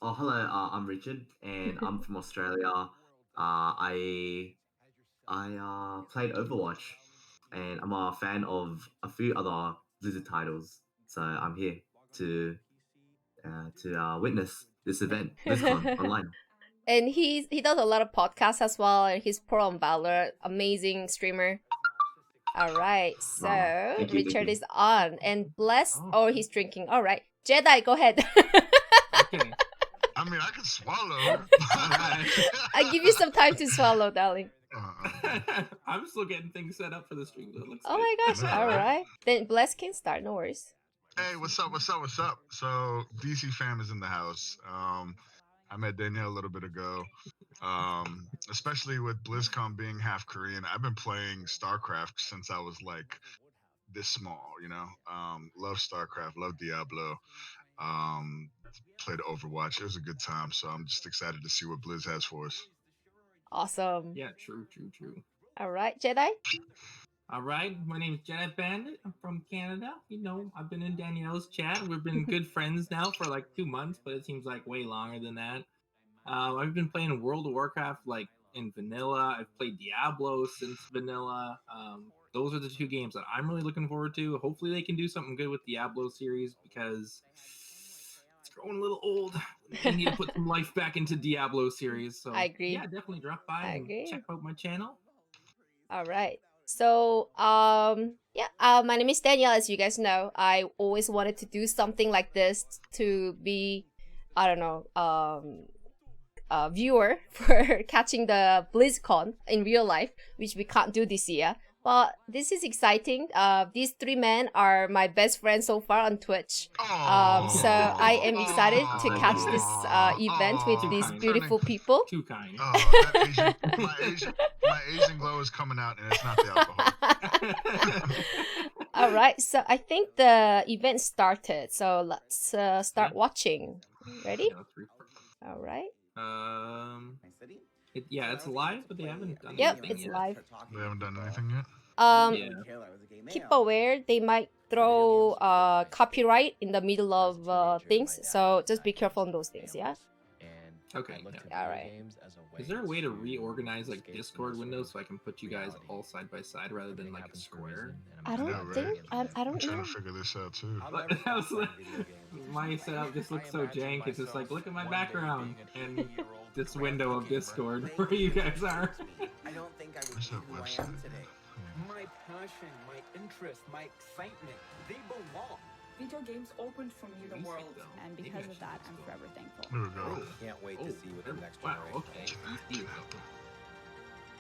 Oh, hello. I'm Richard, and I'm from Australia. I played Overwatch, and I'm a fan of a few other Blizzard titles. So I'm here to witness this event, BlizzCon online. And he does a lot of podcasts as well, and he's pro on Valor, amazing streamer. All right, Oh, so thank you, thank Richard you. is on, and Bless, Oh, oh, he's drinking. All right, Jedi, go ahead. okay. I mean, I can swallow. I give you some time to swallow, darling. I'm still getting things set up for the stream. So it looks Oh good. my gosh! Yeah. All right, then Bless can start. No worries. Hey, what's up? What's up? What's up? So DC fam is in the house. I met Danielle a little bit ago. Especially with BlizzCon being half Korean, I've been playing StarCraft since I was like this small. Love StarCraft, love Diablo. Um, Played Overwatch. It was a good time. So I'm just excited to see what Blizz has for us. Awesome. Yeah, true. All right, Jedi. All right, my name is Jedi Bandit. I'm from Canada. I've been in Danielle's chat. We've been good friends now for like 2 months, but it seems like way longer than that. I've been playing World of Warcraft like in vanilla. I've played Diablo since vanilla. Those are the two games that I'm really looking forward to. Hopefully, they can do something good with Diablo series because it's growing a little old. They need to put some life back into Diablo series. So I agree. yeah, definitely drop by I and agree. check out my channel. All right. So, my name is Danielle. As you guys know, I always wanted to do something like this to be, I don't know, a viewer for catching the BlizzCon in real life, which we can't do this year. But this is exciting. These three men are my best friends so far on Twitch. So I am excited to catch this event with Too these kind. beautiful people. Too kind. My Asian glow is coming out, and it's not the alcohol. All right, so I think the event started. So let's start watching. Ready? Yeah, let's All right. It's live, but they haven't done Yep, anything it's yet. live. They haven't done anything yet. Yeah. Keep aware they might throw copyright in the middle of things, so just be careful on those things. Yeah. Okay. All right. Is there a way to reorganize like Discord windows so I can put you guys all side by side rather than like a square? I don't know, right? think I I'm don't trying know. to figure this out too. My setup just looks so jank. It's just like, look at my background and this window of Discord where you guys are. I don't think I would Where's be that who I am website? today. My passion, my interest, my excitement, they belong. Video games opened for me the Music, world, though. and Maybe because I of should that, just I'm go. forever thankful. There we go. Can't wait to see what the next Wow, generation okay. DC.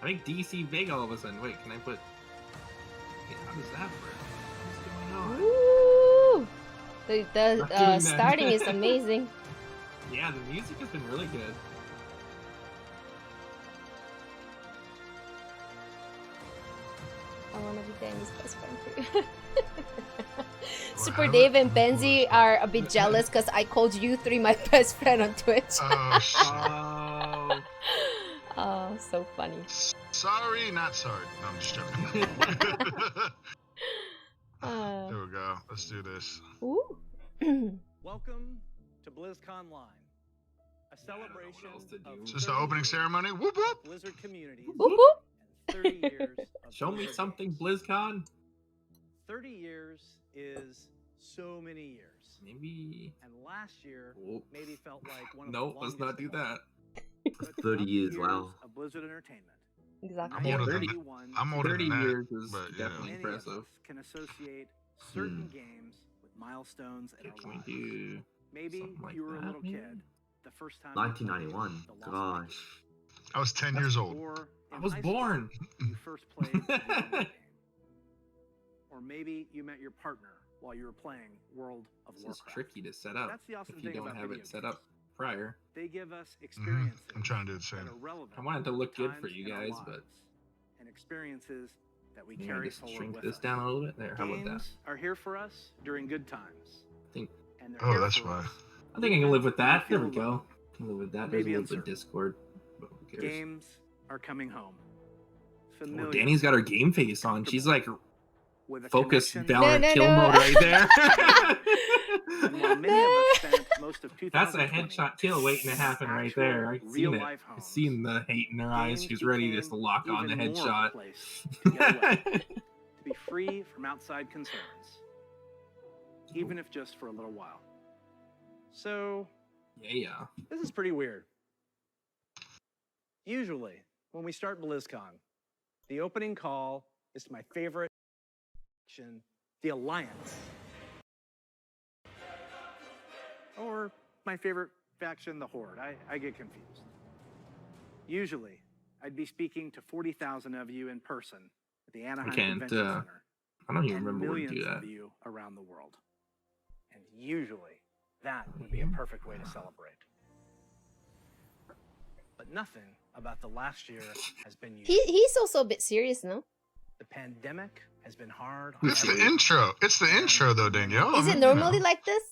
I think DC big all of a sudden. Wait, can I put... Wait, how does that work? What's going on? Ooh, the Not doing that. starting is amazing. Yeah, the music has been really good. I wanna be Danny's best friend too. Super Dave and Benzi are a bit jealous because I called you three my best friend on Twitch. Oh, shit. Oh, Oh, so funny. Sorry, not sorry. No, I'm just joking. There we go. Let's do this. Ooh. Welcome to BlizzCon Live, a celebration else to do. of Is this the 30 opening years ceremony? Whoop of whoop. Blizzard communities Whoop whoop. and 30 years of show me Blizzard something, games. BlizzCon. 30 years is so many years. Maybe. And last year Oh. maybe felt like one of No, the let's not do longest that. of all. 30 years, 30 wow. of Blizzard Entertainment. Exactly. I'm older than 91 I'm older 30 than that. years is but, definitely Many impressive. of us can associate certain games with milestones in Can our we lives. do Maybe something like you were a that, little maybe? kid the first time you played 1991. The Lost Gosh. I was 10 years old. Or I in was high school, born. you first played a Diablo game. Or maybe you met your partner while you were playing World of This is Warcraft. tricky to set up That's the awesome if you thing don't about have video it set games. up prior. They give us experiences I'm trying to do the same. that are relevant I want it to look to good for times you in our guys, lives, but and experiences that we maybe carry just forward shrink with this us. down a little bit. There, how about that? Games are here for us during good times. I think And they're Oh, here that's for why. us I think I can live with that. feel There we go. alone. I can live with that. There's Maybe a little bit uncertain. Discord. But who cares? Games are coming home. Oh, Familiar Danny's got her game face on. She's like with a focus connection Valorant No, kill no. mode right there. And while many of us spent most of That's a 2020 headshot kill waiting to happen right there. I've seen it. real-life I've homes, seen the hate in her eyes. games She's ready just to became lock on the even more of a headshot. place to get away, to be free from outside concerns, even if just for a little while. So, Yeah. this is pretty weird. Usually, when we start BlizzCon, the opening call is to my favorite faction, the Alliance. Or my favorite faction, the Horde. I get confused. Usually, I'd be speaking to 40,000 of you in person at the Anaheim can't, Convention Center. I don't even And remember when we millions do that. of you around the world. And usually, that would be a perfect way to celebrate. But nothing about the last year has been usual. He's also a bit serious, no? The pandemic has been hard on It's the everyone. intro. It's the intro, though, Danielle. Is I it mean, normally like this?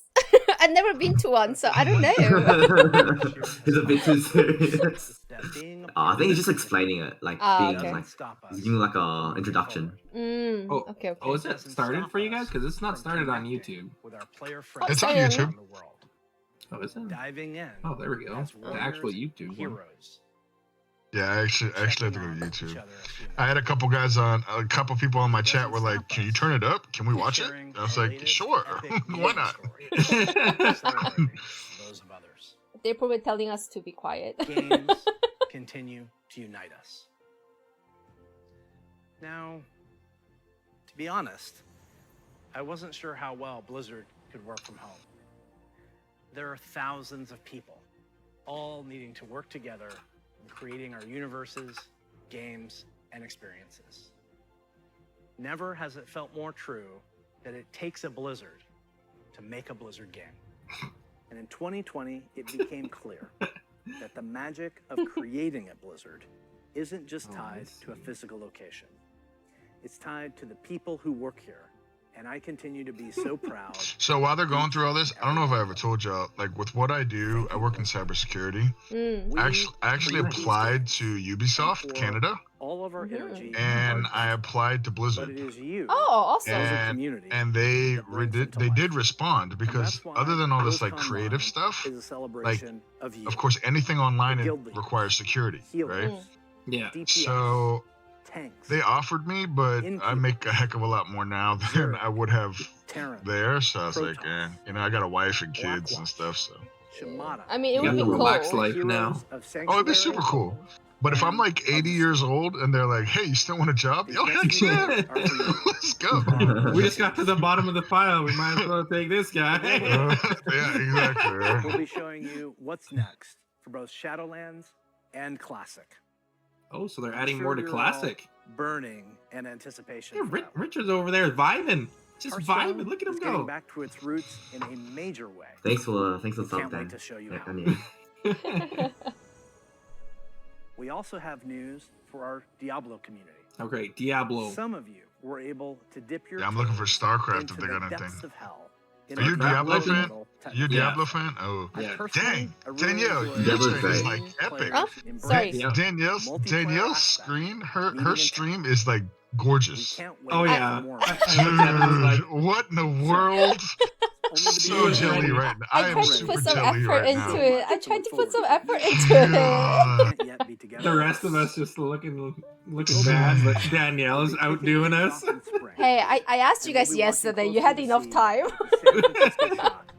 I've never been to one, so I don't know. He's a bit too serious. It's that being a I part think he's of just the explaining it, like Ah, being okay. like stop us he's giving like from a moving introduction. forward. Oh, okay. Oh, is it Doesn't started stop for you us guys? Because it's not from started on connecting YouTube. with our player Oh, friends It's on sorry, YouTube. around the world. Oh, is it? Diving in. Oh, there we go. as The actual warriors, YouTube one. heroes. Yeah, I actually have checking to go to on each YouTube. other as humans. I had a couple people on my chat were like, "Can you turn it up? Can we watch it?" Sharing I was our like, latest "Sure, epic why gaming not?" stories, celebrating those of others. They're probably telling us to be quiet. Games continue to unite us. Now, to be honest, I wasn't sure how well Blizzard could work from home. There are thousands of people, all needing to work together in creating our universes, games, and experiences. Never has it felt more true that it takes a Blizzard to make a Blizzard game. And in 2020, it became clear that the magic of creating at Blizzard isn't just tied to a physical location. It's tied to the people who work here. And I continue to be so proud. So while they're going through all this, I don't know if I ever told y'all, like with what I do, I work in cybersecurity. I actually applied to Ubisoft Canada, all of our energy, and I applied to but Blizzard. it is you, Oh, awesome. as a community, And they that brings them to they life. did respond And because that's why other than all this like BlizzCon creative Live stuff, is a celebration of you. of course anything online The it guild leaders, requires security, healers, right? Yeah. DPS, So tanks, they offered me, but I make a heck of a lot more now than I would have Terran, there. So I was like, Protoss, I got a wife and kids and Blackwatch, stuff. So Shimada. I mean, it You would got be the cool. relaxed life now. Heroes of oh, it'd be Sanctuary, super cool. But if I'm and like of 80 the years Sea. old and they're like, "Hey, you still want a job?" These Yo, next heck few yeah, days are for you. let's go. We just got to the bottom of the file. We might as well take this guy. Yeah, exactly. right? We'll be showing you what's next for both Shadowlands and Classic. Oh, so they're I'm adding sure more to you're Classic. all burning in anticipation. Yeah, for that one. Richard's over there vibing. Just Hearthstone vibing. Look at him is getting go. back to its roots in a major way. Thanks for We sub, can't Dan. wait to show you Yeah, how. Daniel. We also have news for our Diablo community. Okay, Diablo. Some of you were able to dip your Yeah, I'm looking for toes StarCraft into if they the got anything. depths of hell. in Are you a a Diablo Legend? fan? little You a technical Diablo aspect. fan? Oh, I Yeah. personally, dang, I really Danielle, enjoy your Diablo's stream is great. like seeing epic. Oh, players sorry. embrace Yeah. Danielle's aspect, screen, her meeting in stream town. is like We gorgeous. can't wait Oh for yeah. more. I looked at it and was like, Dude, what in the world? Only to be So was jelly ready. right now. I I am tried to super put some jelly effort right into now. it. I tried to put some effort into it. Yeah. Can't yet be together. the rest of us just looking bad, but Danielle's We'll be outdoing kicking us. things off in spring. Hey, I asked you And we'll guys be yesterday. watching You had closely to enough see time. if the San Francisco Shock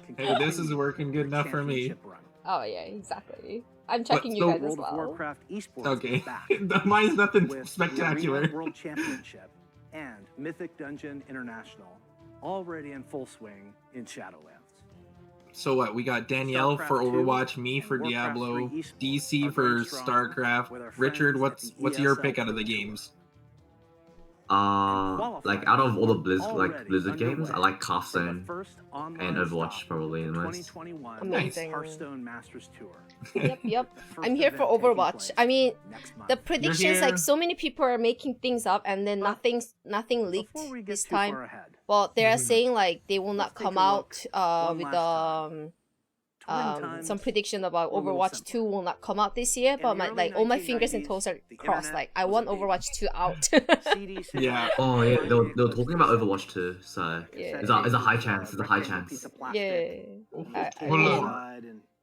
can Hey, this is continue working good their enough for me. championship run. Oh yeah, exactly. I'm checking you so guys as World of well. Warcraft esports Okay. is back Mine's nothing with the spectacular. Arena World Championship and Mythic Dungeon International already in full swing in Shadowlands. So what? We got Danielle for StarCraft 2 Overwatch, me and for Warcraft Diablo, 3 esports DC are for going strong StarCraft. with our Richard, friends at what's the your ESL pick out of the Pro Tour. games? Like out of all the Already Blizzard games, I underway like for the Hearthstone first and online Overwatch stop probably the for most. 2021 Amazing. Hearthstone Masters Tour. Yep, yep. The first I'm here for event taking Overwatch. place I mean, next month. the predictions, here. like so many people are making things up, and then But nothing leaked Before we get this too time. far ahead, Well, they're Mhm. saying like they will not Let's take come a look out one with last time some prediction about were a little Overwatch simpler. 2 will not come out this year, but In my the like early all my fingers and 1990s, toes are the crossed. internet Like I was want a baby. Overwatch 2 out. CD sitting Yeah. on Oh a yeah, tiny they were was talking the about cassette. Overwatch too, so Yeah. there's a high chance. There's a high Rectangle chance. piece of plastic. Yeah. I Well, mean, look,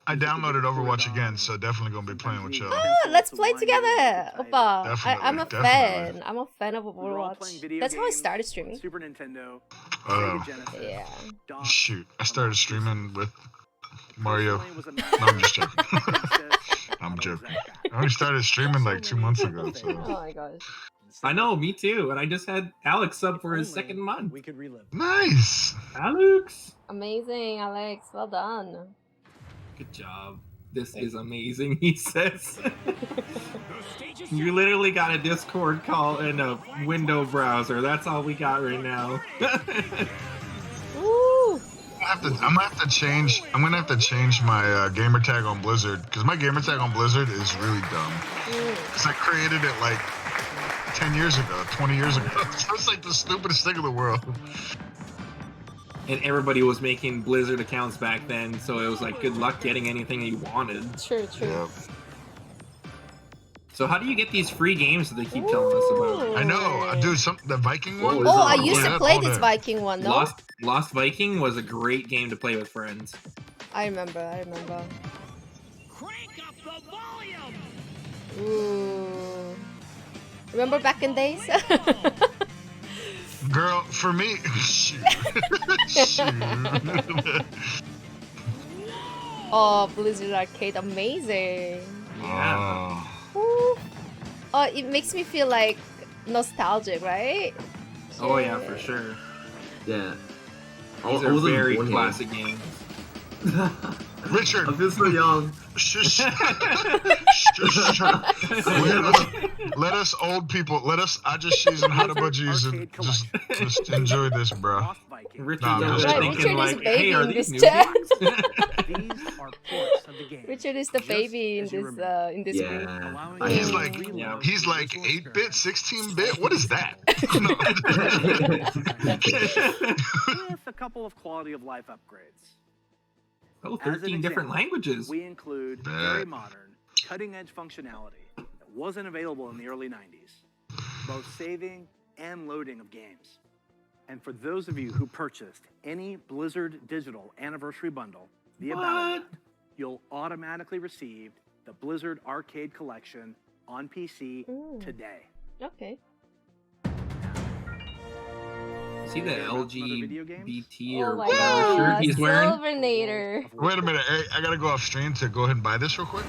I downloaded Overwatch again, so definitely gonna be playing with y'all. let's play together, Oppa. I'm a Definitely. fan. I'm a fan of We were all playing Overwatch. video That's how I games started on streaming. Super Nintendo, Uh, Sega Genesis, Yeah. DOS, Shoot, I or started Mac streaming PC. with Mario. Personally, was a No, I'm just joking. I'm joking. I only started streaming like 2 months ago, Oh so my gosh. I know, me too. And I just had Alex sub for his second month. We could relive. nice. Alex, Amazing, Alex. Well done. good job. This is amazing, he says. You literally got a Discord call and a window browser. That's all we got right now. Woo! I'm gonna have to change. I'm gonna have to change my gamer tag on Blizzard because my gamer tag on Blizzard is really dumb. Because I created it like 10 years ago, 20 years ago. So it's like the stupidest thing in the world. And everybody was making Blizzard accounts back then, so it was like good luck getting anything you wanted. True. Yep. So how do you get these free games that they keep telling us about? I know, dude. The Viking one. Oh, I used Yeah, to play all this day. Viking one, no? Lost Viking was a great game to play with friends. I remember. Crank up the volume! Ooh. Remember back in days? Girl, for me, shoot. Shoot. Oh, Blizzard Arcade, amazing. Yeah. Ooh. Oh, it makes me feel like nostalgic, right? Oh yeah, for sure. Yeah. These I are wasn't very born here. classic games. Richard. I feel so young. Shush. Shush. Let us old people. Let us. I just season how to budgies and just enjoy this, bro. Lost Viking. Richard's Nah, over right, there Richard thinking is like, a baby hey, are in these this new chat. games? These are ports of the game. Richard is the Just baby in as you this remember. in this group. Yeah. Allowing I you He's to am. like, relive he's the like visual 8-bit, experience 16-bit. What is that? with a couple of quality of life upgrades. Oh, As an 13 different example, languages. We include Bet. very modern, cutting-edge functionality that wasn't available in the early 90s, both saving and loading of games. And for those of you who purchased any Blizzard Digital Anniversary Bundle via Battle.net, you'll automatically receive the Blizzard Arcade Collection on PC today. Okay. See the Care about some other video games? LGBT Oh or my whatever shirt god, he's wearing? Silvernator. Wait a minute. Hey, I gotta go off stream to go ahead and buy this real quick.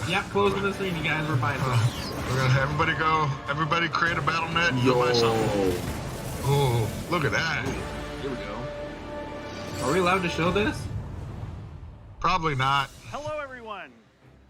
Yep, closing the stream, you guys. We're buying some. We're gonna have everybody go. Everybody create a Battle.net and Yo. go buy something. Oh, look at that. Here we go. Are we allowed to show this? Probably not. Hello, everyone.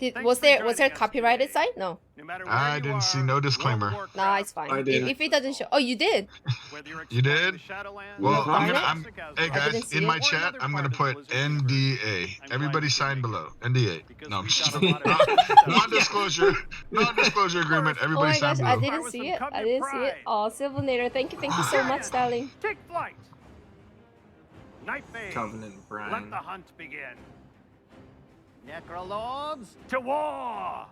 Was Thanks for there a joining us copyrighted today. site? No. No matter where I you didn't see are, no World of disclaimer. Warcraft, Nah, it's fine. I did. If it doesn't show, oh, you did. whether you're You exploring did? the Shadowlands, Well, You I'm found gonna. it? Hey I guys, didn't see in it. my Or chat, another I'm part gonna of the put Blizzard universe. NDA. I'm Everybody glad sign you can below. make NDA. because No, I'm we've just got a kidding. lot of good stuff. Non-disclosure. Non-disclosure agreement. Oh Everybody my sign gosh, I below. didn't see it. I didn't see it. Oh, Silvernator, thank you so much, darling. Take flight. Night phase. Covenant Let Brian. the hunt begin. Necrolords to war.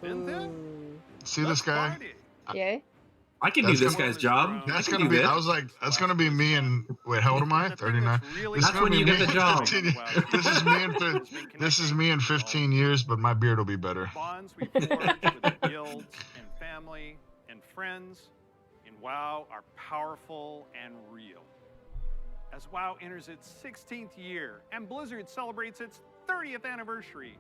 And then Ooh. See this let's guy? party. Yeah. I can do That's this gonna- guy's job. That's I can gonna do be. this. I was like, that's gonna be me and wait, how old am I? The thing 39. that's really This is That's gonna when be you me get the in job. 15 years. This is me in This is me in 15 years, but my beard will be better. Bonds we forged with the guilds and family and friends in WoW are powerful and real. As WoW enters its 16th year and Blizzard celebrates its 30th anniversary,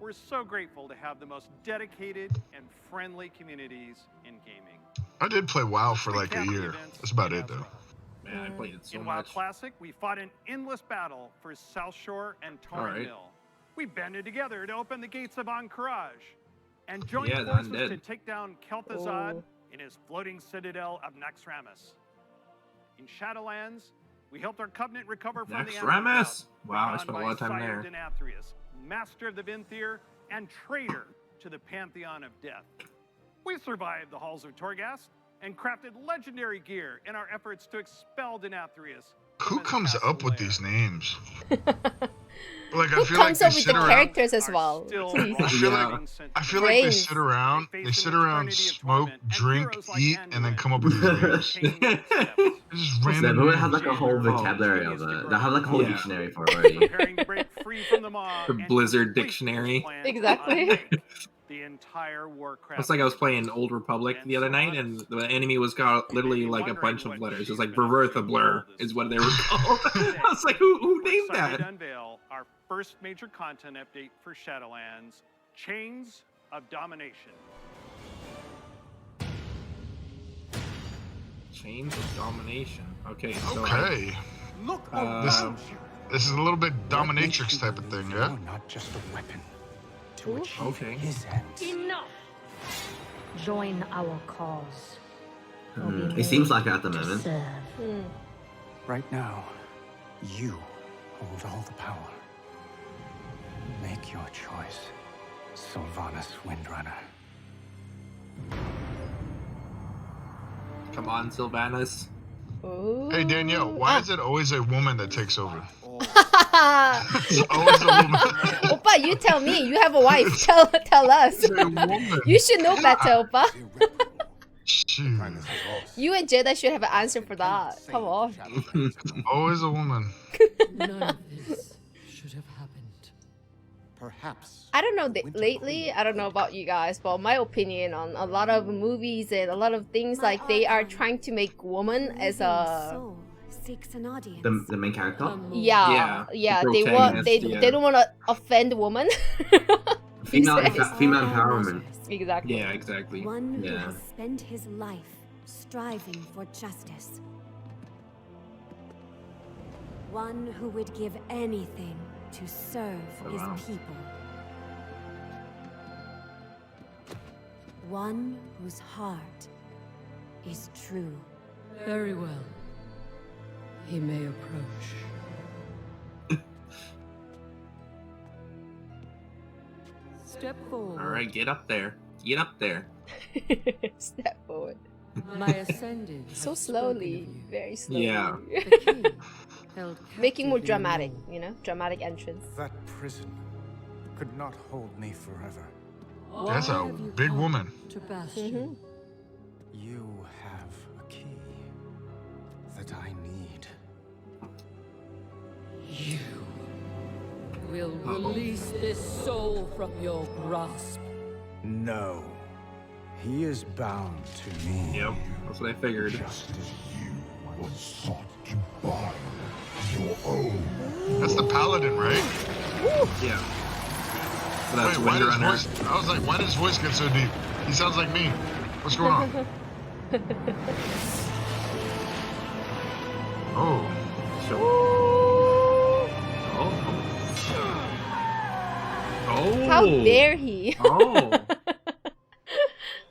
we're so grateful to have the most dedicated and friendly communities in gaming. I did play WoW for Let's like a recap the year. events That's about in it though. Azeroth. Man, I played it so In WoW much. Classic, we fought an endless battle for South Shore and Torrent Alright. Mill. We banded together to open the gates of Ahn'Qiraj and joined Yeah, the forces undead. to take down Kel'Thuzad Oh. in his floating citadel of Naxxramas. In Shadowlands, we helped our Covenant recover from the Naxxramas! Wow, I bound spent a by lot of time Sire there. Denathrius, master of the Vinthier and traitor to the Pantheon of Death. We survived the halls of Torghast and crafted legendary gear in our efforts to expel Denathrius Who comes Castle up with Lair. these names? Like, Who I feel like comes they up with sit the around. characters as Are well? still Please. I feel Yeah. like I feel like they Brains. sit around. They They face sit an around, eternity of smoke, torment, and drink, heroes like eat, and then Anduin come up with these names. change their steps. They're just So random everyone has names. like a whole Jailer vocabulary of continues to it. They have like a whole Yeah. dictionary for it already. Preparing to break free from the maw The and Blizzard complete dictionary. his plan to Exactly. unmake the entire Warcraft. It's like I was playing universe. Old Republic And the other so night, and the enemy was got literally Maybe like a wondering bunch of what letters. It she's was like been up to Bertha Blur all this is what they time. were called. I was like, who We're named excited to that? unveil our first major content update for Shadowlands, Chains of Domination. Chains of Domination. Okay, so Okay, Look Uh, this is a little bit dominatrix type of thing, yeah. Not just a weapon to Ooh. achieve Okay. his ends. Enough! Join our cause. It seems like it at the moment. Hmm. Right now, you hold all the power. Make your choice, Sylvanas Windrunner. Come on, Sylvanas. Hey Danielle, why Ah. is it always a woman that takes over? It's always a woman. Oppa, you tell me. You have a wife. Tell us. It's a woman. You should know better, Oppa. Shoot. You and Jada should have an answer for that. Come on. Always a woman. None of this should have happened. Perhaps. I don't know, lately, I don't know about you guys, but my opinion on a lot of movies and a lot of things, like they are trying to make woman as a... Seeks an audience. The main character? Yeah, Yeah, they want, they protagonist, don't want to offend woman. Female, Yes. female empowerment. Exactly. Yeah, exactly. One who Yeah. has spent his life striving for justice. One who would give anything to serve Oh, his wow. people. One whose heart is true. Very well. He may approach. Step forward. All right, get up there. Get up there. Step forward. My ascended. So have slowly, spoken of you. very slowly. Yeah. The king held Making more captive in dramatic, Rome. you know? Dramatic entrance. That prison could not hold me forever. That's Why a have you big come woman. To Bastion. You have a key that I need. You will release this soul from your grasp. No. He is bound to me. Yep, that's what I figured. That's the paladin, right? Yeah. So that's Wait, why did his Windrunner. voice? I was like, why did his voice get so deep? He sounds like me. What's going on? Oh, Oh. How dare he? Oh.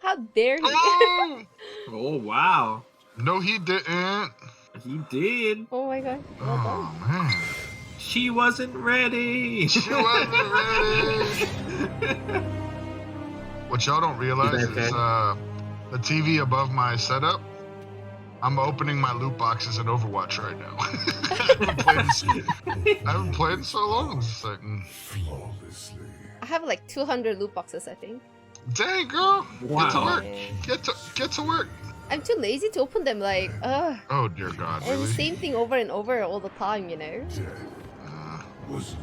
How dare he? oh! Oh, wow. No, he didn't. He did. Oh my god. Well done. Oh man, She wasn't ready. she wasn't ready. What y'all don't realize okay? is the TV above my setup. I'm opening my loot boxes in Overwatch right now. I haven't played in so long. It's like, I have like 200 loot boxes, I think. dang girl, get to Wow. work. Get to work. I'm too lazy to open them, like, ugh. Oh dear God, And really? same thing over and over all the time, you know? Was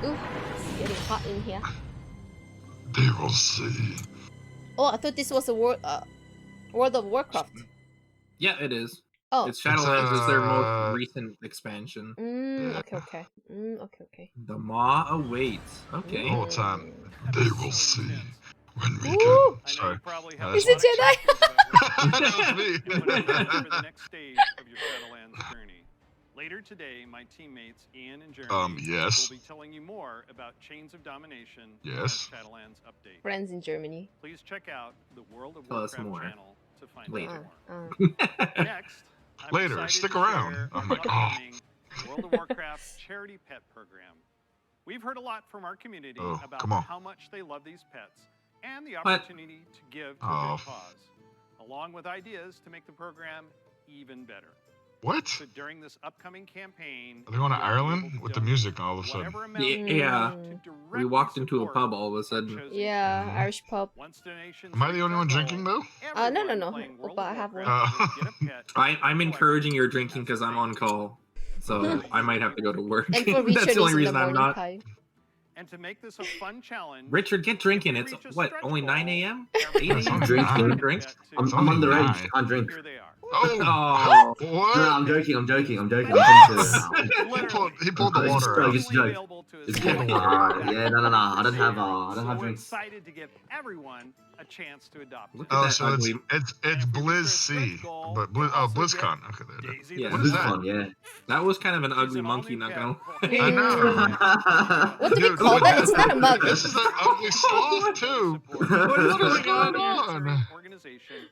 Ooh, it's getting hot in here. They will see. Oh, I thought this was a World of Warcraft. Yeah, it is. Oh. It's Shadowlands is their most recent expansion. Okay. Okay. The Maw awaits. Okay. The whole time, they will see when we Ooh. can. I know Sorry. you probably Uh, have Is a lot it of questions about what That was me. you want to do for the next stage of your Shadowlands journey. Later today, my teammates Ian and Jeremy yes. will be telling you more about Chains of Domination Yes. and our Shadowlands update. Friends in Germany. Please check out the World of Tell us Warcraft more. channel to find Later. out more. Next, I'm Later, excited stick to around. share I'm the like, oh. upcoming World of Warcraft charity pet program. We've heard a lot from our community Oh, about come on. how much they love these pets and the What? opportunity to give to a Oh. good cause. along with ideas to make the program even better. What? So during this upcoming campaign, Are they going to you'll be Ireland able to with the donate music all of a sudden? whatever amount Yeah. to We directly walked into a support pub all of a our sudden. chosen Yeah, Mhm. Irish pub. Once donations Am I the reach only our one goal, drinking though? No, everyone no. playing World But of I have one. Warcraft will get a pet I'm collected encouraging your drinking as because a I'm on thank call, so you. I might have to go to work. And for That's Richard, the only it's in the reason I'm morning not. time. And to make this a fun challenge, Richard, get drinking. if It's we reach a what? stretch Only 9 goal, a.m. 8 everyone It's a.m. only gets a drinking. nine. pet Drink. too. I'm only underage. 9. Can't drink. Here they are. Oh, Oh. No, what? I'm joking. I'm joking. I'm joking. What? I'm joking. He pulled the It's water a out. joke. It's a joke. Available to It's as Pulled joke. the water out. Yeah, no. I don't have So we're drinks. excited to give everyone a chance to adopt Look it. at Oh, that so ugly. it's And if we reach Blizz our stretch C, goal, but you'll also BlizzCon. get Okay, there. Daisy Yeah. the What is that? Blizzcon, yeah. That was kind of an She's ugly an monkey, all-new not pet gonna. called I know. What do we Dude, call look that? at It's not a mug. This is an ugly sloth too. What is going on? on?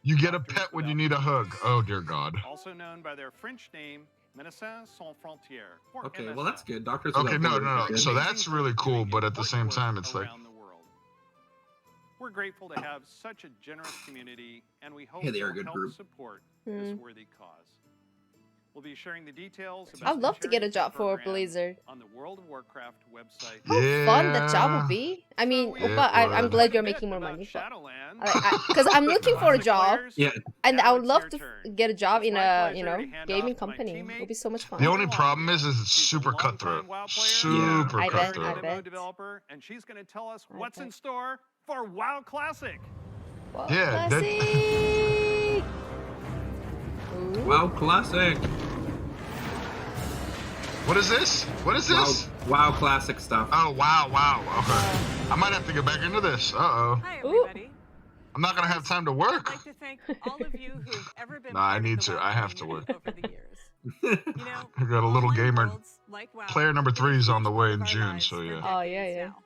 You get a pet when you need a hug. Oh dear God. Also known by their French name, Médecins Sans Frontières. or Okay, MSF. well that's good. Doctors. Okay, Without no. Borders. So Amazing that's group really cool, doing but at the same important time, work it's like, around the world. We're grateful to have such a generous community, and we hope Yeah, they are a you'll good help group. support this worthy cause. We'll be sharing the details about I'd love to get a the job for program Blizzard. on the World of Warcraft website. How fun that job would yeah. be. I mean, So we Oppa, I'm would. glad you're a bit making more about money. Shadowlands. Because I'm looking for a job, Yeah. and Now I would it's love your to turn. get a job It's in my a, pleasure you know, to hand gaming off to my company. It teammate, would be so much fun. The only problem is She's it's a super longtime cutthroat. WoW player, Super I bet, cutthroat. I bet. developer, and she's going to tell us I what's in bet. store for WoW Classic. Wow, Yeah, that- classic! Ooh. Wow, classic. What is this? What is Wow, this? wow, classic stuff. Oh wow. Okay. I might have to get back into this. Ooh. everybody. I'm not gonna have time to I'd work. like to thank all of you who've ever been Nah, I part of need the to. WoW I have to community work. over the years. You know, I got a little online gamer. worlds like WoW Player number have been a 3 is on huge the part way of in our June, lives so for yeah. Oh, yeah, decades yeah. now.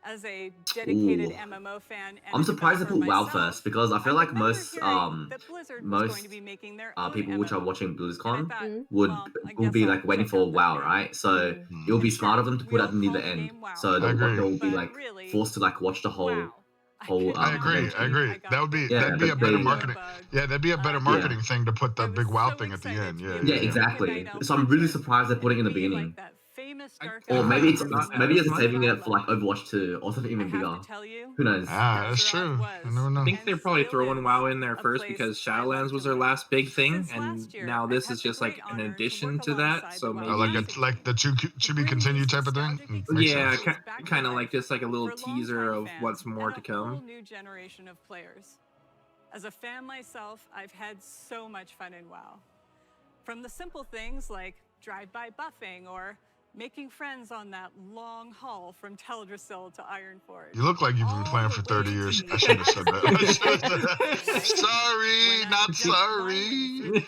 As a dedicated Ooh. MMO fan and I'm a surprised they developer put WoW myself, first because I feel I like remember most hearing that Blizzard was going to be making their own people which are MMO. watching And I BlizzCon thought, would well, I will guess be I'll like waiting check for out that WoW, now. right? So Hmm. it would be And smart sure, of them to we put all that near call the the end, game WoW, so I they'll agree. be but like really, forced to like watch the whole wow. whole I agree. convention. I agree. That would be that'd be a that'd better be- marketing. Yeah, that'd be a better Yeah. marketing thing to put that I big was WoW so thing at the excited end. to be Yeah, able Yeah, to yeah. exactly. recognize So I'm really Blizzard surprised they're putting it in the and be beginning. like that famous I- Dark Or Elf maybe it's who not- was maybe it's known saving as it for like Overwatch 2 or something even I bigger. have to tell you, Who knows? Ah, that's Azeroth true. was I never know. I think they're probably and throwing still WoW is in there a first place because I love Shadowlands to was their live. last big thing, Since and last year, now I've this had is the just like great an honor to addition work to that. alongside So the WoW maybe, Classic Like the to be bring continued these type of thing. nostalgic Makes yeah, sense. experiences back to kind of life like just like a little for teaser longtime of fans what's more and to a whole come. new generation of players. As a fan myself, I've had so much fun in WoW. From the simple things like drive-by buffing or making friends on that long haul from Teldrassil to Ironforge. You look like you've been playing for 30 years. I shouldn't have said that. I shouldn't have said that. Sorry, not sorry.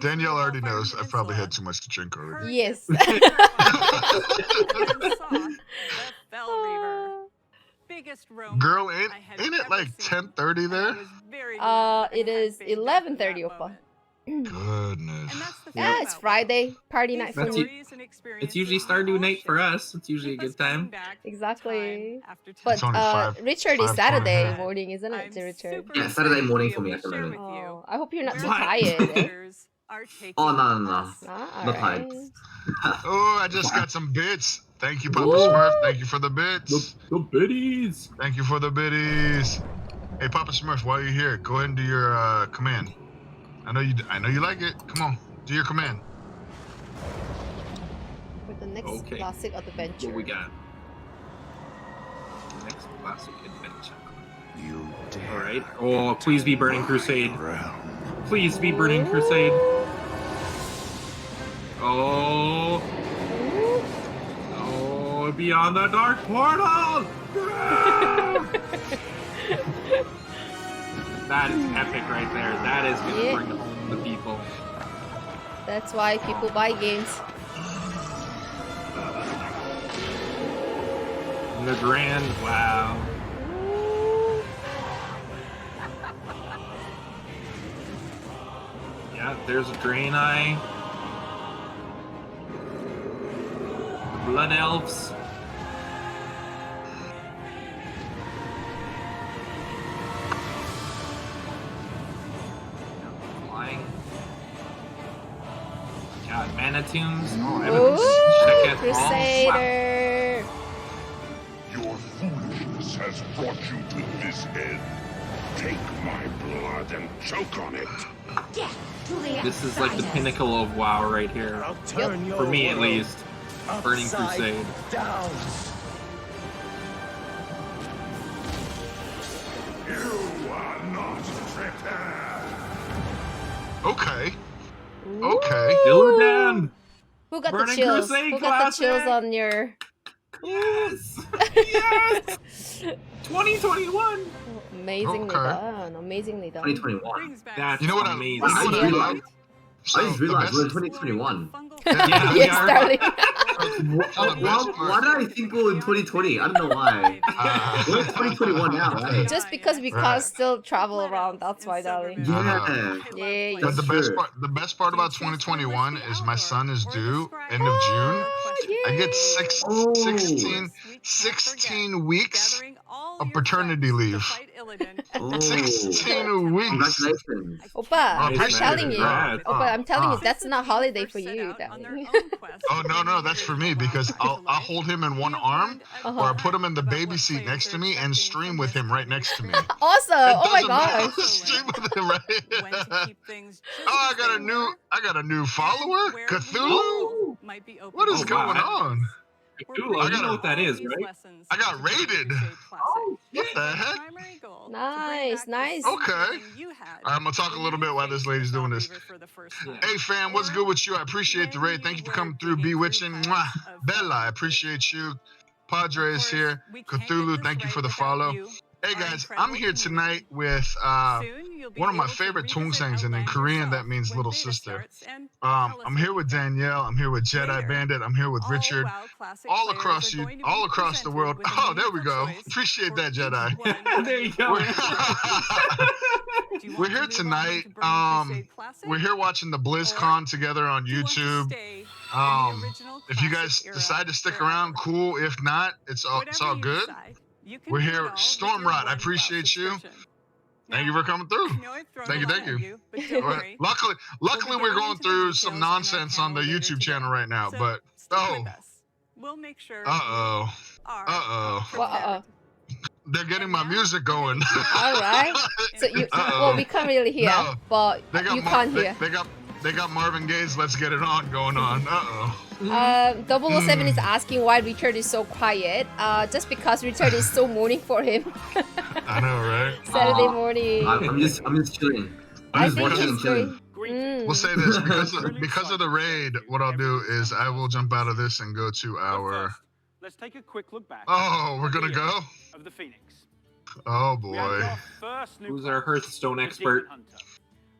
Danielle already knows I've probably had too much to drink already. Yes. Girl, ain't it like 10:30 there? It is 11:30, Oppa. Goodness. Yeah, it's Friday. Party night for That's me. It's usually Stardew night for us. It's usually a good time. Exactly. But It's only Richard is 5:20. Saturday morning, isn't it, to Richard? Yeah, Saturday morning for me at the moment. Oh, I hope you're not too What? tired. Eh? Oh no, Ah, not tired. alright. Oh, I just got some bits. Thank you, Papa Smurf. Thank you for the bits. The biddies. Thank you for the biddies. Hey, Papa Smurf, while you're here, go ahead and do your command. I know you like it. Come on, do your command. For the next Okay. classic adventure. What we got? Next classic adventure. You dare. All right. Oh, please be Burning Crusade. Please be Burning Crusade. Oh. Oh, beyond the dark portal. That is epic right there. That is gonna Yeah. bring home the people. That's why people buy games. The grand, wow. Yeah, there's a Draenei. Blood elves. god, mana tombs. Oh, I Ooh, haven't checked out all. Wow. Crusader. Your foolishness has brought you to this end. Take my blood and choke on it. This is like the pinnacle of WoW right here. For me, at least. Burning Crusade. Down. You are not prepared. Okay. Ooh. Okay. Illidan. Who got Burning the chills? Crusade Who got the chills classic. on your... Yes! Yes! 2021! Amazingly Okay. done. Amazingly done. 2021. That's You know what amazing. I just Yeah. realized. So I just the realized best- we're in 2021. Yeah, we Yes, are. darling. Why did I think we were in 2020? I don't know why. We're in 2021 now, right? Just because we can't Right. still travel around, that's why, darling. Yeah. Yeah, But That's the true. best part about 2021 is my son is due end of June. I get Oh. 16 weeks of paternity leave. Oh. 16 weeks. Congratulations. Oppa, I I'm appreciate telling it. you. Right. Oppa, I'm telling you, Ah. that's not holiday for you, darling. Oh no, that's for me because I'll hold him in one arm, or I put him in the baby seat next to me and stream with him right next to me. Awesome! It Oh my doesn't matter. gosh! Stream with him, right? Oh, I got a new follower, Cthulhu. What is Oh, going wow. on? Cthulhu, you know what that is, right? I got raided. What the heck? Nice, nice. Okay. I'm gonna talk a little bit while this lady's doing this. Hey fam, what's good with you? I appreciate the raid. Thank you for coming through. Bewitching. Mwah. Bella, I appreciate you. Padre is here. Cthulhu, thank you for the follow. Hey guys, I'm here tonight with one of my favorite tongsangs, and in Korean that means little sister. I'm here with Danielle. I'm here with Jedi Bandit. I'm here with Richard. All across the world. Oh, there we go. Appreciate that, Jedi. There you go. We're here tonight. We're here watching the Blizzcon together on YouTube. If you guys decide to stick around, cool. If not, it's all good. We're here. Stormrot, I appreciate you. Thank you for coming through. Thank you. Right. Luckily, we're going through some nonsense on the YouTube channel right now. But we'll make sure. Uh-oh. They're getting my music going. All right. So well, we can't really hear, No. but you can't hear. They got Marvin Gaye's "Let's Get It On" going on. 007 is asking why Richard is so quiet. Just because Richard is so morning for him. I know, right? Saturday morning. I'm just chilling. I I'm just think watching he's and chilling. Mm. We'll say this because of the raid. What I'll do is I will jump out of this and go to our. Let's take a quick look back. Oh, we're gonna go. Of the Phoenix. Oh We had boy. our first new Who's our class, Hearthstone the expert? Demon Hunter,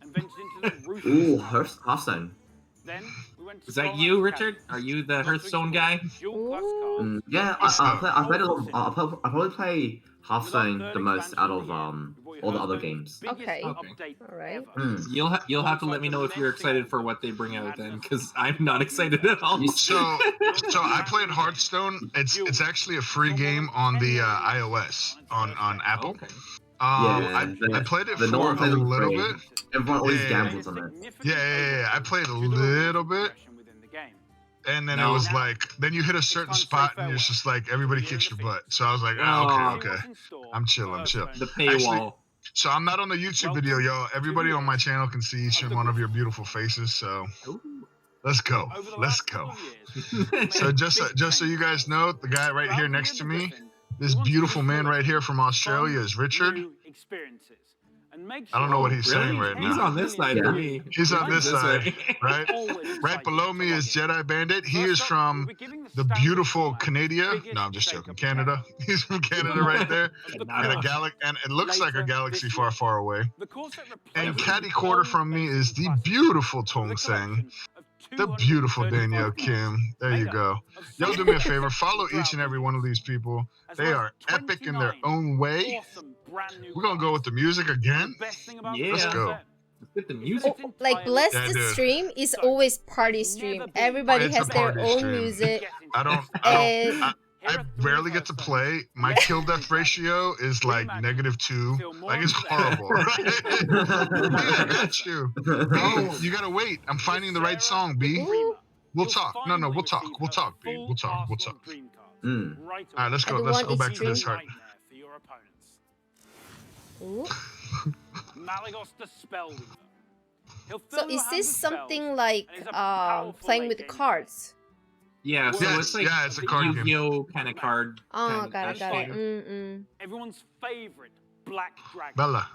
and ventured into the ruthless Ooh, slaughter. Hearthstone. Then we went to Is that Scotland you, for Richard? Canada. Are you the Hearthstone guy? Dual class Ooh. cards. Yeah, I played a lot. I probably play Hearthstone the most out of all the other games. Okay. Update All right. ever. You'll have to let me know if you're excited for what they bring out then, because I'm not excited at all. So I played Hearthstone. It's actually a free game on the iOS on Apple. Okay. I played it for no one a plays on little free. bit. Everyone always Yeah. gambles on it. Yeah. I played a little bit, and then it was like, then you hit a certain spot, and it's just like everybody kicks your butt. So I was like, oh, okay. I'm chill. The paywall. So I'm not on the YouTube video, yo. Everybody on my channel can see each and one of your beautiful faces. So let's go. So just so you guys know, the guy right here next to me, this beautiful man right here from Australia is Richard. I don't know what he's saying right now. He's on this side for me. He's on this side, way. right? Right below me is Jedi Bandit. He is from the beautiful Canada. No, I'm just joking. Canada. He's from Canada right there. And it looks like a galaxy far, far away. And catty quarter from me is the beautiful Tongsang. The beautiful Daniellekim. There you go. Y'all do me a favor. Follow each and every one of these people. They are epic in their own way. We're going to go with the music again. Yeah. Let's go. Let's get the music. Like Blessed Yeah, dude. stream is always party stream. Everybody It's a has their party own stream. music. I rarely get to play. My kill death ratio is like -2. Like it's horrible. Right? B, I got you. B, you gotta wait. I'm finding the right song, B. Ooh. We'll talk. No, we'll talk. We'll talk, B. We'll talk. We'll talk. Mm. All right, let's go. I Let's don't go want back this to this dream. heart. For your opponents. Ooh. Malagos the Spellweaver. He'll So fill your is hands this with spells, something like and he's a powerful playing with late the game cards? Yeah, so Yes, it's like yeah, it's a card game. Yu-Gi-Oh kind of card. Oh, kind of got it, got it. game. Everyone's favorite Black Dragon. Bella,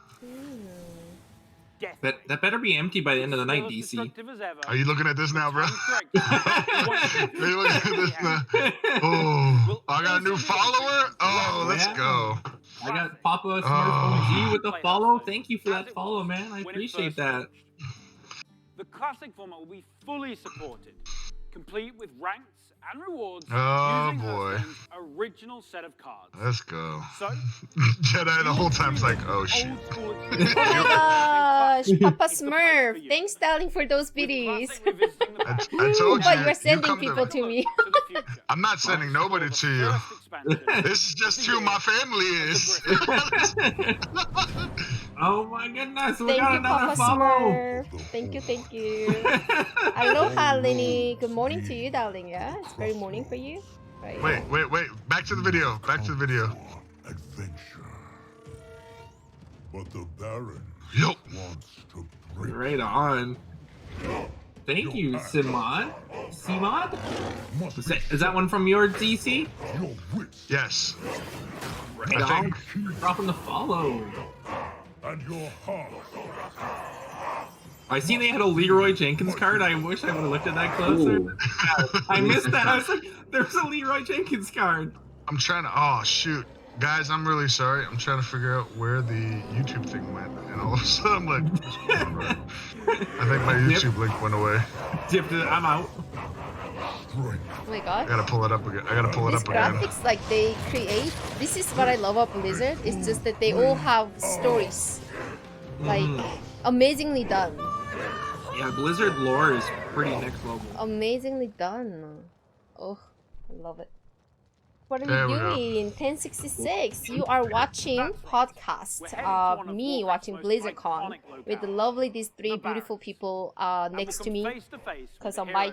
Death that better be empty by the end of the night, Still as DC. destructive as ever. are you looking at this now, bro? Time's correct. Are you looking at this now? Oh, I got a new follower. Oh, let's Yeah. go. I got Papa Smurf Oh. OG with the follow. Thank you for that follow, man. I When it appreciate first that. launched. The classic format will be fully supported, complete with ranks and rewards Oh, using boy. Hearthstone's original set of cards. Let's go. So, Jedi the whole time's like, oh shit. old school Oh my gosh, Papa Smurf. Thanks, darling, for those biddies. I told But you. you're sending come people to me. I'm not sending nobody to you. This is just who my family is. Oh my goodness, we Thank got you, another Papa follow. Smurf. Thank you. Aloha, Lenny. Good morning to you, darling. Yeah, it's very morning for you. Right. Wait. Back to the video. Back to the video. Adventure. But the Baron Yo. wants to break. Right on. Thank you, Simon. Simon? Is that one from your DC? Your wits Yes. Right I on. think. Dropping the follow. and your heart. I seen they had a Leroy Jenkins card. I wish I would have looked at that closer. Ooh. I missed that. I was like, there's a Leroy Jenkins card. I'm trying to. Oh shoot, guys, I'm really sorry. I'm trying to figure out where the YouTube thing went, and all of a sudden I'm like, what's going on? I think my YouTube link went away. Dipped it. I'm out. Oh my god. I gotta pull it up again. These graphics, like they create. This is what I love about Blizzard. It's just that they all have stories, like amazingly done. Yeah, Blizzard lore is pretty next level. Amazingly done. Oh, I love it. What are There you we go. doing? 1066. You are watching podcast. Me watching Blizzcon with the lovely these three beautiful people next to me. Because on my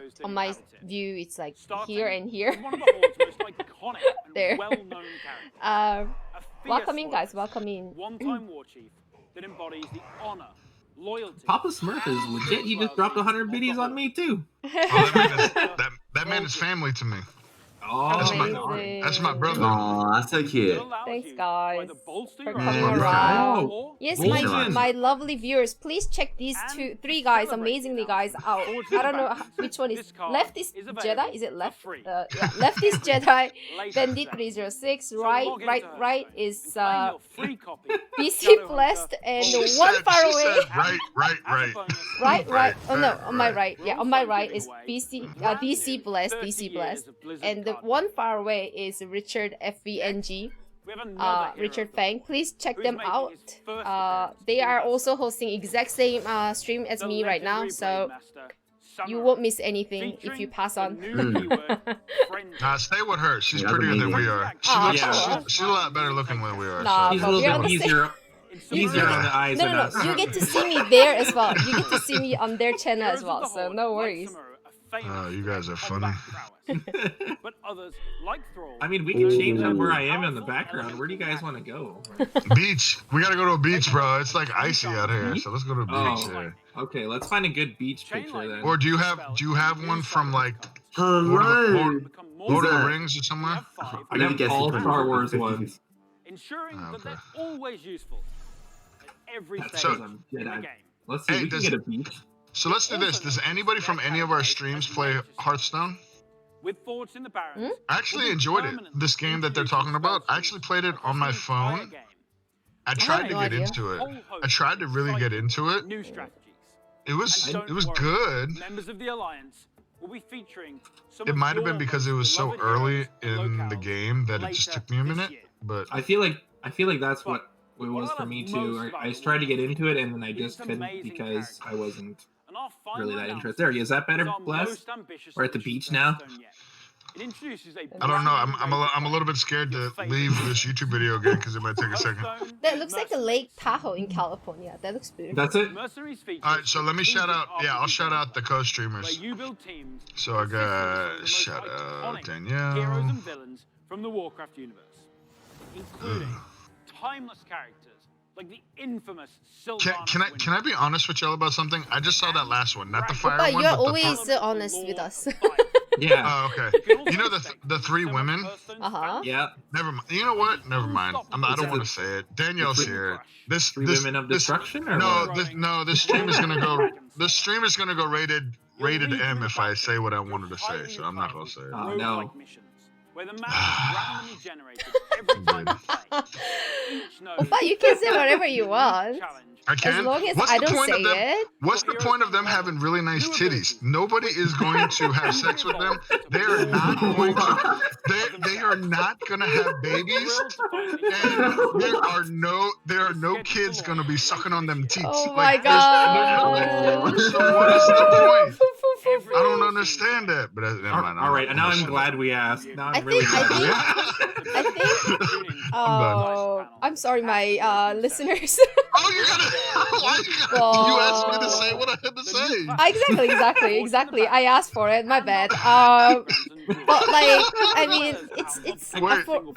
view it's like here and here. There. Welcome in, guys. Welcome in. One-time war chief that embodies the honor, loyalty. Papa Smurf is legit. He just dropped 100 biddies on me too. That man is family to me. Oh, that's my brother. Aw, that's so cute. Thanks, guys, for coming Yeah. around. Wow. Yes, Awesome. my lovely viewers, please check these three guys, amazingly guys, out. I don't know which one is left is Jedi. Is it left? Yeah, left is Jedi. Bandit 306. Right is PC Blessed, and one far away. Right. Oh no, on my right. Yeah, on my right is DC Blessed, and the one far away is Richard FVNG. Richard Fang. Please check them out. They are also hosting exact same stream as me right now, so you won't miss anything if you pass on. Nah, stay with her. She's Yeah, prettier than amazing. we are. She's a lot better looking than we are. Nah, He's a but little we're on bit the same. easier on the eyes than No. us. You get to see me there as well. You get to see me on their channel as well, so no worries. Oh, you guys are funny. But others, like Thrall, I mean, we can change up where I am in the background. Where do you guys want to go? Beach. We gotta go to a beach, bro. It's like icy out here, so let's go to a beach. Oh, here. okay. Let's find a good beach picture then. Or do you have one from like Hello. Lord of the that? Rings or somewhere? I got all Star Wars ones. ensuring Oh, that they're always useful at every stage So- in the game. Let's see. Hey, We can get a beach. So let's do this. Does anybody from any of our streams play Hearthstone? With Forged in the Barrens, I actually enjoyed it. This game that they're talking about. I actually played it on my phone. I tried to no get idea. into it. I tried to really get into it. new strategies. It was Worry, good. Members of the Alliance will be featuring some It of might have your been because it was so beloved early heroes and in the locales game that it just later took me a this minute. year. But I feel like that's what it was for me too. I just tried to get into it and then I just couldn't because I wasn't And our final really that announcement interested. There he is. Is that better, is our Bless? most ambitious We're at the edition beach of now. Hearthstone yet. It introduces a I don't know. brand I'm a little bit scared to leave this YouTube video again because it might take a second. That looks like a Lake Tahoe in California. That looks beautiful. That's it. Mercenaries features All right, so let me shout out. Yeah, I'll shout out the where co-streamers. you build teams So I got consistent with shout the most out iconic Danielle. heroes and villains from the Warcraft universe, including timeless characters like the infamous Sylvanas. Can I be honest with y'all about something? I just saw that last one, not the fire But one. you're but always the honest with us. Yeah. Oh, okay. You know the three women? Uh-huh. Yeah. Never mind. You know what? Never mind. I don't want to say it. Danielle's here. This Women of Destruction? Or what? This stream is gonna go. This stream is gonna go rated M if I say what I wanted to say. So I'm not gonna say it. Oh, no. Where the map is randomly generated every time you play. Each node But you can say whatever you want. I can. As long as What's I the don't point say of them? it. What's the point of them having really nice titties? Nobody is going to have sex with them. They are not going to. They are not going to have babies, and there are no kids going to be sucking on them teats. Oh Like, my god. So what is the point? I don't understand that. But never mind. All right, and now I'm glad we asked. Now I'm really I glad we think- asked. I think. Oh, I'm sorry, my listeners. Oh, you gotta. You asked me to say what I had to say. Exactly. I asked for it. My bad. But like, I mean, it's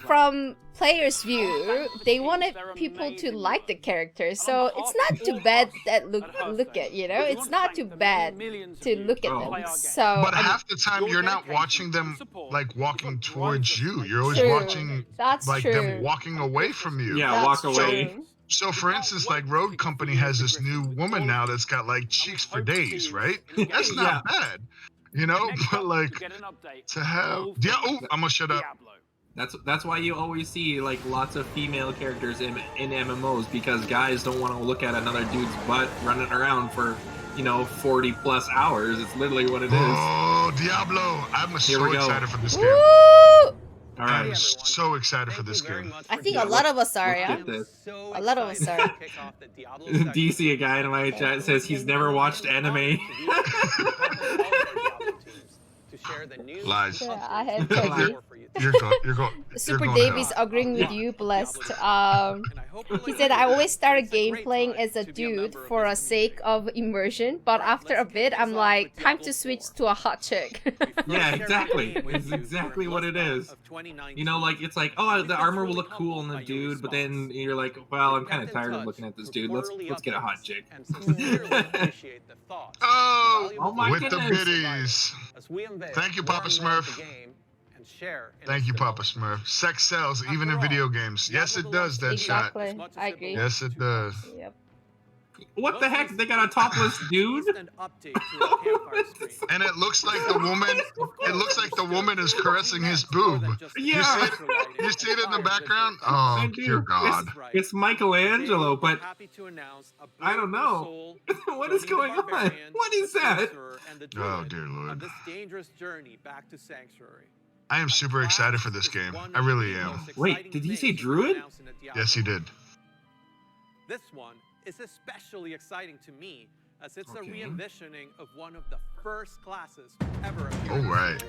from players' view, they wanted people to like the characters, so it's not too bad that look at, you know, it's not too bad to look at them. So, but half the time you're not watching them like walking towards you. You're always True. watching That's like true. them walking away from you. Yeah, That's walk away. true. So for instance, like Rogue Company has this new woman now that's got like cheeks for days, right? That's not bad. You know, but like to have I'm gonna shut up. That's why you always see like lots of female characters in MMOs, because guys don't want to look at another dude's butt running around for 40 plus hours. It's literally what it is. Oh, Diablo! I'm so excited for this game. Woo! All right. I'm so excited for this game. I think a lot of us are, yeah. Let's get this. A lot of us are. DC, a guy in my chat, says he's never watched anime. Lies. Yeah, I had to. You're going. Super Dave is agreeing with you, Blessed. He said, I always started game playing as a dude for a sake of immersion, but after a bit, I'm like, time to switch to a hot chick. Yeah, exactly. It's exactly what it is. You know, like, it's like, oh, the armor will look cool on the dude, but then you're like, well, I'm kind of tired of looking at this dude. Let's get a hot chick. Oh my with goodness. the biddies. Thank you, Papa Smurf. Thank you, Papa Smurf. Sex sells, even in video games. Yes, it does, Deadshot. Exactly. I agree. Yes, it does. Yep. What the heck? They got a topless dude? And it looks like the woman. It looks like the woman is caressing his boob. Yeah. You see it in the background? Oh, dear God. It's Michelangelo, but I don't know. What is going on? What is that? Oh, dear Lord. This dangerous journey back to Sanctuary. I am super excited for this game. I really am. Wait, did he say Druid? Yes, he did. This one is especially exciting to me, as it's a re-envisioning of one of the first classes ever appeared. All right.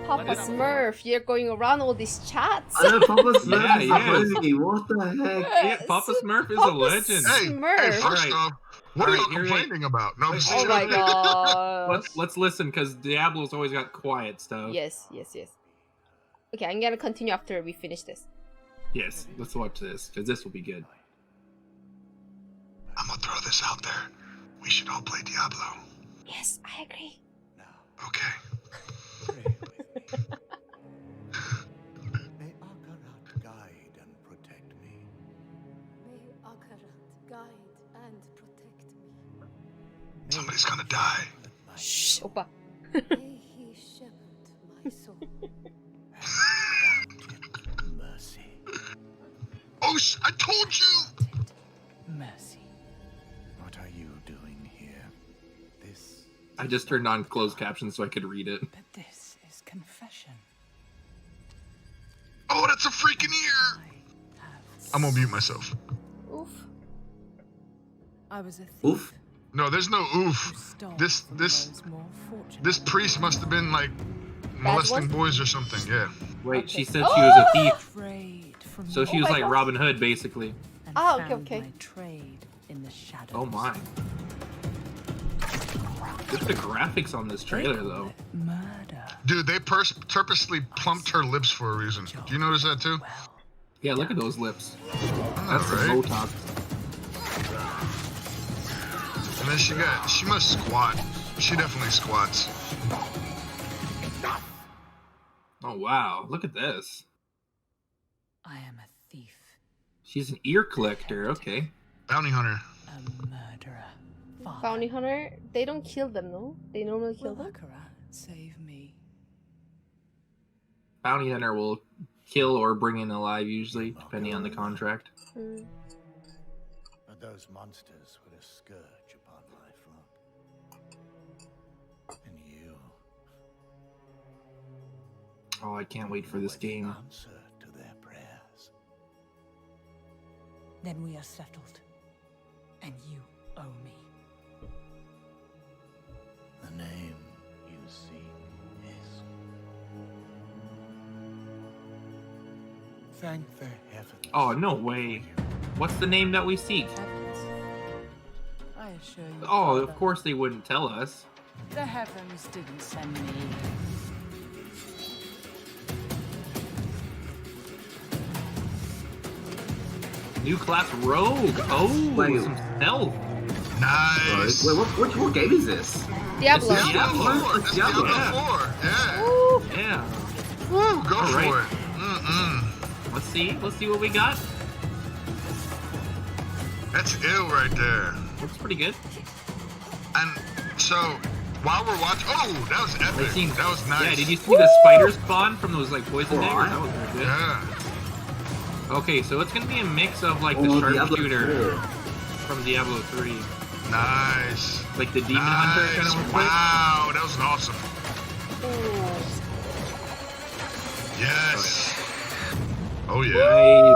Papa Smurf, you're going around all these chats. I know Papa Smurf is Yeah, a homie. What the heck? Yeah, Papa Smurf is a legend. Hey, first Alright. off, what are you Alright, complaining about? No, I'm just Oh my kidding. god. Let's listen, because Diablo's always got quiet stuff. Yes. Okay, I'm gonna continue after we finish this. Yes, let's watch this, because this will be good. I'm gonna throw this out there. We should all play Diablo. Yes, I agree. Okay. May Akarat guide and protect me. May Akarat guide and protect me. Somebody's gonna die. Shh, Oppa. May he shepherd my soul. Mercy. Oh, I told you! Mercy. What are you doing here? This. I just turned on closed captions so I could read it. But this is confession. Oh, that's a freaking ear! I'm gonna mute myself. Oof. I was a thief. Oof. No, there's no oof. This priest must have been like molesting boys or something. Yeah. Wait, she said Oh! she was a thief. Trade from So she Oh was my like gosh. Robin Hood, basically. and Oh, okay, found okay. my trade in the shadows. Oh my. Look at the graphics on this trailer, though. Murder. Dude, they purposely plumped her lips for a reason. Do you notice that too? Yeah, look at those lips. Oh, That's some right? Botox. And then she must squat. She definitely squats. Oh wow, look at this. I am a thief, She's an ear collector, okay. Bounty hunter. a murderer. Father, Bounty hunter, they don't kill them, no? They normally kill them. save me. Bounty hunter will kill or bring in alive, usually, depending on the contract. Mm. But those monsters were a scourge upon my flock. And you Oh, I can't wait for this game. answer to their prayers. Then we are settled, and you owe me. The name you seek is. Thank the heavens. Oh, no way. What's the name that we seek? I assure you. Oh, of Father, course they wouldn't tell us. the heavens didn't send me. New class Rogue. Oh, Wait. some stealth. Nice. Wait, what game is this? Diablo. This is Diablo. That's Diablo. Diablo 4. Yeah. Yeah. Woo, go All for right. it. Mm-mm. Let's see what we got. That's ill right there. Looks pretty good. And so, while we're watching, oh, that was They epic. seem- That was nice. Yeah, did you see the spider spawn from those like poison daggers? Alright. That was very good. Yeah. Okay, so it's gonna be a mix of like the Oh, Diablo sharpshooter 4. from Diablo 3, Nice. like the demon hunter kind Nice. of look. Wow, that was awesome. Yes. Oh yeah.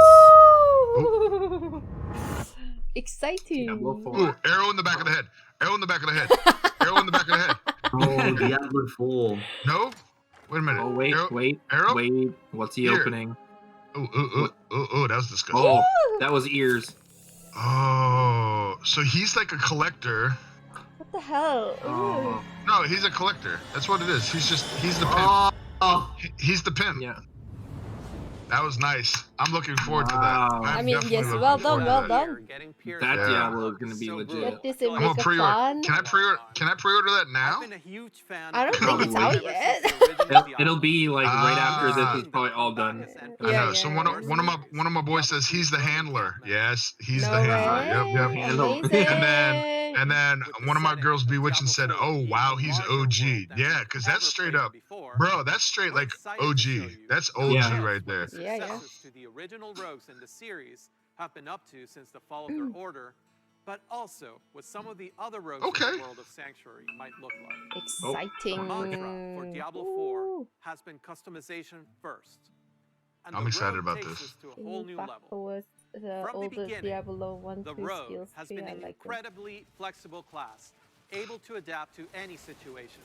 Nice. Exciting. Diablo 4. Ooh, arrow in the back of the head. Arrow in the back of the head. Arrow in the back of the head. Oh, Diablo 4. No? Wait a minute. Oh wait, Arrow? wait, Arrow? wait. What's he Here. opening? Oh, that was disgusting. Oh, that was ears. Oh, so he's like a collector. What the hell? Oh, No, he's a collector. That's what it is. He's the pimp. Oh, He's the pimp. yeah. That was nice. I'm looking forward to that. Wow. I I'm mean, definitely yes, looking well forward done, to well that. done. That Yeah. Diablo is gonna be legit. Get this I'm and make gonna it pre-order. fun. Can I pre-order that now? I've been a huge fan I don't of think it's Diablo out ever yet. since the original It'll be like right after Ah. this is probably all done. I Yeah, know. So one of my boys says he's the handler. Yes, he's No the handler. way. Yep. Handle. Amazing. And then one of my girls, Bewitching, said, "Oh wow, he's OG." Yeah, because that's straight up, bro. That's straight like OG. That's OG Yeah. right there. Yeah, yeah. successors to the original rogues in the series have been up to since the fall of their order, but also what some of the other rogues in Okay. the world of Sanctuary might look like. Exciting. The mantra for Diablo 4 Ooh. has been customization first. And I'm the excited rogue about takes this. us to a Can whole you new back level. towards the From the older beginning, Diablo 1, The 2 rogue skills has tree? been I an like this. incredibly flexible class, able to adapt to any situation.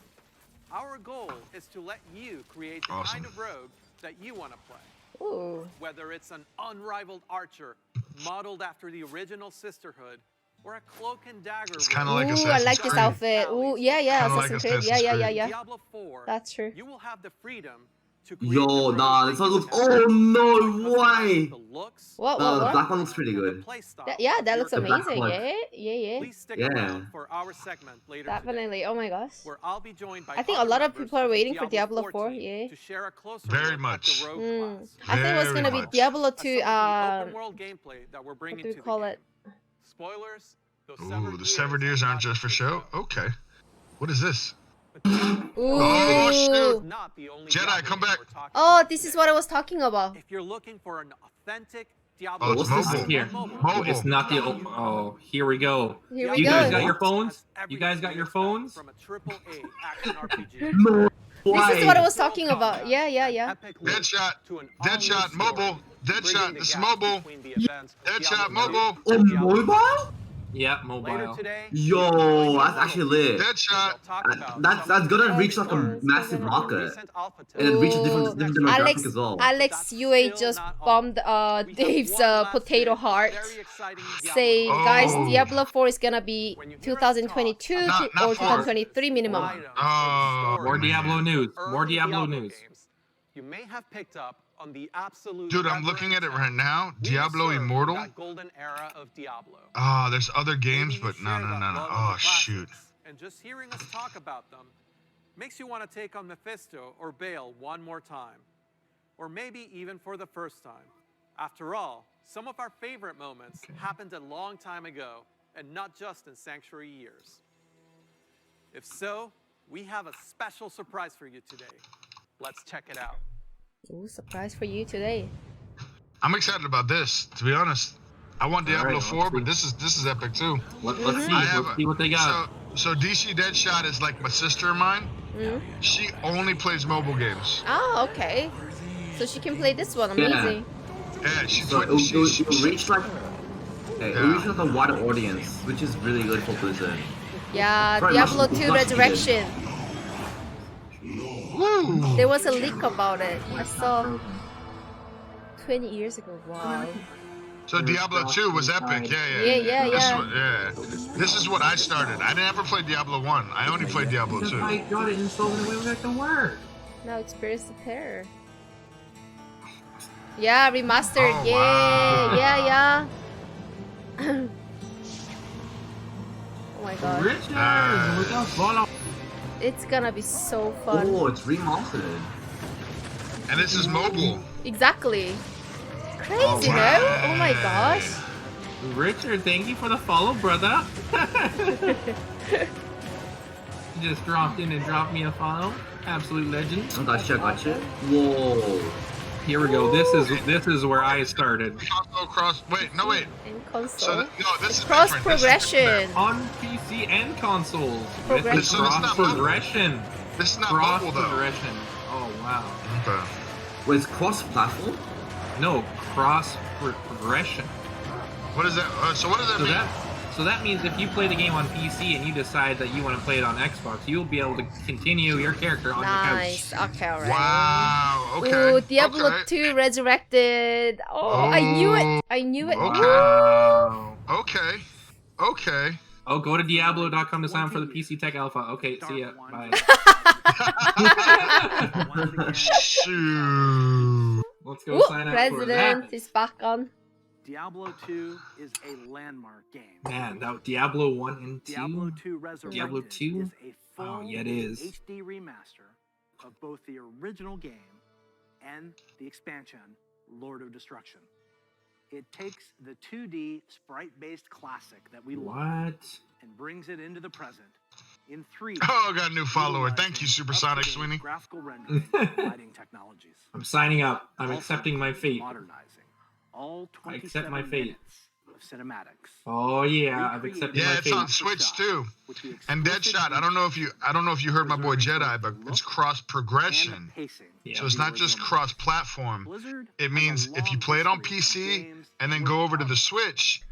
Our goal is to let you create the Awesome. kind of rogue that you want to play. Ooh. Whether it's an unrivaled archer, modeled after the original Sisterhood, or a cloak and dagger. It's kinda rogue. like Ooh, I Assassin's like this Creed. outfit. Ooh, yeah, yeah, Kinda like Assassin's Creed. Yeah, Assassin's yeah, yeah, Creed. yeah. Diablo 4, That's true. you will have the freedom to create yo, the nah, rogue this that one you looks. want. Oh no Customize way! the looks, What, The what? black one looks pretty good. Yeah, that looks The black amazing. one. Yeah, yeah, yeah. Please stick Yeah. around for our segment later today, Definitely. Oh my gosh. where I'll be joined by I think a other lot of members people are the waiting for Diablo 4. team Yeah. to share a closer Very look at much. the rogue Mm. class. I think it was Very gonna be much. Diablo As 2. some of the open world gameplay that we're What bringing do you to the call game. it? Spoilers. Those Ooh, the severed ears aren't just for show. Okay. What is this? Ooh. Oh shoot! Not the only Jedi, Diablo come game back. we're talking Oh, about this is today. what I was talking about. If you're looking for an authentic Diablo, Oh, it's What's this mobile. Here. Mobile. It's not the. Oh, here we go. Here You we guys go. got your phones? You guys got your phones? From a AAA action RPG. No This is what I way! was talking about. Yeah, yeah, yeah. Epic look Deadshot. to an Deadshot. all-new story, Mobile. bridging Deadshot. the This is gap mobile. between the events of Deadshot. Diablo 2 Mobile. On and Diablo 3. mobile? Yeah, Later mobile. today, Yo, that's actually lit. Deadshot. talk about That's gonna reach like a massive market, and it reaches different demographic as well. Alex UA just bombed Dave's potato heart. Say, guys, Oh. Diablo 4 is gonna be 2022 or 2023 minimum. More Diablo news. More Diablo news. You may have picked up on the absolute. Dude, I'm looking at it right now. Diablo Immortal. That golden era of Diablo. Ah, there's other games, but no. Oh, shoot. And just hearing us talk about them makes you want to take on Mephisto or Baal one more time. Or maybe even for the first time. After all, some of our favorite moments happened a long time ago, and not just in Sanctuary years. If so, we have a special surprise for you today. Let's check it out. Ooh, surprise for you today. I'm excited about this, to be honest. I want Diablo 4, but this is epic too. Let's see. Let's see what they got. So DC Deadshot is like my sister of mine. She only plays mobile games. Oh, okay. So she can play this one. Amazing. Yeah, it'll reach like a wider audience, which is really good for Blizzard. Yeah, Probably Diablo much 2 Resurrection. There was a leak about it. I saw 20 years ago. Wow. So Diablo 2 was epic. Yeah. This is what I started. I never played Diablo 1. I only played Diablo 2. I got it installed in a way that can work. Now experience the terror. Yeah, remastered. Oh, Yeah. Oh my god. Richard, it's gonna be so fun. Oh, it's remastered. And this is mobile. Exactly. Crazy, no? Oh my gosh. Richard, thank you for the follow, brother. You just dropped in and dropped me a follow. Absolute legend. Oh, gotcha. Whoa. Here we go. This is where I started. Wait. In console. This is cross different. progression. On PC and consoles. Progression. This is cross progression. This is not cross mobile though. progression. Oh wow. Okay. Wait, it's cross-platform? No, cross progression. What is that? So what does that mean? So that means if you play the game on PC and you decide that you want to play it on Xbox, you'll be able to continue your character on your couch. Nice. Okay, alright. Wow. Okay. Ooh, Diablo 2 Resurrected. Oh, I knew it. Wow. Okay. Oh, go to Diablo.com to sign up for the PC Tech Alpha. Okay, see ya. Bye. Shoot. Let's go sign up for that. President is back on. Diablo 2 is a landmark game. Man, that Diablo 1 and 2. Diablo 2 Resurrected Diablo 2? is a full yeah, it is. HD remaster of both the original game and the expansion, Lord of Destruction. It takes the 2D sprite-based classic that we love and brings it into the present in 3D. Oh, I got a new follower. Thank you, Supersonic Sweeney. Graphical rendering and lighting technologies. I'm signing up. I'm accepting my fate. Modernizing all I accept 27 my fate. minutes of cinematics. Oh yeah, I've accepted my fate. Yeah, it's on Switch too. And Deadshot, I don't know if you heard my boy Jedi, but it's cross progression. So it's not just cross platform. It means if you play it on PC and then go over to the Switch,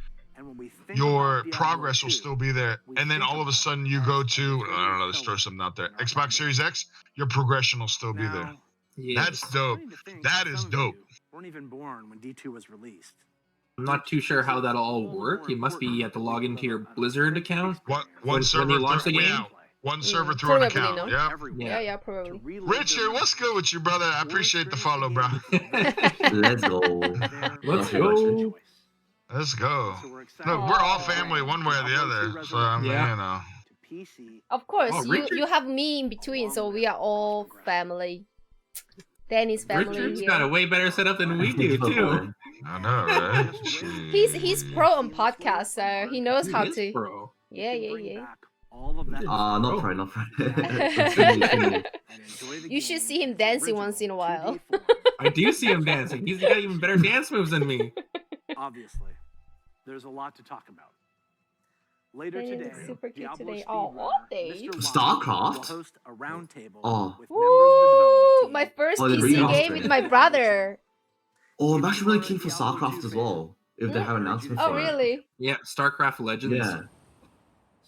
your progress will still be there. And then all of a sudden you go to, I don't know, let's throw something out there, Xbox Series X, your progression will still be there. Yes. That's dope. That is dope. Weren't even born when D2 was released. I'm not too sure how that'll all work. You must have to log into your Blizzard account. One server when you launch the game. One server through an account. No? Yep. Yeah, probably. Richard, what's good with you, brother? I appreciate the follow, bro. Let's go. Let's go. Let's go. Look, we're all family one way or the other. So I mean, you know. Of course, you have me in between, so we are all family. Danny's family. Richard's here. got a way better setup than we do too. I know, right? He's pro on podcasts, so he knows how to. Pro. Yeah. Not pro. You should see him dancing once in a while. I do see him dancing. He's got even better dance moves than me. Obviously, there's a lot to talk about. Later Danny today, looks super cute Diablo today. speedrunner Oh, what day? Mr. StarCraft? will host a roundtable Oh. with Ooh, my first Oh, the PC remaster. game with my brother. Oh, I'm actually really keen for StarCraft as well. if they have an announcement Oh, for it. really? Yeah, StarCraft Legends. Yeah.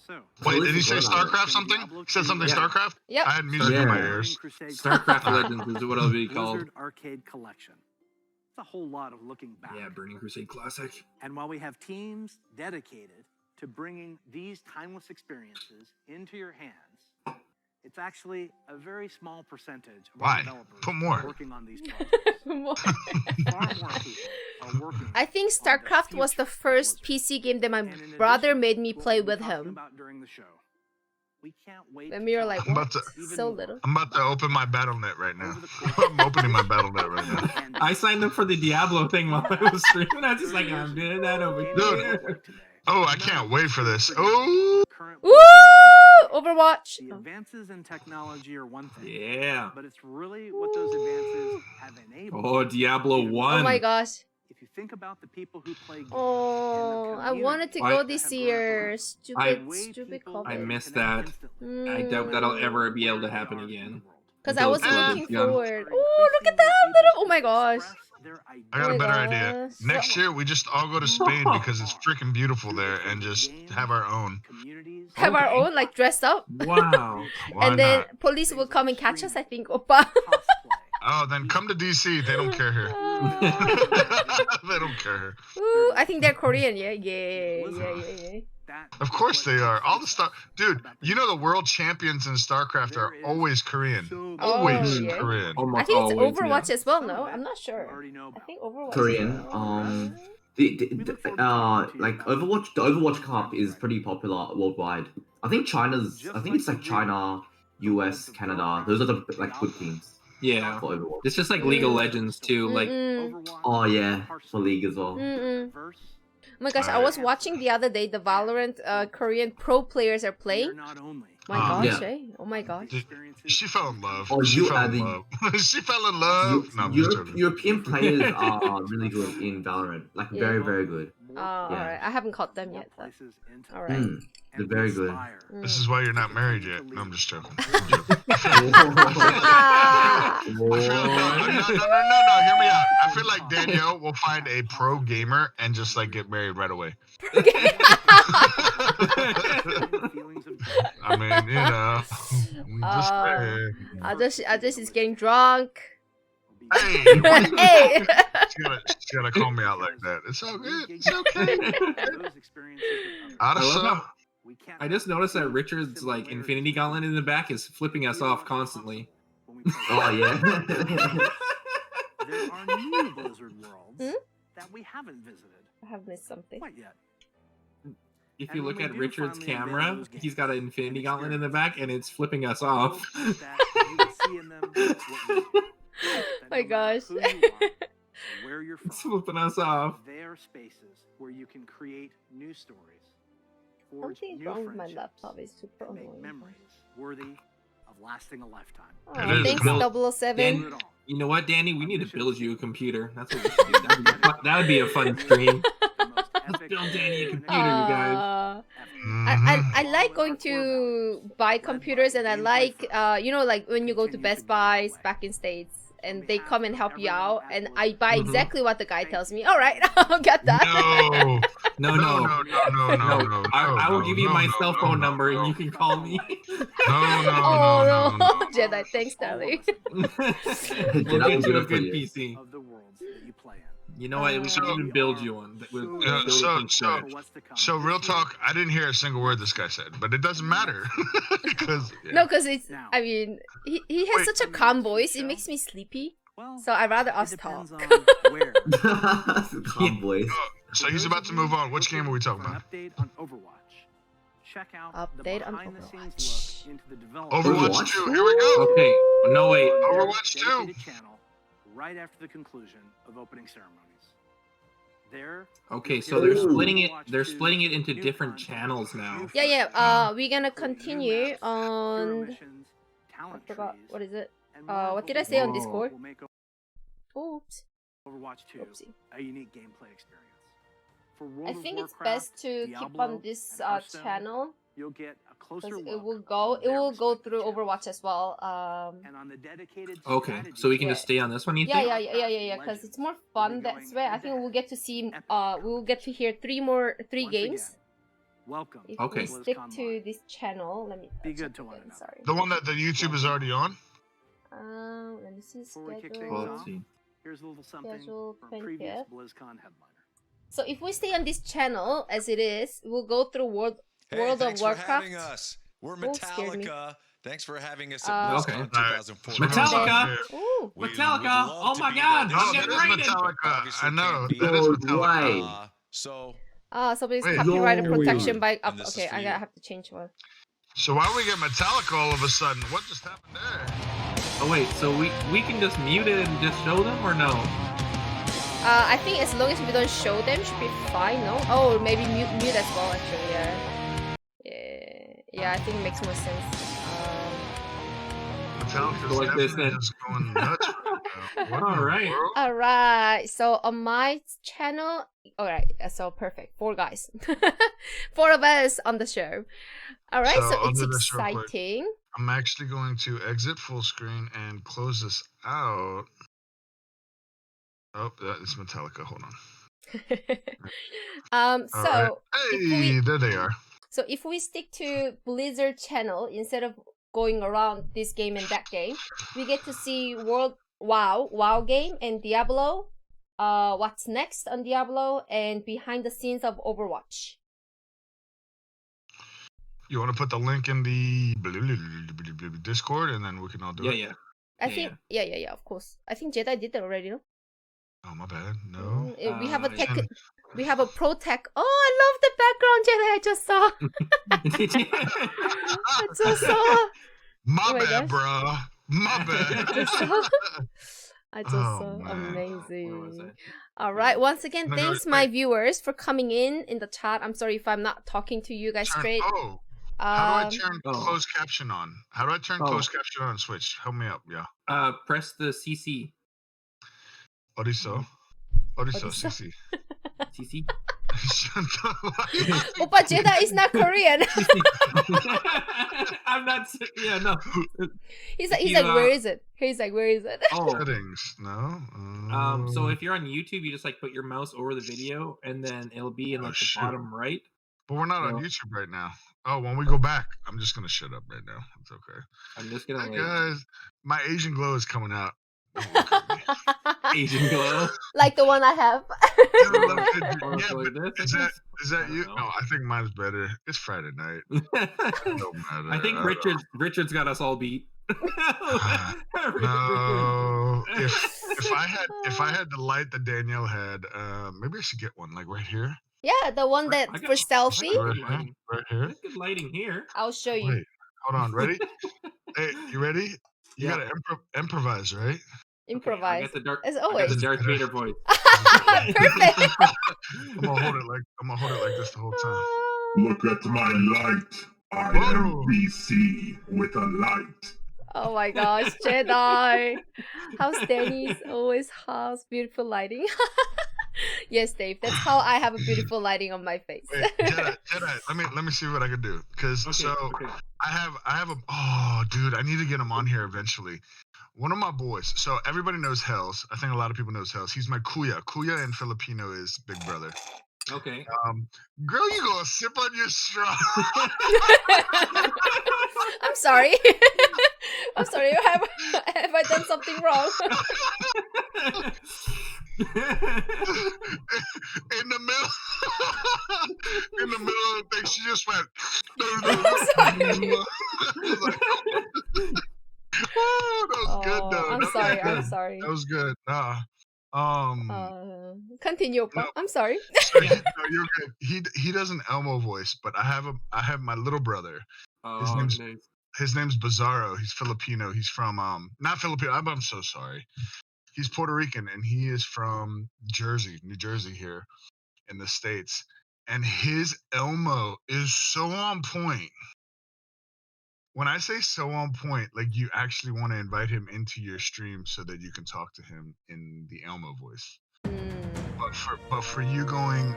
So, Wait, did he Totally say forgot about it. StarCraft something? He said something Yeah. StarCraft? Yep. I had music in my Yeah. ears. StarCraft Alright. Legends is what it'll be called. Blizzard Arcade Collection. It's a whole lot of looking back. Yeah, Burning Crusade Classic. And while we have teams dedicated to bringing these timeless experiences into your hands, it's actually a very small percentage of our Why? developers Put more. working on these projects. Far more people are working. I think StarCraft was the first PC game that my brother made me play with him. About during the show. We can't wait. And we were like, I'm about what? to- So little. I'm about to open my BattleNet right now. I'm opening my BattleNet right now. I signed up for the Diablo thing while I was streaming. I was just like, I'm doing that over here. Oh, I can't wait for this. Oh, Woo! Overwatch. The advances in technology are one thing. Yeah. But it's really what those advances have enabled. Oh, Diablo 1. Oh my gosh. If you think about the people who play games, Oh, I wanted to go this year. Stupid COVID. I missed that. I doubt that'll ever be able to happen again. Because I was Until it's looking done. forward. Oh, look at that little. Oh my gosh. I got Oh a my better gosh. idea. Next year, we just all go to Spain because it's freaking beautiful there and just have our own. Have our own, like dressed up. Wow. Why And then not? police will come and catch us, I think, Oppa. Oh, then come to DC. They don't care here. They don't care here. Ooh, I think they're Korean, yeah? Yeah. Of course they are. All the stuff, dude. You know the world champions in StarCraft are always Korean. Always yeah. Korean. I think it's Overwatch as well, no? I'm not sure. I think Overwatch. Korean. Like Overwatch, the Overwatch Cup is pretty popular worldwide. I think it's like China, US, Canada. Those are the like good teams. Yeah. For Overwatch. It's just like League of Legends too. Like, Oh yeah, for League as well. Oh my gosh, I was watching the other day the Valorant Korean pro players are playing. My gosh, Yeah. eh? Oh my gosh. She fell in love. Oh, She you fell are in the- love. She fell in love. No, I'm just joking. European players are really good in Valorant. Like very, very good. Oh, alright. I haven't caught them yet, though. Alright. Mm, they're very good. This is why you're not married yet. No, I'm just joking. I feel, no. Hear me out. I feel like Danielle will find a pro gamer and just like get married right away. I mean, you know, just saying. Address is getting drunk. Hey, Hey! she gotta call me out like that. It's all good. It's okay. Out of I love sub. how- I just noticed that Richard's like Infinity Gauntlet in the back is flipping us off constantly. Oh yeah. There are new Blizzard worlds that we haven't visited I have missed something. quite yet. If you look at Richard's camera, he's got an Infinity Gauntlet in the back and it's flipping us off. My gosh. Where you're It's from, flipping us off. they are spaces where you can create new stories, forge Something new wrong with my friendships, laptop is super and make annoying. memories worthy of lasting a lifetime. Oh, It is. thanks, Build- 007. Dan, you know what, Danny? We need to build you a computer. That's what we should do. That would be a fun stream. Let's build Danny a computer, you guys. I like going to buy computers, and I like like when you go to Best Buys back in States and they come and help you out, and I buy exactly what the guy tells me. All right, I'll get that. No. I will give you my cell phone number and you can call me. Oh no, Jedi, thanks, darling. We'll get you a good PC. You know what? We should even build you one. So real talk, I didn't hear a single word this guy said, but it doesn't matter. Because No, because it's, I mean, he has such a calm voice, it makes me sleepy. So I'd rather us talk. Calm voice. So he's about to move on. Which game are we talking about? Update on Overwatch. Check out Update on behind-the-scenes look into the development. Overwatch 2, here we go. Okay, no wait. Overwatch 2. Dedicated channel right after the conclusion of opening ceremonies. There. Okay, so they're splitting it. They're splitting it into different channels now. Yeah. We're gonna continue on. I forgot. What is it? What did I say on Discord? Oops. Overwatch 2, Oopsie. a unique gameplay experience. For World I of think it's Warcraft, best to keep Diablo, on this and Hearthstone, channel you'll get a closer 'Cause look. it will go through Overwatch as well. And on the dedicated Okay, so we can just stay on this one, you think? Yeah. Because it's more fun that way. I think we'll get to see. We will get to hear three games. Welcome. If Okay. we stick to this channel, let me Be good to one another. Sorry. The one that the YouTube is already on. Let me see Before we kick schedule. things Let's off, see. here's a little something Schedule from a previous 20th. BlizzCon headliner. So if we stay on this channel as it is, we'll go through World of thanks for Warcraft. having us. We're Oh, scared me. Metallica. Thanks for having us at BlizzCon 2014. Metallica. Ooh. We Metallica. would love Oh to my be God. there. I'm that getting is rated. Metallica. Obviously I know. can't be That is Oh, Metallica. right. So Somebody's Wait, copyrighted yo. protection by. And this is Okay, for I you. gotta have to change one. So why we get Metallica all of a sudden? What just happened there? Oh wait, so we can just mute it and just show them, or no? I think as long as we don't show them, should be fine. No. Oh, maybe mute as well. Actually, yeah. I think it makes more sense. Metallica's Go like this definitely then. just going nuts right now. What in All the right. world? All right. So on my channel, all right. So perfect. 4 guys, 4 of us on the show. All right. So So I'll it's do this real quick. exciting. I'm actually going to exit full screen and close this out. Oh, that is Metallica. Hold on. So All right. if Hey, we there they are. so if we stick to Blizzard channel instead of going around this game and that game, we get to see WoW game and Diablo. What's next on Diablo and behind the scenes of Overwatch. You want to put the link in the Discord, and then we can all do it. Yeah. I think yeah. Of course. I think Jedi did that already. No. Oh, my bad. No. We have a tech. yeah. We have a pro tech. Oh, I love the background, Jedi. I just saw. I just saw. My Oh my bad, gosh. bruh. My bad. I just Oh, saw. man. Where was Amazing. it? All right. Once again, No, thanks wait. my viewers for coming in the chat. I'm sorry if I'm not talking to you guys straight. Oh, how do I turn Oh. closed caption on? How do I turn Oh. closed caption on Switch? Help me up, yeah. Press the CC. Oriso. Oriso, Oriso. CC. CC. Oppa Jedi is not Korean. I'm not. Yeah, no. He's like, You, where is it? He's like, where is it? Oh. Settings, no. So if you're on YouTube, you just like put your mouse over the video, and then it'll be in like the shoot. bottom right. But we're not on So- YouTube right now. Oh, when we go back, I'm just gonna shut up right now. It's okay. I'm just gonna Hey like guys, my Asian glow is coming out. Don't look at me. Asian glow. Like the one I have. Or Yeah, like but this, is that I you? don't No, know. I think mine's better. It's Friday night. Don't matter. I think Richard's got us all beat. No, if I had the light that Danielle had, maybe I should get one like right here. Yeah, the one that I got- for selfie. Right here. Right here. There's good lighting here. I'll show you. Wait, hold on. Ready? Hey, you ready? You Yeah. gotta improvise, right? I Improvise. got the dark. As I got always. the Darth Vader voice. Perfect. I'm gonna hold it like this the whole time. Look at my light. I am BC with a light. Oh my gosh, Jedi. How's Danny's always has beautiful lighting. Yes, Dave. That's how I have a beautiful lighting on my face. Wait, Jedi, let me see what I can do. Cause Okay. I have a dude, I need to get him on here eventually. One of my boys. So everybody knows Hells. I think a lot of people knows Hells. He's my Kuya. Kuya in Filipino is big brother. Okay. Girl, you gonna sip on your straw? I'm sorry. I'm sorry. Have I done something wrong? in the middle of the thing, she just went. Oh, that was good though. I'm That sorry. was I'm good. sorry. That was good. Continue, Oppa. I'm sorry. So no, you're good. He does an Elmo voice, but I have my little brother. Oh, nice. His name's Bizarro. He's Filipino. He's from not Filipino. I'm so sorry. He's Puerto Rican and he is from New Jersey here in the States. And his Elmo is so on point. When I say so on point, like you actually want to invite him into your stream so that you can talk to him in the Elmo voice. But for you going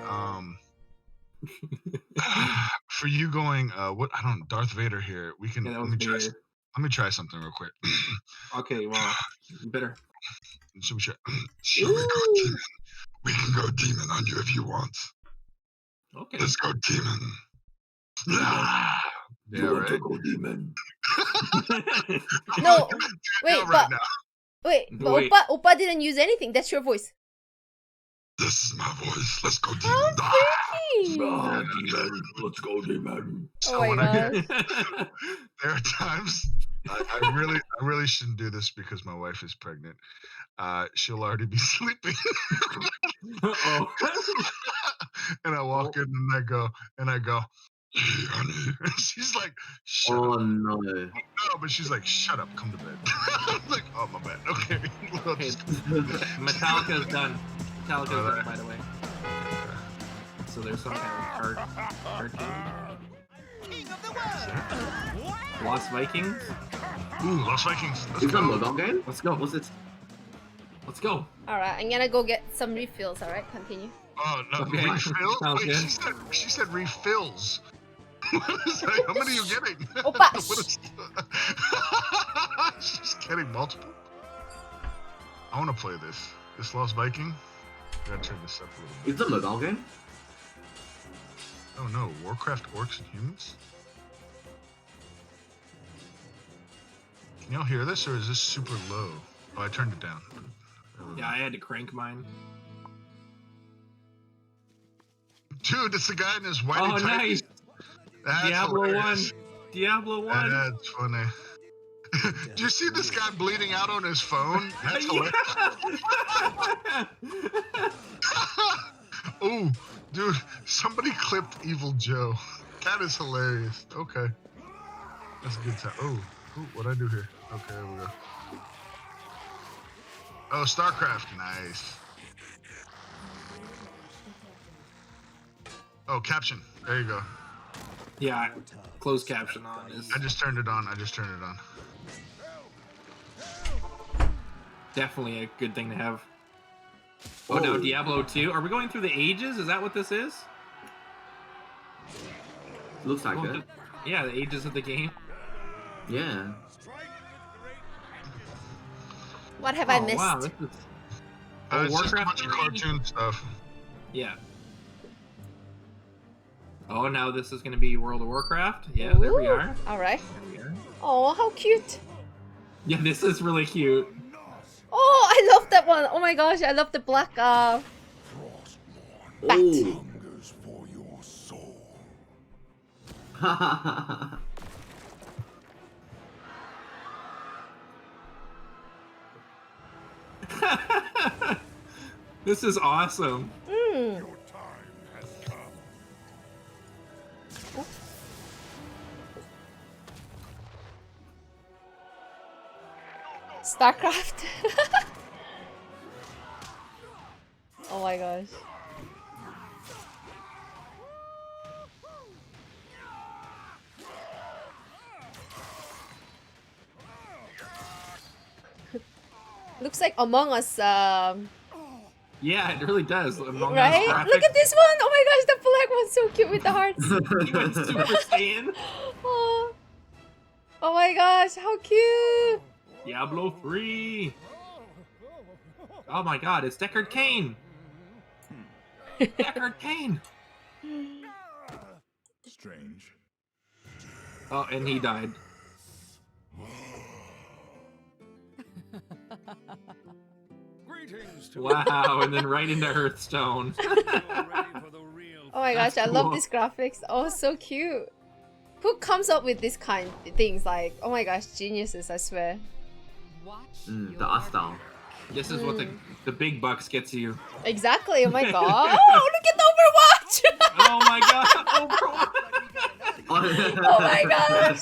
For you going, what I don't, Darth Vader here. We can. Yeah, let me try something real quick. Okay, well, you better. Should we try? Should we go demon? We can go demon on you if you want. Okay. Let's go demon. Yeah, want to right. go demon? No, wait, right but now. wait, but Wait. Oppa didn't use anything. That's your voice. This is my voice. Let's go demon. How freaky! Demon. Let's go demon. Oh my god. There are times I really shouldn't do this because my wife is pregnant. She'll already be sleeping. Uh-oh. And I walk in and I go, hey, honey. And she's like, shut up. No. No, but she's like, shut up, come to bed. I'm like, oh, my bad. Okay. Okay, Metallica's done. Metallica's done, by the way. So there's some kind of cartoon. Lost Vikings? Ooh, Lost Vikings. Let's Is that a go. mobile game? Let's go. What's it? Let's go. Alright, I'm gonna go get some refills, alright? Continue. Oh, no, Okay. refills? Sounds Wait, good. she said refills. What is that? How many are you getting? Oppa, What is- She's getting multiple. I want to play this. This Lost Viking. I gotta turn this up a little bit. Is it a mobile game? Oh no, Warcraft Orcs and Humans? Can y'all hear this, or is this super low? Oh, I turned it down. Yeah, I had to crank mine. Dude, it's the guy in his whitey Oh, tighties. nice. That's Diablo 1. hilarious. Diablo 1. That's funny. Do you see this guy bleeding out on his phone? That's hilarious. Oh, dude, somebody clipped Evil Joe. That is hilarious. Okay. That's a good time. Oh, what'd I do here? Okay, there we go. Oh, StarCraft. Nice. Oh, caption. There you go. Yeah, closed caption on is I just turned it on. definitely a good thing to have. Oh, now Diablo 2. Are we going through the ages? Is that what this is? Looks like it. Yeah, the ages of the game. Yeah. What have I missed? Wow, this is... It's just a Warcraft bunch of 3? cartoon stuff. Yeah. Oh, now this is going to be World of Warcraft. Yeah, there we are. Alright. There we are. Oh, how cute. Yeah, this is really cute. Oh, I love that one. Oh my gosh, I love the black bat. This is awesome. StarCraft. Oh my gosh. Looks like Among Us, Yeah, it really does. Among right? Us graphics. Look at this one! Oh my gosh, the black one's so cute with the hearts. He went Super Saiyan. Oh. Oh my gosh, how cute! Diablo 3. Oh my god, it's Deckard Cain. Deckard Cain. Strange. Oh, and he died. Wow, and then right into Hearthstone. Oh my gosh, That's I love cool. these graphics. Oh, so cute. Who comes up with this kind of things? Like, oh my gosh, geniuses, I swear. The art style. This is what the big bucks gets you. Exactly, oh my god. Oh, look at the Overwatch! Oh my god, Overwatch! Oh my gosh!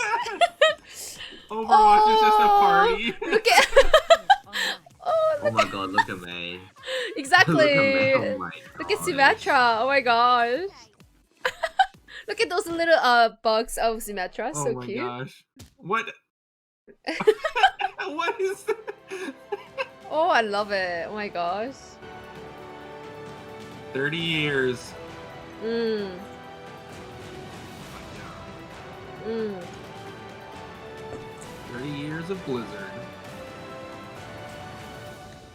Overwatch is just a party. Look at... Oh my god, look at me. Exactly. Look at me. Oh my Look at Symmetra. Oh my gosh. Look at those little bugs of Symmetra. Oh So my cute. gosh. What? What is that? Oh, I love it. Oh my gosh. 30 years. Mm. 30 years of Blizzard.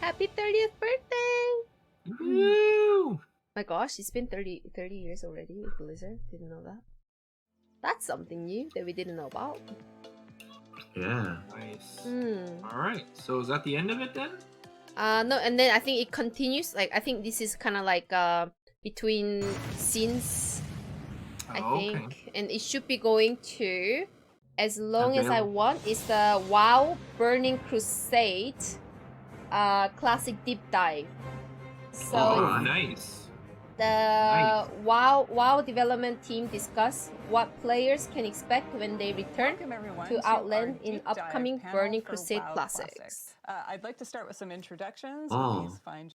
Happy 30th birthday! Woo! My gosh, it's been 30 years already with Blizzard. Didn't know that. That's something new that we didn't know about. Yeah. Nice. Mm. Alright, so is that the end of it then? No, and then I think it continues. Like, I think this is kind of like between scenes, I think. Okay. And it should be going to, as long as I want, is the WoW Burning Crusade Classic Deep Dive. So nice. the WoW development team discuss what players can expect when they return to Outland in upcoming Burning Crusade Classics. I'd like to start with some introductions. Oh. With these fine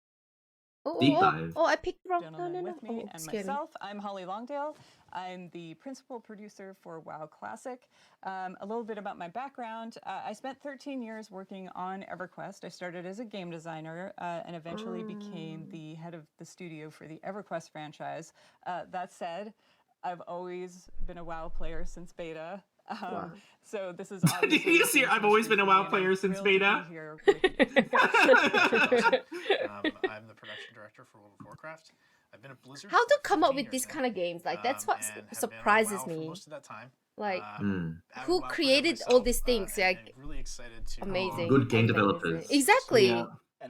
Oh, I picked wrong. gentlemen with me and scared me. myself. I'm Holly Longdale. I'm the principal producer for WoW Classic. A little bit about my background. I spent 13 years working on EverQuest. I started as a game designer and eventually became the head of the studio for the EverQuest franchise. That said, I've always been a WoW player since beta. So this is Did you see? I've always been a WoW player since beta. I'm the production director for World of Warcraft. I've been at Blizzard. How to come up with these kind of games? Like, that's what surprises me. Most of that time. Like, who created all these things? Like, really excited to amazing. Good game developers. Exactly. Yeah.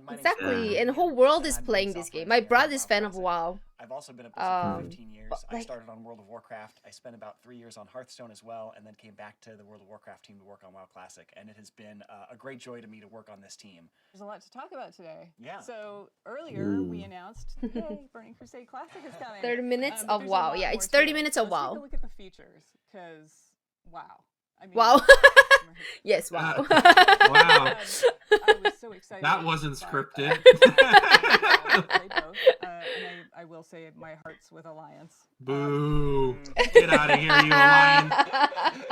Exactly. And the whole world is playing this game. My brother is fan of WoW. I've also been at Blizzard for 15 years. I started on World of Warcraft. I spent about 3 years on Hearthstone as well, and then came back to the World of Warcraft team to work on WoW Classic. And it has been a great joy to me to work on this team. There's a lot to talk about today. Yeah. So earlier we announced, hey, Burning Crusade Classic is coming. 30 minutes But of there's a WoW. lot Yeah, more it's to 30 it. minutes of Let's WoW. take a look at the features, because wow. I mean, Wow. Yes, wow. Wow. I was so excited. That wasn't scripted. And I will say my heart's with Alliance. Boo. Get out of here, you Alliance.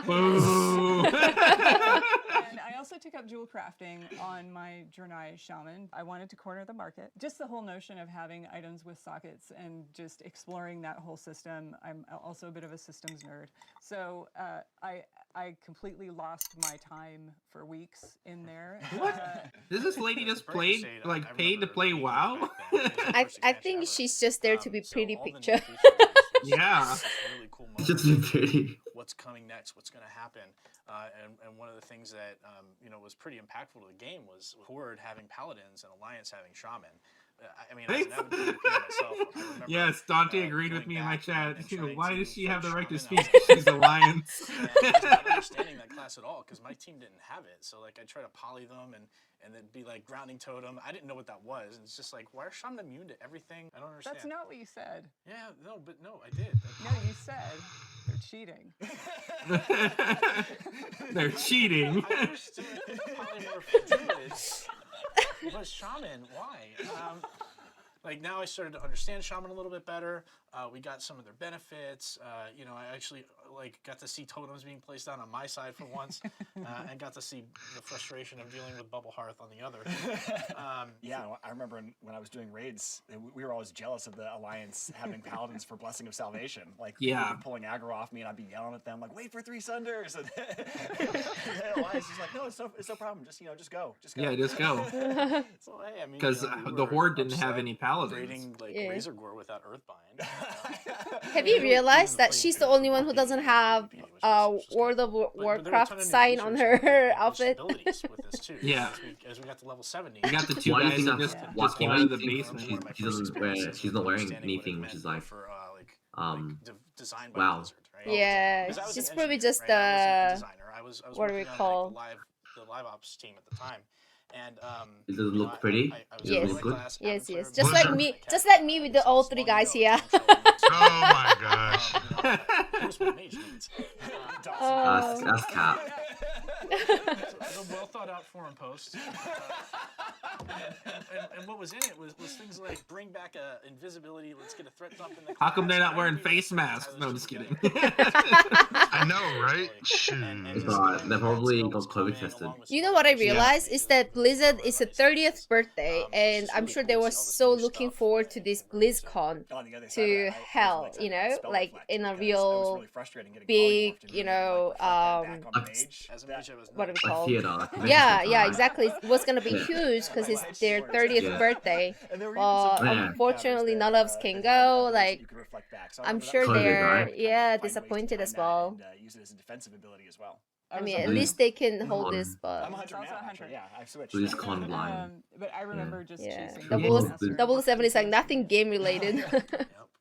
Boo. And I also took up jewel crafting on my Jernai Shaman. I wanted to corner the market. Just the whole notion of having items with sockets and just exploring that whole system. I'm also a bit of a systems nerd. So I completely lost my time for weeks in there. What? Does this lady just paid to play WoW? I think she's just there to be pretty picture. Yeah. Really cool Just be pretty. What's coming next? What's going to happen? And one of the things that was pretty impactful to the game was Horde having paladins and Alliance having shaman. I mean, as an avid PvPer myself, I remember, yes, Dante agreed with me in my chat. Why does she have the right to speak? Shaman She's Alliance. I was not understanding that class at all because my team didn't have it. So like I try to poly them and then be like grounding totem. I didn't know what that was. And it's just like, why are shaman immune to everything? I don't understand. That's not what you said. Yeah, no, but no, I did. No, you said they're cheating. They're cheating. I understood polymorph druids, but shaman, why? Like now I started to understand shaman a little bit better. We got some of their benefits. I actually got to see totems being placed down on my side for once, and got to see the frustration of dealing with Bubble Hearth on the other. Yeah, I remember when I was doing raids, we were always jealous of the Alliance having paladins for Blessing of Salvation. Like, yeah, they'd be pulling aggro off me, and I'd be yelling at them like, "Wait for 3 Sunders!" And Alliance is like, "No, it's no problem. Just go. Yeah, just go." So hey, I mean, because the Horde didn't have any paladins. Raiding Razor Gore without Earthbind. Have you realized that she's the only one who doesn't have World of Warcraft sign on her outfit? Yeah. As we got to level 70. We got the two guys that just came out of the basement. She's not wearing anything, which is like, designed by wow. Blizzard, right? Yeah, she's probably just the, what do we call? The live ops team at the time. And does it look pretty? Yes. Look good? Yes. Just like me with the all 3 guys here. Oh my gosh. That's cap. It's a well thought out forum post. And what was in it was things like bring back invisibility. Let's get a threat dump in the. How come they're not wearing face masks? No, I'm just kidding. I know, right? Shoot. They probably got COVID tested. You know what I realized is that Blizzard is a 30th birthday, and I'm sure they were so looking forward to this BlizzCon to hell, you know, like in a real big, you know, what do we call it? Yeah, exactly. It was gonna be huge because it's their 30th birthday. Well, unfortunately, none of us can go. Like, I'm sure they're disappointed as well. Use it as a defensive ability as well. I mean, at least they can hold this, but I'm a hunter now. Actually. Yeah, I've switched. BlizzCon blind. But I remember just chasing. 007 is like nothing game related. That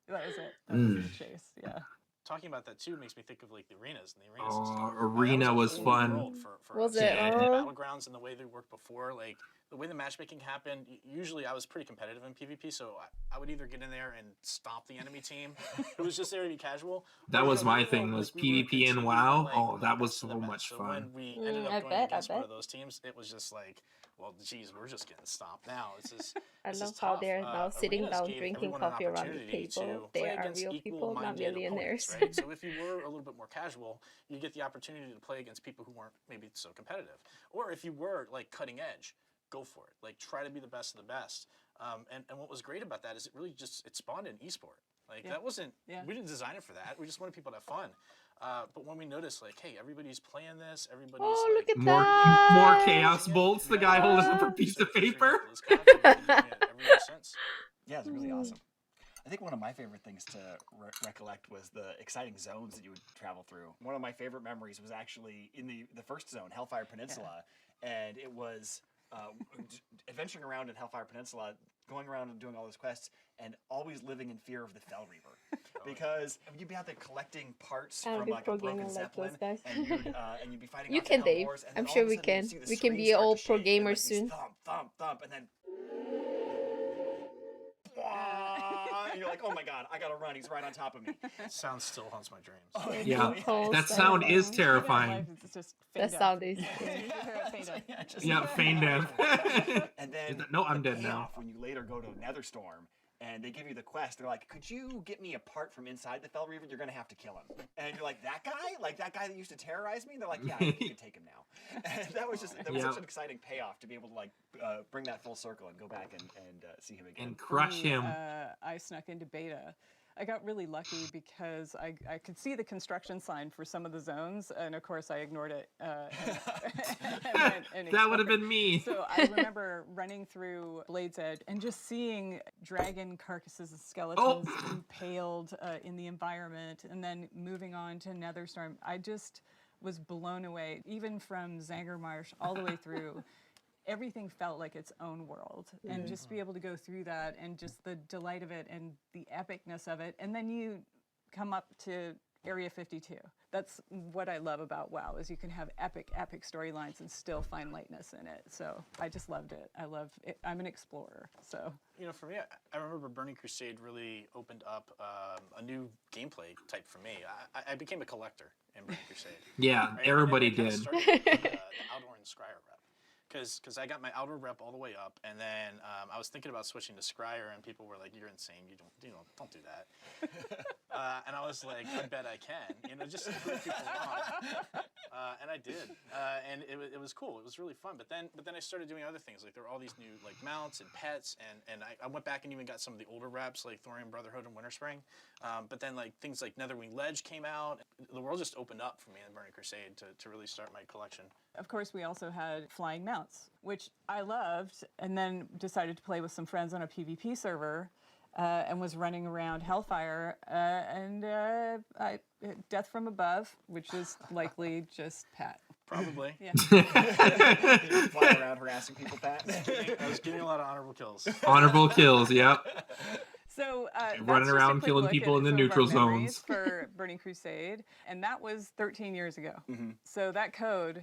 was it. That was the chase. Yeah. Talking about that too makes me think of like the arenas and the arenas. Oh, arena was fun. Was it? Battlegrounds and the way they worked before, like the way the matchmaking happened. Usually, I was pretty competitive in PvP, so I would either get in there and stomp the enemy team, who was just there to be casual. That was my thing. Was PvP and WoW? Oh, that was so much fun. When we ended up going against one of those teams, it was just like, well, geez, we're just getting stomped now. I love how they're now sitting down drinking coffee around the table. They are real people, not millionaires. Right? So if you were a little bit more casual, you get the opportunity to play against people who weren't maybe so competitive. Or if you were like cutting edge, go for it. Like try to be the best of the best. And what was great about that is it really just it spawned an esport. Like that wasn't we didn't design it for that. We just wanted people to have fun. But when we noticed, like, hey, everybody's playing this, everybody's look at more chaos bolts. The guy holding up a piece of paper. Yeah, it's really awesome. I think one of my favorite things to recollect was the exciting zones that you would travel through. One of my favorite memories was actually in the first zone, Hellfire Peninsula, and it was adventuring around in Hellfire Peninsula, going around and doing all those quests, and always living in fear of the Fell Reaver. Because you'd be out there collecting parts from like a broken Zeppelin, and you'd be fighting. You can, Dave. I'm sure we can. We can be all pro gamers soon. Thump, thump, thump, and then. And you're like, oh my god, I gotta run. He's right on top of me. Sound still haunts my dreams. Oh, yeah, that sound is terrifying. That sound is. Yeah, feign death. And then no, I'm dead now. When you later go to Netherstorm and they give you the quest, they're like, could you get me a part from inside the Fell Reaver? You're gonna have to kill him. And you're like, that guy? Like that guy that used to terrorize me? They're like, yeah, you can take him now. And that was such an exciting payoff to be able to like bring that full circle and go back and see him again. And crush him. I snuck into beta. I got really lucky because I could see the construction sign for some of the zones, and of course I ignored it. And that would have been me. So I remember running through Blade's Edge and just seeing dragon carcasses and skeletons impaled in the environment, and then moving on to Netherstorm. I just was blown away, even from Zangermarsh all the way through. Everything felt like its own world, and just to be able to go through that and just the delight of it and the epicness of it. And then you come up to Area 52. That's what I love about WoW, is you can have epic storylines and still find lightness in it. So I just loved it. I love it. I'm an explorer, so. You know, for me, I remember Burning Crusade really opened up a new gameplay type for me. I became a collector in Burning Crusade. Yeah, right? Everybody did. Started the Outdoor and Scryer rep. Because I got my outer rep all the way up, and then I was thinking about switching to Scryer, and people were like, "You're insane! Don't do that." And I was like, "I bet I can," just to prove people wrong. And I did, and it was cool. It was really fun. But then I started doing other things. Like there were all these new like mounts and pets, and I went back and even got some of the older reps like Thorium Brotherhood and Winterspring. But then like things like Netherwing Ledge came out. The world just opened up for me in Burning Crusade to really start my collection. Of course, we also had flying mounts, which I loved, and then decided to play with some friends on a PvP server, and was running around Hellfire, and Death from Above, which is likely just Pat. Probably. Yeah. Flying around harassing people, Pat. I was getting a lot of honorable kills. Honorable kills, yep. So running around killing people in the neutral zones. For Burning Crusade, and that was 13 years ago. So that code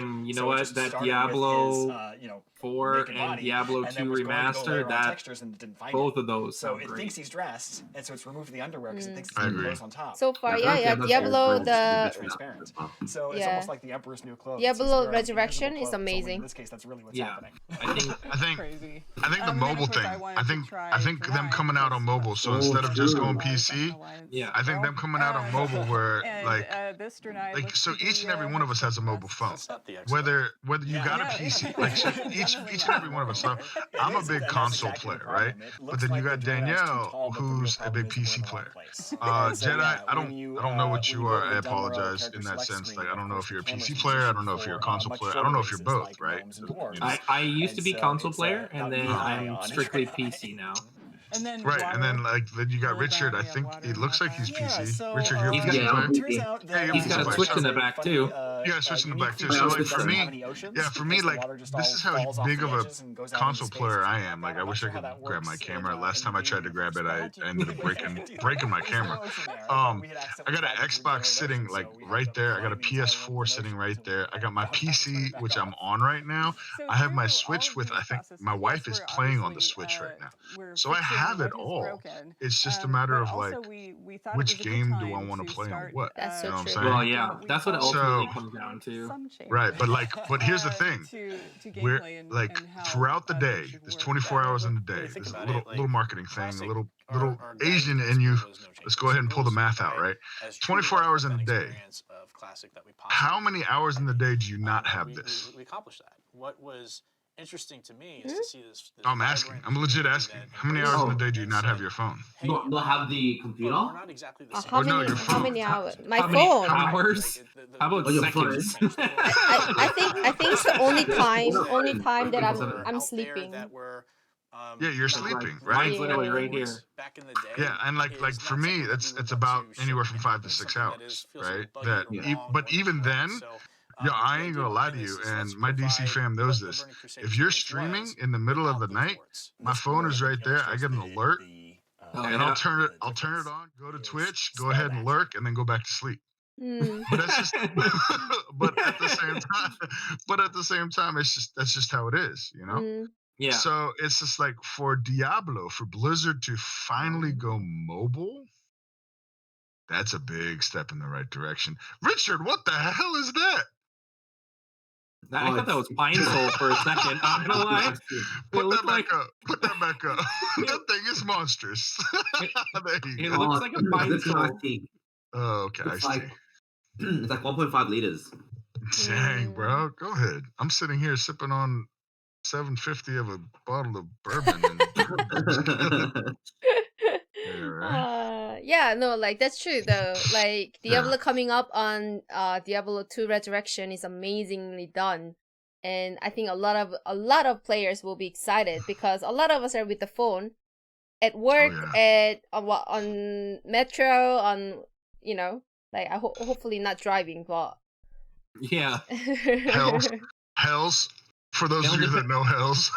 time, you know So it what? just That started with Diablo his, you know, 4 naked and body, Diablo and 2 then was going to go layer remaster, on that textures and didn't find both it. of those So sound it great. thinks he's dressed, and so it's removed the underwear because it thinks it's I new agree. clothes on top. So far, Yeah, yeah, that's Diablo the the transparent. So it's Yeah. almost like the Emperor's New Clothes. Diablo Resurrection is amazing. In this case, that's really what's Yeah. happening. I think Crazy. the And then, mobile of course, thing. I wanted I to think try them Blind coming out on because mobile. So Oh, instead of just true. going PC, Yeah. I think them coming out on mobile where And this Drenai like looks so to each be, and every one of us has a mobile phone. It's not the Xbox. Whether you Yeah. got a No, PC, it's- like so it's each each and every one of us. So I'm a big console player, right? But then you got Danielle, who's a big PC player. Jedi, I don't know what you are. I apologize in that sense. Like, I don't know if you're a PC player. I don't know if you're a console player. I don't know if you're both, right? I used to be console player, and then I'm strictly PC now. And then Right, and then then you got Richard. I think it looks like he's PC. Richard, you're a He's PC got- player. He's got a Switch in the back too. Yeah, Switch in the back too. So like for me, like this is how big of a console player I am. Like I wish I could grab my camera. Last time I tried to grab it, I ended up breaking my camera. I got an Xbox sitting like right there. I got a PS4 sitting right there. I got my PC, which I'm on right now. I have my Switch with. I think my wife is playing on the Switch right now. So I have it all. It's just a matter of like which game do I want to play on what. That's You know so what I'm true. saying? Well, yeah, that's what it ultimately So- comes down to. Right, but here's the thing. We're like throughout the day, there's 24 hours in the day. There's a little marketing thing, a little Asian in you. Let's go ahead and pull the math out, right? 24 hours in a day. How many hours in the day do you not have this? We accomplished that. What was interesting to me is to see this. I'm asking. I'm legit asking. How many hours in the day do you not have your phone? Not have the computer? Not exactly the same. How no, many? your How phone. many hours? My How many phone. hours? How about Oh, your seconds? I think it's the only time that I'm sleeping. Yeah, you're sleeping, right? Mine's literally right here. Back in the day. Yeah, and like for me, it's about anywhere from 5 to 6 hours, right? That, but even then, yeah, I ain't gonna lie to you, and my DC fam knows this. If you're streaming in the middle of the night, my phone is right there. I get an alert, and I'll turn it on. Go to Twitch, go ahead and lurk, and then go back to sleep. But that's just. but at the same time, that's just how it is, you know. Yeah. So it's just like for Diablo, for Blizzard to finally go mobile, that's a big step in the right direction. Richard, what the hell is that? I thought that was Pine Sol for a second. I'm gonna lie. Put that back up. Put that back up. That thing is monstrous. There you It go. looks like a Pine Sol. Oh, okay. It's like 1.5 liters. Dang, bro. Go ahead. I'm sitting here sipping on 750 of a bottle of bourbon. Yeah, no, like that's true though. Like Diablo coming up on Diablo 2 Resurrection is amazingly done, and I think a lot of players will be excited because a lot of us are with the phone at work, on metro, on like hopefully not driving, but yeah, Hells. For those of you that know Hells,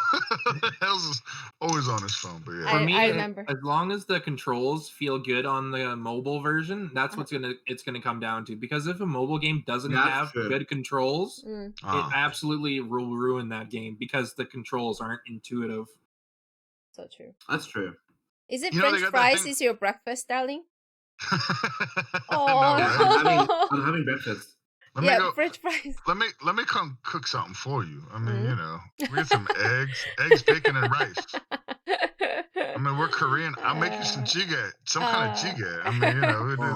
Hells is always on his phone. But yeah, for me, I remember. As long as the controls feel good on the mobile version, that's what's it's gonna come down to. Because if a mobile game doesn't have good controls, it absolutely will ruin that game because the controls aren't intuitive. So true. That's true. Is it French fries is your breakfast, darling? No, I'm having breakfast. French fries. Let me come cook something for you. I mean, we get some eggs, bacon, and rice. I mean, we're Korean. I'll make you some jjigae, some kind of jjigae. I mean, we do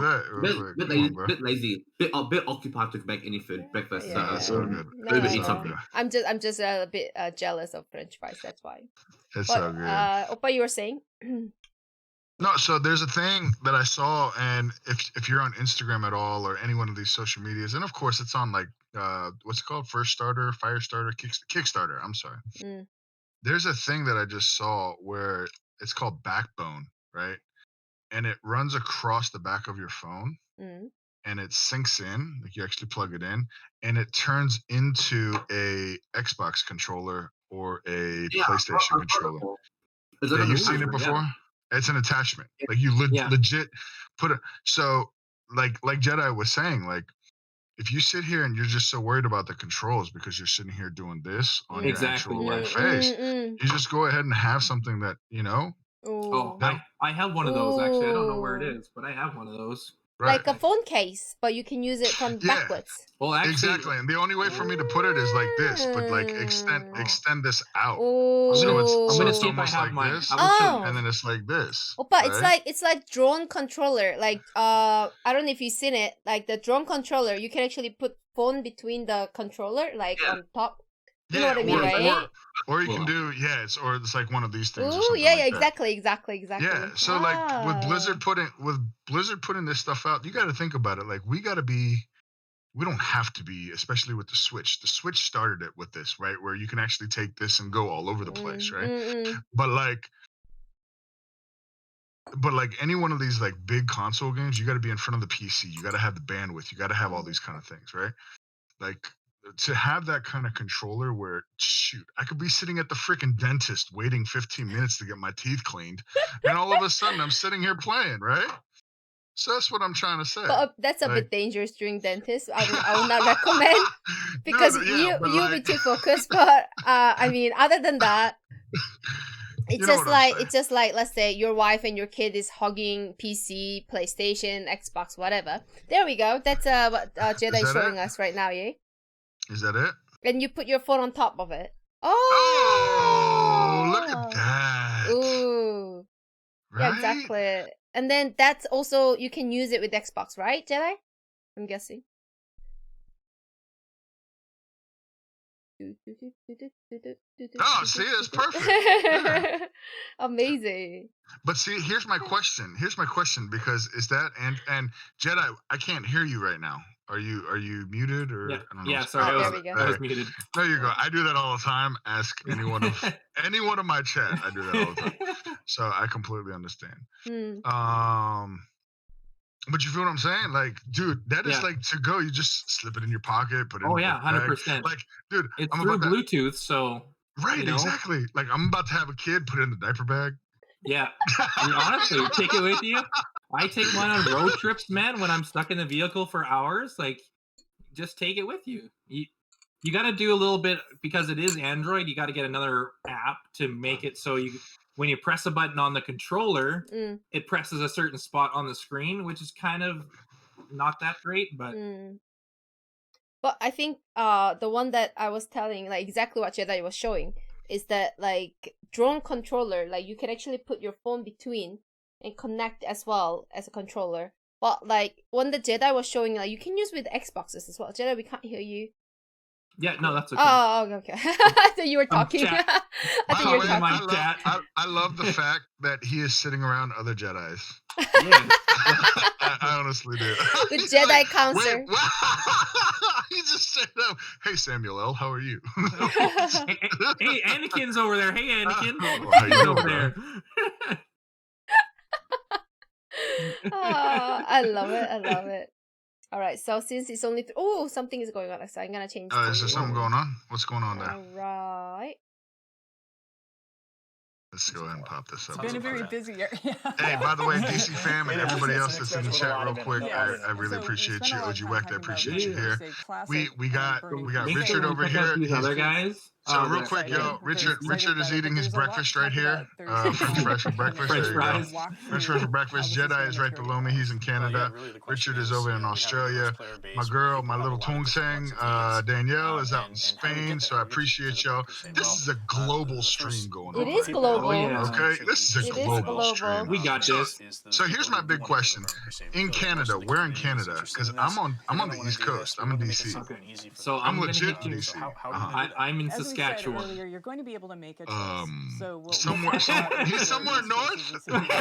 that. Bit lazy, bit occupied to make any food breakfast. So good. No. I'm just a bit jealous of French fries. That's why. It's so good. Oppa, you were saying? No, so there's a thing that I saw, and if you're on Instagram at all or any one of these social medias, and of course it's on like what's it called, Firestarter, Kickstarter. I'm sorry. There's a thing that I just saw where it's called Backbone, right? And it runs across the back of your phone, and it sinks in, like you actually plug it in, and it turns into a Xbox controller or a PlayStation controller. Yeah, you've seen it before? Yeah. It's an attachment. Like you legit put it. So like Jedi was saying, like if you sit here and you're just so worried about the controls because you're sitting here doing this on your actual face, you just go ahead and have something that, Oh, I have one of those actually. I don't know where it is, but I have one of those. Right. Like a phone case, but you can use it from backwards. Well, actually, exactly. And the only way for me to put it is like this, but like extend this out. Oh. So I'm gonna it's see if I almost have like mine. this, Oh. and then it's like this. Oh, but right? it's like drone controller. Like I don't know if you've seen it. Like the drone controller, you can actually put phone between the controller, like on top. You know what I mean, right? Or you can do or it's like one of these things. Ooh, yeah, exactly. Yeah, so like with Blizzard putting this stuff out, you got to think about it. Like we don't have to be, especially with the Switch. The Switch started it with this, right? Where you can actually take this and go all over the place, right? But like any one of these like big console games, you got to be in front of the PC. You got to have the bandwidth. You got to have all these kind of things, right? Like to have that kind of controller where, shoot, I could be sitting at the freaking dentist waiting 15 minutes to get my teeth cleaned, and all of a sudden I'm sitting here playing, right? So that's what I'm trying to say. But that's a bit dangerous during dentist. I would not recommend because you'll be too focused. But I mean, other than that, it's just like let's say your wife and your kid is hugging PC, PlayStation, Xbox, whatever. There we go. That's what Jedi is showing us right now, yeah. Is that it? And you put your phone on top of it. Oh, look at that. Ooh. Right? Yeah, exactly. And then that's also, you can use it with Xbox, right, Jedi? I'm guessing. Oh, see, it's perfect. Yeah. Amazing. But see, here's my question. Because is that and Jedi, I can't hear you right now. Are you muted or? Yeah, I don't know. yeah, sorry, I was muted. There you go. I do that all the time. Ask any one of my chat. I do that all the time. So I completely understand. But you feel what I'm saying? Like, dude, that is like to go. You just slip it in your pocket, put it in your bag. 100%. Like, dude, it's through Bluetooth, so right, exactly. Like, I'm about to have a kid, put it in the diaper bag. Yeah, I mean, honestly, take it with you. I take mine on road trips, man. When I'm stuck in the vehicle for hours, like, just take it with you. You got to do a little bit because it is Android. You got to get another app to make it so when you press a button on the controller, it presses a certain spot on the screen, which is kind of not that great, but. But I think the one that I was telling, like exactly what Jedi was showing, is that like drone controller, like you can actually put your phone between and connect as well as a controller. But like one that Jedi was showing, like you can use with Xboxes as well. Jedi, we can't hear you. Yeah, no, that's okay. Oh, okay. I thought you were talking. I love the fact that he is sitting around other Jedis. Yeah. I honestly do. The Jedi counselor. He just said, "Hey, Samuel L., how are you?" Hey, Anakin's over there. Hey, Anakin. How you over there. I love it. All right, so since it's only something is going on, so I'm gonna change. Is there something going on? What's going on there? All right. Let's go ahead and pop this up. It's been a very busy year. Hey, by the way, DC fam and everybody else that's in the chat, real quick, I really appreciate you. OG Wecht, I appreciate you here. We got Richard over here. These other guys. So real quick, yo, Richard is eating his breakfast right here. French fries for breakfast. French fries. French fries for breakfast. Jedi is right below me. He's in Canada. Richard is over in Australia. My girl, my little Tongsang, Danielle is out in Spain. So I appreciate y'all. This is a global stream going on. It is global. Okay, this is a global stream. We got this. So here's my big question: in Canada, where in Canada? Because I'm on the East Coast. I'm in DC. Okay. So I'm legit in DC. I'm in Saskatchewan. Earlier, you're going to be able to make a choice. So he's somewhere north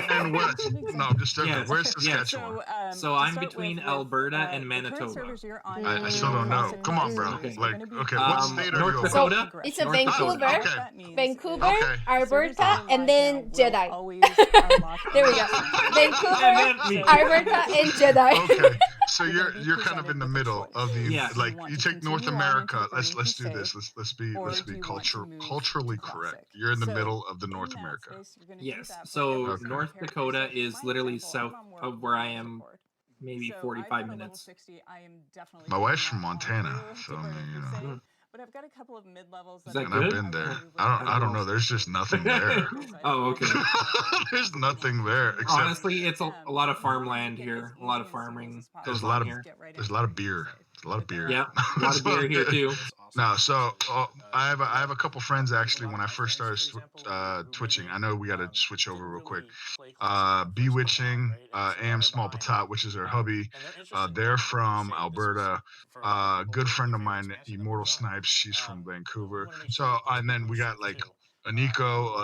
and west. No, I'm just joking. Where's Saskatchewan? So I'm between Alberta and Manitoba. I still don't know. Come on, bro. Like, okay, what state are you North Dakota? So it's a Vancouver, Alberta, and then Jedi. There we go. Vancouver, Alberta, and Jedi. Okay, so you're kind of in the middle of the like you take North America. Let's do this. Let's be culturally correct. You're in the middle of the North America. Yes. So North Dakota is literally south of where I am, maybe 45 minutes. My wife's from Montana, so I mean, you know. But I've got a couple of mid-levels. And I've been there. I don't know. There's just nothing there. Oh, okay. There's nothing there. Except honestly, it's a lot of farmland here. A lot of farming. There's a lot of beer. A lot of beer. Yeah, a lot of beer here too. No, so I have a couple friends actually. When I first started twitching, I know we got to switch over real quick. Bewitching, Am Small Patat, which is her hubby. They're from Alberta. Good friend of mine, Immortal Snipes. She's from Vancouver. So and then we got like Aniko.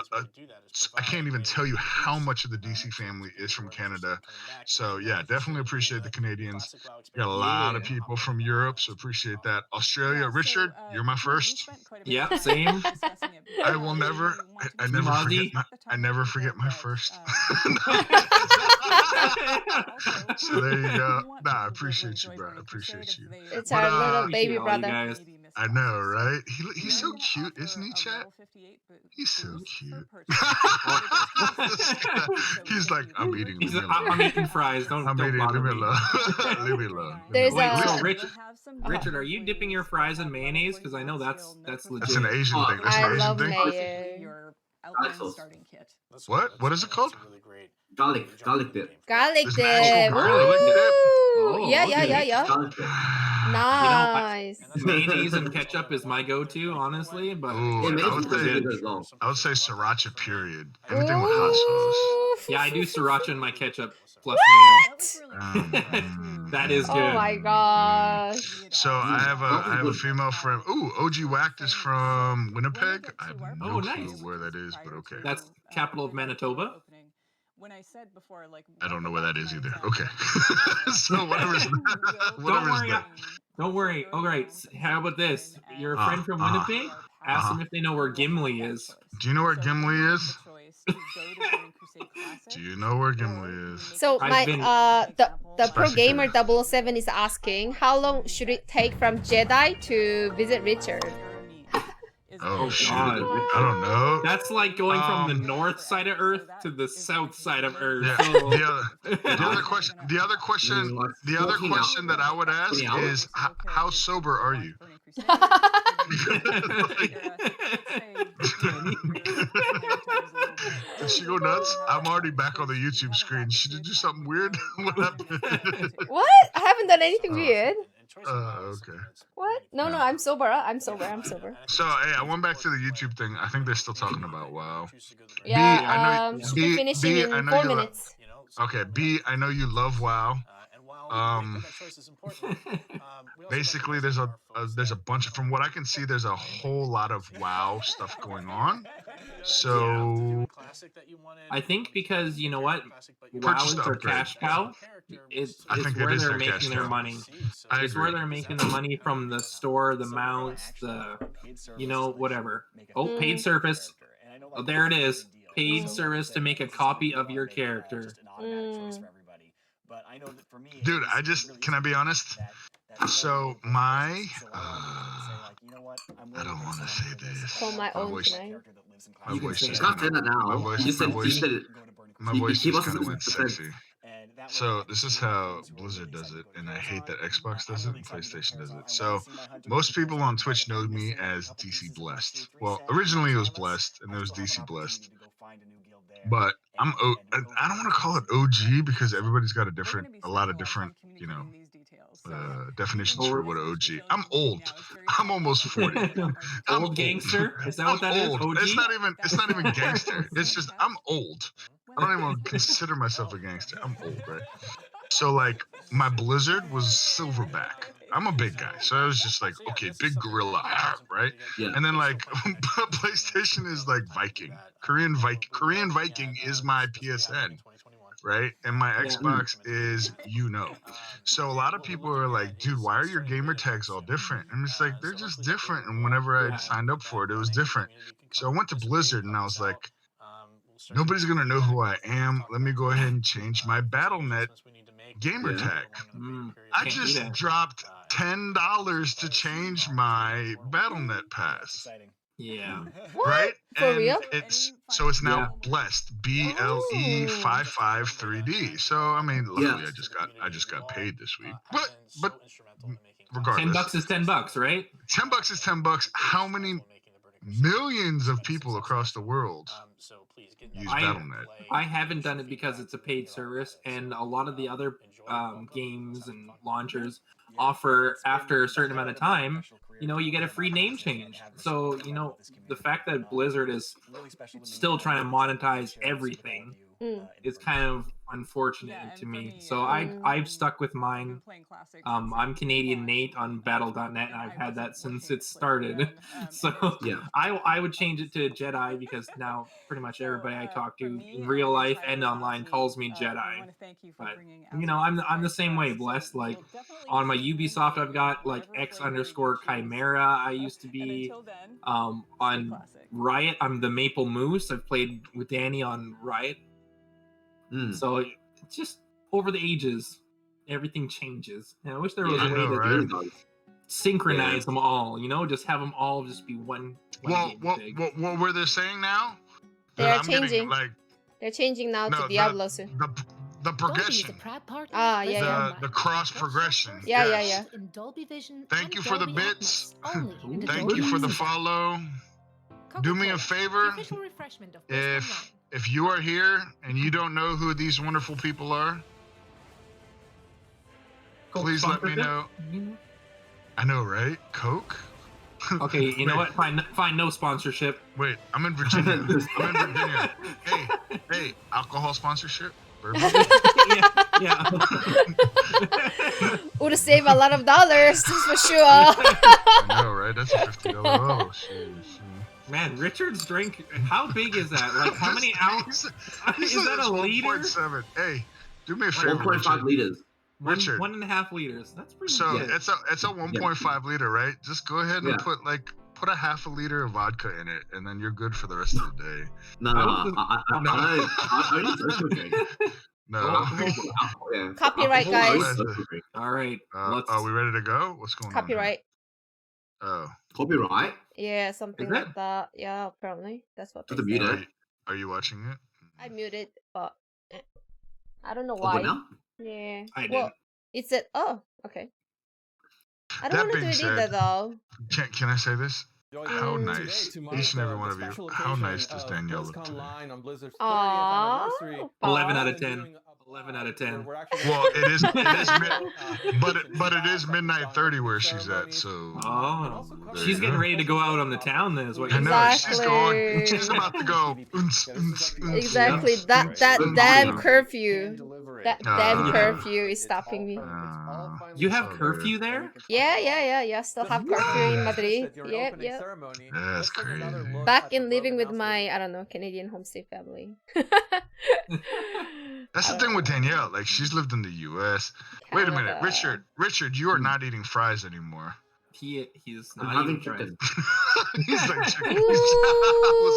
I can't even tell you how much of the DC family is from Canada. So yeah, definitely appreciate the Canadians. We got a lot of people from Europe, so appreciate that. Australia, Richard, you're my first. Yep, same. I will never. I never forget my first. So there you go. Nah, I appreciate you, bro. I appreciate you. It's our little baby brother. I know, right? He's so cute, isn't he, chat? He's so cute. He's like, I'm eating. I'm eating fries. Don't bother me. Leave me alone. Leave me alone. Wait, Richard, are you dipping your fries in mayonnaise? Because I know that's legit. That's an Asian thing. That's an Asian thing. Mayo. What is it called? Garlic dip. Garlic dip. Oh, yeah. Nice. Mayonnaise and ketchup is my go-to, honestly. But I would say sriracha. Period. Anything with hot sauce. Yeah, I do sriracha in my ketchup plus mayo. That is good. Oh my gosh. So I have a female friend. Ooh, OG Whacked is from Winnipeg. I have no clue where that is, but okay. That's capital of Manitoba. When I said before, like I don't know where that is either. Okay. So whatever's Don't worry. All right. How about this? Your friend from Winnipeg? Ask them if they know where Gimli is. Do you know where Gimli is? Do you know where Gimli is? So my the pro gamer 007 is asking, how long should it take from Jedi to visit Richard? Oh shit! I don't know. That's like going from the north side of Earth to the south side of Earth. Yeah. So... The other question that I would ask is, how sober are you? Did she go nuts? I'm already back on the YouTube screen. She did do something weird. What happened? What? I haven't done anything weird. Okay. What? No, I'm sober. I'm sober. So, hey, I went back to the YouTube thing. I think they're still talking about WoW. Yeah, should be finishing in 4 minutes. Okay, B, I know you love WoW. Basically, there's a bunch of, from what I can see, there's a whole lot of WoW stuff going on. So I think because you know what, WoW is their cash cow. It's where they're making their money. It's where they're making the money from the store, the mounts, the whatever. Oh, paid service. Oh, there it is. Paid service to make a copy of your character. Dude, can I be honest? So my I don't want to say this. Call my own tonight. My voice just not saying that now. My voice just kind of went sexy. So this is how Blizzard does it, and I hate that Xbox does it and PlayStation does it. So most people on Twitch know me as DC Blessed. Well, originally it was Blessed, and there was DC Blessed. But I don't want to call it OG because everybody's got a lot of different, definitions for what OG. I'm old. I'm almost 40. I'm old gangster? Is that what that is? OG? It's not even gangster. It's just I'm old. I don't even consider myself a gangster. I'm old, right? So like my Blizzard was Silverback. I'm a big guy, so I was just like, okay, big gorilla, right? Yeah. And then like PlayStation is like Viking. Korean Viking is my PSN, right? And my Xbox is So a lot of people are like, dude, why are your gamer tags all different? And it's like, they're just different. And whenever I signed up for it, it was different. So I went to Blizzard and I was like, nobody's gonna know who I am. Let me go ahead and change my BattleNet gamer tag. I just dropped $10 to change my BattleNet pass. Yeah. Right? For real? It's now Blessed. BLE553D. So I mean, luckily I just got paid this week. But regardless, $10 is $10, right? $10 is $10. How many millions of people across the world use BattleNet? I haven't done it because it's a paid service, and a lot of the other games and launchers offer after a certain amount of time, you get a free name change. So, the fact that Blizzard is still trying to monetize everything is kind of unfortunate to me. So I've stuck with mine. I'm Canadian Nate on Battle.net, and I've had that since it started. So I would change it to Jedi because now pretty much everybody I talk to in real life and online calls me Jedi. But I'm the same way, Blessed. Like on my Ubisoft, I've got like X_Chimera. I used to be on Riot. I'm the Maple Moose. I've played with Danny on Riot. So it's just over the ages, everything changes. And I wish there was a way to synchronize them all. Just have them all just be one. What were they saying now? They're changing. They're changing now to Diablo soon. The progression. The cross progression. Yeah. Thank you for the bits. Thank you for the follow. Do me a favor. If you are here and you don't know who these wonderful people are, please let me know. I know, right? Coke? Okay, you know what? Fine, no sponsorship. Wait, I'm in Virginia. Hey, alcohol sponsorship? Yeah. Would save a lot of dollars for sure. I know, right? That's a $50. Oh, shit. Man, Richard's drink, how big is that? Like, how many ounces? Is that a liter? 1.7. Hey, do me a favor, 1.5 liters. Richard. 1.5 liters. That's pretty good. So it's a 1.5 liter, right? Just go ahead and put a half a liter of vodka in it, and then you're good for the rest of the day. No. I need social drink. No. Copyright, guys. All right. Are we ready to go? What's going on? Copyright. Oh. Copyright? Yeah, something like that. Yeah, apparently. That's what they said. Are you watching it? I muted, but I don't know why. Now? Yeah. I well, it said, oh, okay. I don't want to do it either, though. Can I say this? How nice, each and every one of you, how nice does Danielle look today? Aww. 11 out of 10. 11 out of 10. Well, it is but it is midnight 30 where she's at, so. Oh, she's getting ready to go out on the town then, is what I know, she's about to go. Exactly, that damn curfew. That damn curfew is stopping me. You have curfew there? Yeah. Still have curfew in Madrid. Yep. That's crazy. Back in living with my, I don't know, Canadian homestay family. That's the thing with Danielle. Like, she's lived in the U.S. Wait a minute, Richard, you are not eating fries anymore. He's not eating fries. He's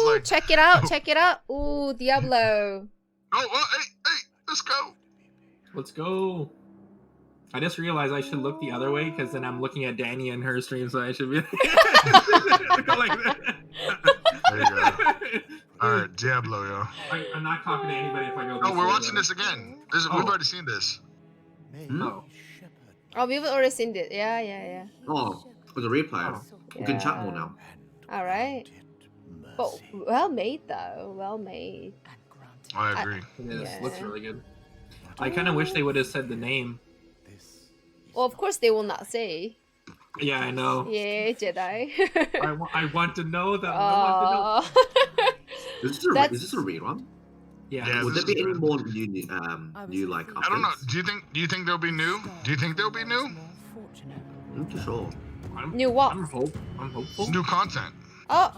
like, check it out. Ooh, Diablo. Oh, hey, let's go. I just realized I should look the other way because then I'm looking at Danny and her stream, so I should be go like that. There you go. All right, Diablo, yo. I'm not talking to anybody if I go. Oh, we're watching this again. We've already seen this. No. Oh, we've already seen it. Yeah. Oh, for the replay. You can chat more now. All right. But well made, though. Well made. I agree. It looks really good. I kind of wish they would have said the name. Well, of course they will not say. Yeah, I know. Yeah, Jedi. I want to know that. I want to know. Is this a rerun? Yeah. Would there be any more new like updates? I don't know. Do you think they'll be new? I'm not sure. New what? I'm hopeful. New content. Oh,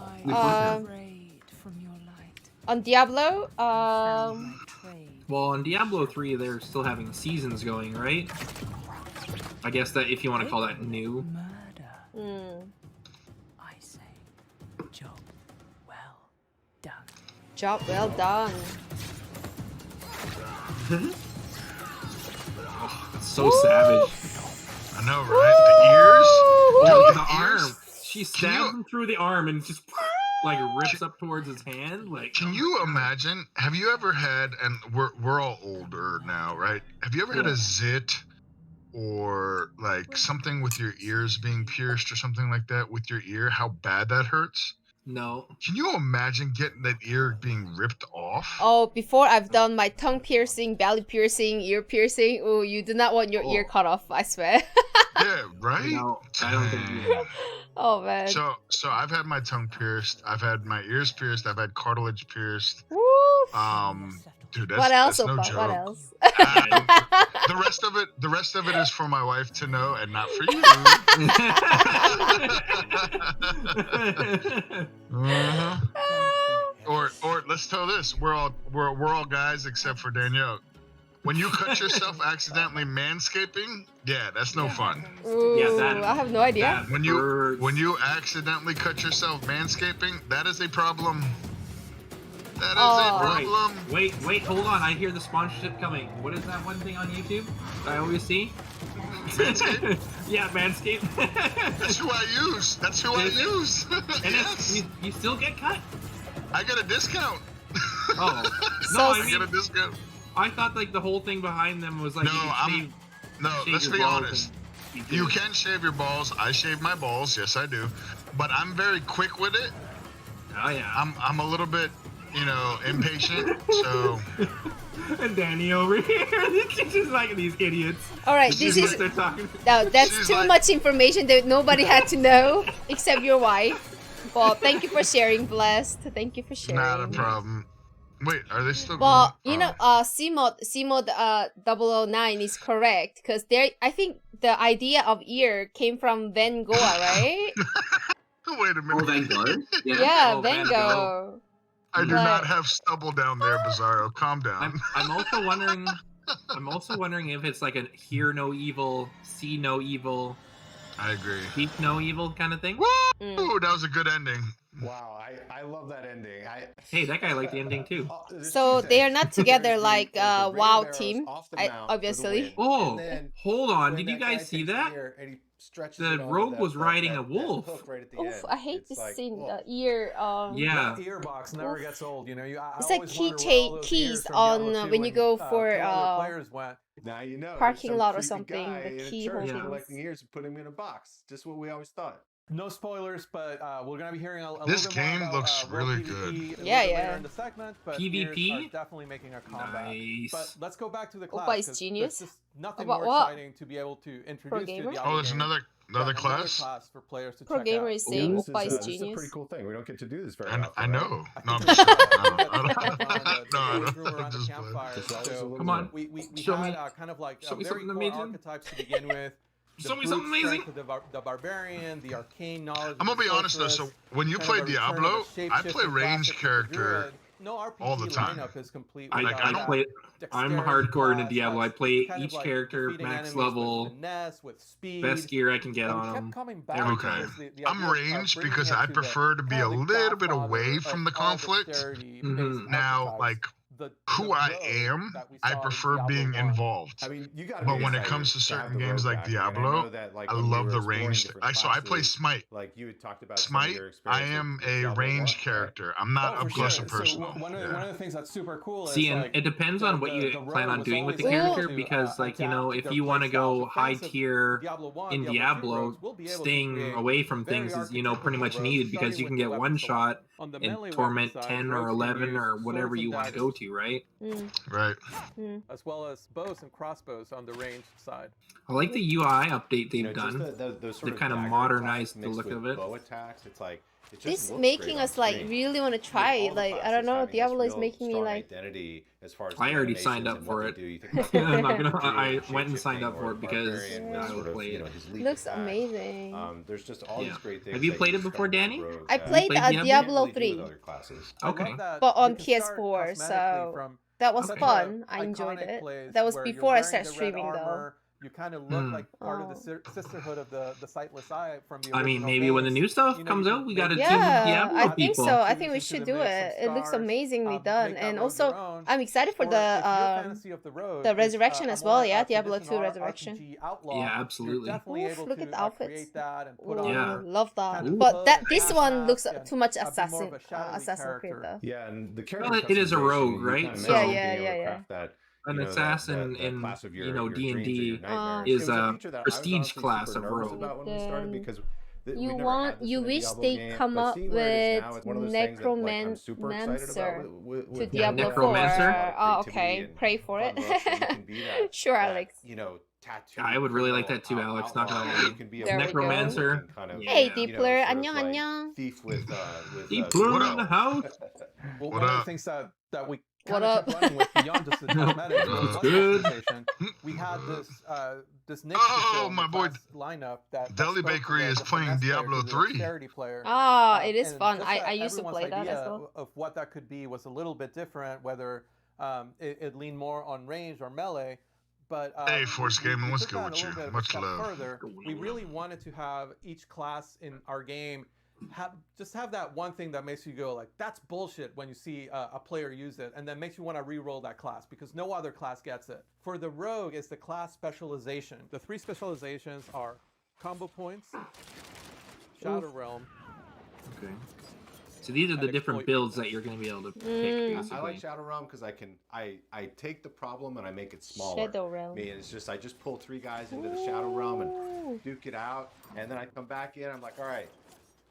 on Diablo, well, on Diablo 3, they're still having seasons going, right? I guess that if you want to call that new. I say, job well done. Job well done. Oh, that's so savage. I know, right? The ears? The arm. She stabs him through the arm and just like rips up towards his hand. Like, can you imagine? Have you ever had? And we're all older now, right? Have you ever had a zit or like something with your ears being pierced or something like that with your ear? How bad that hurts? No. Can you imagine getting that ear being ripped off? Oh, before I've done my tongue piercing, belly piercing, ear piercing. Oh, you do not want your ear cut off, I swear. Yeah, right? No, I don't think you. Oh man. So I've had my tongue pierced. I've had my ears pierced. I've had cartilage pierced. Woof. Dude, that's, What else, that's no Opa? joke. What else? The rest of it is for my wife to know and not for you. Or let's tell this: we're all guys except for Danielle. When you cut yourself accidentally manscaping, yeah, that's no fun. Ooh, I have no idea. When you accidentally cut yourself manscaping, that is a problem. That is a problem. Wait, hold on. I hear the sponsorship coming. What is that one thing on YouTube that I always see? Manscaped? Yeah, Manscaped. That's who I use. That's who I use. And yes. You still get cut? I get a discount. Oh. No, I get a discount. I thought like the whole thing behind them was like shave let's your be balls honest. and You can shave your balls. I shave my balls. Yes, I do. But I'm very quick with it. Oh yeah. I'm a little bit, impatient. So. And Danny over here, she's just like these idiots. All right, This this is is what they're talking. no, that's She's too like- much information that nobody had to know except your wife. Well, thank you for sharing, Blessed. Thank you for sharing. Not a problem. Wait, are they still? Well, going? CMod 009 is correct because I think the idea of ear came from Van Gogh, right? Wait a minute. Oh, Van Gogh? Yeah, Van Gogh. I do not have stubble down there, Bizarro. Calm down. I'm also wondering if it's like a hear no evil, see no evil. I agree. Speak no evil kind of thing. Ooh, that was a good ending. Wow, I love that ending. Hey, that guy liked the ending too. So they are not together like WoW team, obviously. Oh, hold on. Did you guys see that? The rogue was riding a wolf. Oof, I hate this scene. The ear. Yeah. The ear box never gets old. You know, It's like keys on when you go for Now you know. parking lot or something. The key holding. holdings. Ears and put them in a box. Just what we always thought. No spoilers, but we're gonna be hearing a This little bit more game about, looks World really PvP good. a little bit Yeah. later in the segment, but PvP? ears are definitely making a comeback. Nice. But let's go back to the class. Opa is 'cause genius. There's just nothing About more what? exciting to be able to introduce to gamer? the Oh, there's another class. for players to Pro check gamer out. is saying This Opa is this is a genius. pretty cool thing. We don't get to do this very often. I know. I No, I'm think just that's kidding. that's kind of fun, the I'm just campfire. Just always a So little Come on. we Show had me- kind of like show me very something core amazing. archetypes to begin with. The Show me brute something amazing. strength of the barbarian, the arcane knowledge. I'm of gonna be the honest though. So sorceress, when you kind play of a return of a Diablo, I play shape-shifting range classic character druid. No RPG all the time. lineup is complete I without don't that play it. I'm dexterity hardcore in a class Diablo. I that's play kind of each like character defeating max enemies with level, finesse, with speed. best gear I can get And we on kept them. coming back Every to Okay. time. the I'm idea of ranged bringing because it I to prefer to be a kind of the little bit godfather away of from the all conflict. dexterity-based Now, archetypes, like the who I rogue am, that we I saw in prefer Diablo being 1. involved. I mean, you gotta But be when it excited comes to have certain the games rogue like back. I mean, I Diablo, know that, like, I when we love were the exploring ranged. different So I play classes, Smite. Like you had talked about some of Smite, your I experience am with a Diablo ranged 1, character. I'm not Oh, up for close sure. and So personal. one of the things that's super cool See, is and like it depends on what you plan on was doing with the always able character to, because, like, you know, adapt if their you want to playstyles go with high fans of tier Diablo 1, in Diablo 2 Diablo, rogues will be able to staying create away from very things is, you know, pretty much archetypical needed rogues, because you starting can with get the one weapon shot on the and melee torment weapon side, 10 or rogues can 11 use or whatever swords you and want to daggers, go to, right? Right. as well as bows and crossbows on the ranged side. I like the UI update they've just done. those sort They've of kind of dagger modernized attacks the mixed look with of it. bow attacks. It's like it just This looks making great on us like screen. really want to With try all it. the Like I classes don't know, having this Diablo is real making me strong like. identity as far as I the already signed animations up and for what it. they do. You think about I'm not gonna. druid I went and shapeshifting signed up or for it because barbarian with I sort will of, play you know, it. his leap Looks attack. amazing. There's just all these great things. Have you that played it discover before, with Danny? rogues I that played played Diablo? Diablo can't really do 3, with other classes. Okay. but on you can start PS4, cosmetically so from that was such a fun. I enjoyed iconic it. place That was where you're before I wearing started the red streaming though. armor, you kind of look like part of the sisterhood of the Sightless Eye from the original I mean, maybe when the games. new stuff You know, comes you out, can we got a maybe team of Yeah, Diablo I think people. so. I think we Introduce should into do the mix it. some It looks stars, amazingly done, make that and rogue also your own. I'm excited for Or if your the fantasy of the rogue the is, resurrection a as well. more, Yeah, Diablo 2 traditional Resurrection. RPG outlaw, Yeah, you're absolutely. definitely Oof, able look to at the outfits. create that and put Ooh, on Yeah. your love that. kind of But clothes that and this gas one looks mask and too much be more of Assassin a shadowy Assassin's Creed character. though. Yeah, and the character Well, it is a customization, rogue, you right? kinda So- mentioned Yeah, being able to yeah. craft that, An you know, assassin that in, class of you know, your dreams or D&D your nightmares. is It was a feature that I was prestige honestly class super of nervous rogue. about when we started because You wish they come up with Necromancer to Diablo 4. Oh, okay. Pray for it. Sure, Alex. I would really like that too, Alex. Not gonna lie. Necromancer. Hey, Deepler. Annyeong, annyeong. Thief with Deepler in the house. Well, one of the things that we What kind of up? kept running with beyond just the cosmetics was good. presentation. We had this next my boy lineup that Deli Bakery is playing Diablo 3. Ah, it is fun. just I used to everyone's play that idea as well. of what that could be was a little bit different, whether it leaned more on range or melee. But Hey, Force Gaming, what's good with you? Much love. Further, we really wanted to have each class in our game have that one thing that makes you go like, that's bullshit when you see a player use it, and then makes you want to re-roll that class because no other class gets it. For the rogue, it's the class specialization. The 3 specializations are combo points, Shadow Realm. Okay. So these are the different builds that you're going to be able to pick. Basically. I like Shadow Realm because I take the problem and I make it smaller. Shadow Realm. I mean, it's just I just pull 3 guys into the Shadow Realm and duke it out, and then I come back in. I'm like, all right,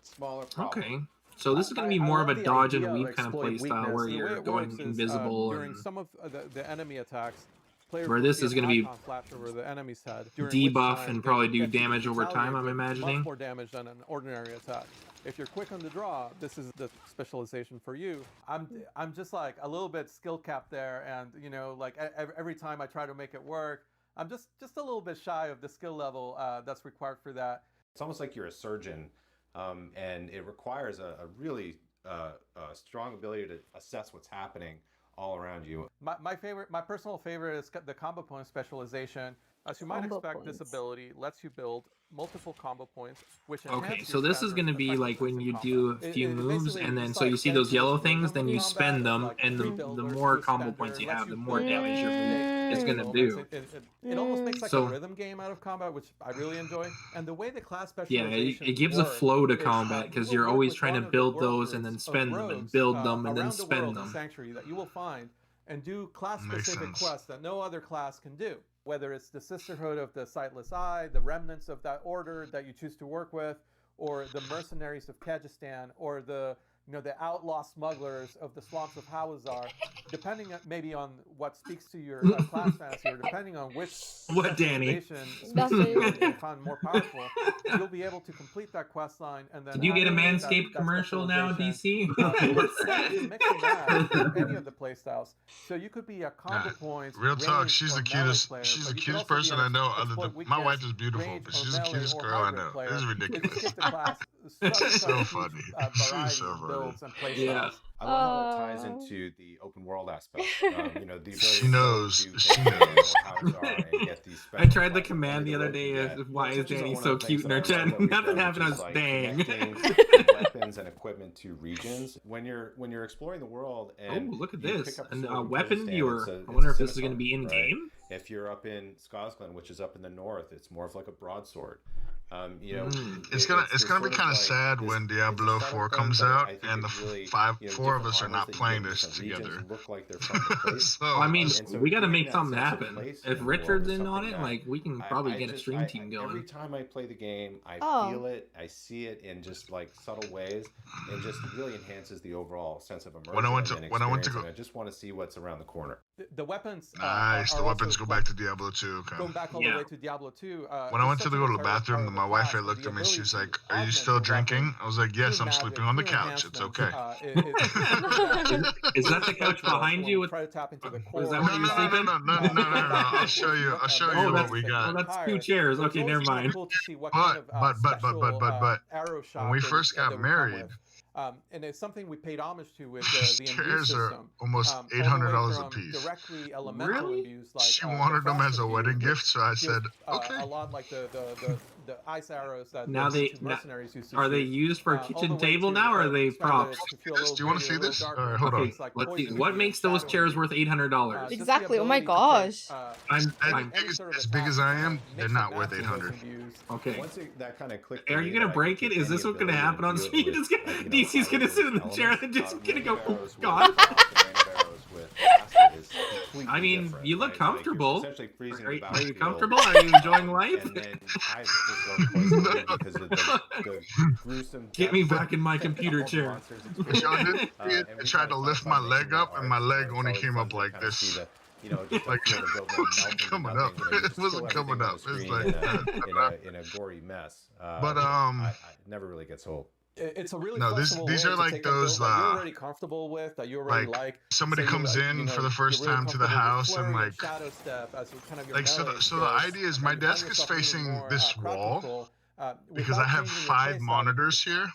smaller problem. Okay. So this is going to be more of a the dodge and idea of weave kind of play exploit style where weakness. The way you're it going works is, invisible. during And some of the enemy attacks, players where will this see is an going to be icon flash over the enemy's head, during which debuff time and they probably will do get to damage over time, I'm retaliate with imagining. much more damage than an ordinary attack. If you're quick on the draw, this is the specialization for you. I'm just like a little bit skill capped there, and you know, like every time I try to make it work, I'm just a little bit shy of the skill level that's required for that. It's almost like you're a surgeon, and it requires a really strong ability to assess what's happening all around you. My personal favorite is the combo point specialization. As you might Combo expect, this points. ability lets you build multiple combo points, which Okay, enhance so your this is standard going to be like when you do a few moves, and then so you see those yellow things, then you spend them, and the more combo points you have, the more damage your move is going to do. It almost makes like So- a rhythm game out of combat, which I really enjoy. And the way the class Yeah, specialization it gives a flow to is, combat because you're always trying to build those and then spend them and build them and then spend them. Sanctuary that you will find and do class Makes specific sense. quests that no other class can do. Whether it's the Sisterhood of the Sightless Eye, the remnants of that order that you choose to work with, or the mercenaries of Kyrgyzstan, or the outlaw smugglers of the swamps of Hawazar, depending maybe on what speaks to your class fantasy, or depending on which What, Danny? specialization you find more powerful, you'll be able to complete that quest line and then. Did you get a activate Manscaped that commercial now, specialization. DC? What's that? Mixing that with any of the playstyles, so you could be a combo points. Real talk, range she's or the melee cutest. player, She's but the you could cutest also be person an I know. Other exploit than my weakness, wife is beautiful, range, but or she's the melee cutest or girl I hybrid know. player. This is You ridiculous. just get the class She's so huge, funny. variety She's so of funny. builds and playstyles. Yeah. I love how it ties into the open world aspect. The ability She to knows. go to She Canada knows. or Hawazar and get these I tried the special command the other day yeah. of why is Touches on Danny one of so the cute things in our that I chat. love that we've Nothing done, happened. I which was is, like, dang. connecting weapons and equipment to regions. When you're exploring the world and Oh, look at you this. pick up And sword a in weapon Kyrgyzstan, viewer. it's I wonder a if this is going to scimitar, be in right? game. If you're up in Skosglen, which is up in the north, it's more of like a broadsword. It's gonna be kind of sad when Diablo 4 comes out and the four of us are not playing this together. So, I mean, so we got to creating make that something sense of happen. place If in the world Richard's is in on something it, that like we can probably get a stream team every going. time I play the game, I Oh. feel it, I see it in just like subtle ways, and just really enhances the overall sense of immersion. When I went to and I just want to see what's around the corner. The weapons. Nice. are The weapons also, go back to Diablo 2. Okay. Going back all the way to Diablo 2. When I went to go to the bathroom, my wife had looked at me. She was like, "Are you still drinking?" I was like, "Yes, I'm sleeping on the couch. It's okay." Is that the couch behind you? Try to tap into the Or is that where you're sleeping? No. I'll show you. I'll show you what we got. Oh, that's 2 chairs. Okay, never mind. But when we first got married, and it's something we paid homage to with the imbue chairs are system. almost All the $800 way a from piece. Directly elemental Really? imbues, like, She the wanted them as a frost wedding imbue, gift, so I which said, gives, "Okay." A lot like the ice arrows that Now the they mercenaries used to are they shoot. used for a All the kitchen way table to, now, or are they try to props? feel a little Do you want to grittier, see a this? little All right, darker. hold on. It's like Let's see. poison What ivy makes and those shadow chairs ivy. worth $800? Just the Exactly. Oh my ability to take, gosh. As big as I am, they're not worth 800. Okay. Once that kind of clicked. Are you gonna break it? Is this what's gonna happen on stream? DC's gonna sit in the chair and just gonna go, oh god. I mean, you look comfortable. Essentially freezing Are the you battlefield. comfortable? Are you enjoying life? And then I just love poisoning because of the gruesome. Get me back in my computer chair. Y'all did I tried to lift my leg up, and my leg only came up like this. You know, just like it wasn't coming up. It wasn't coming up. It's like in a gory mess. But it never really gets old. It's a really these are like those that you're already comfortable with, that you already like. Somebody comes in for the first time to the house and like so the idea is my desk is facing this wall because I have 5 monitors here.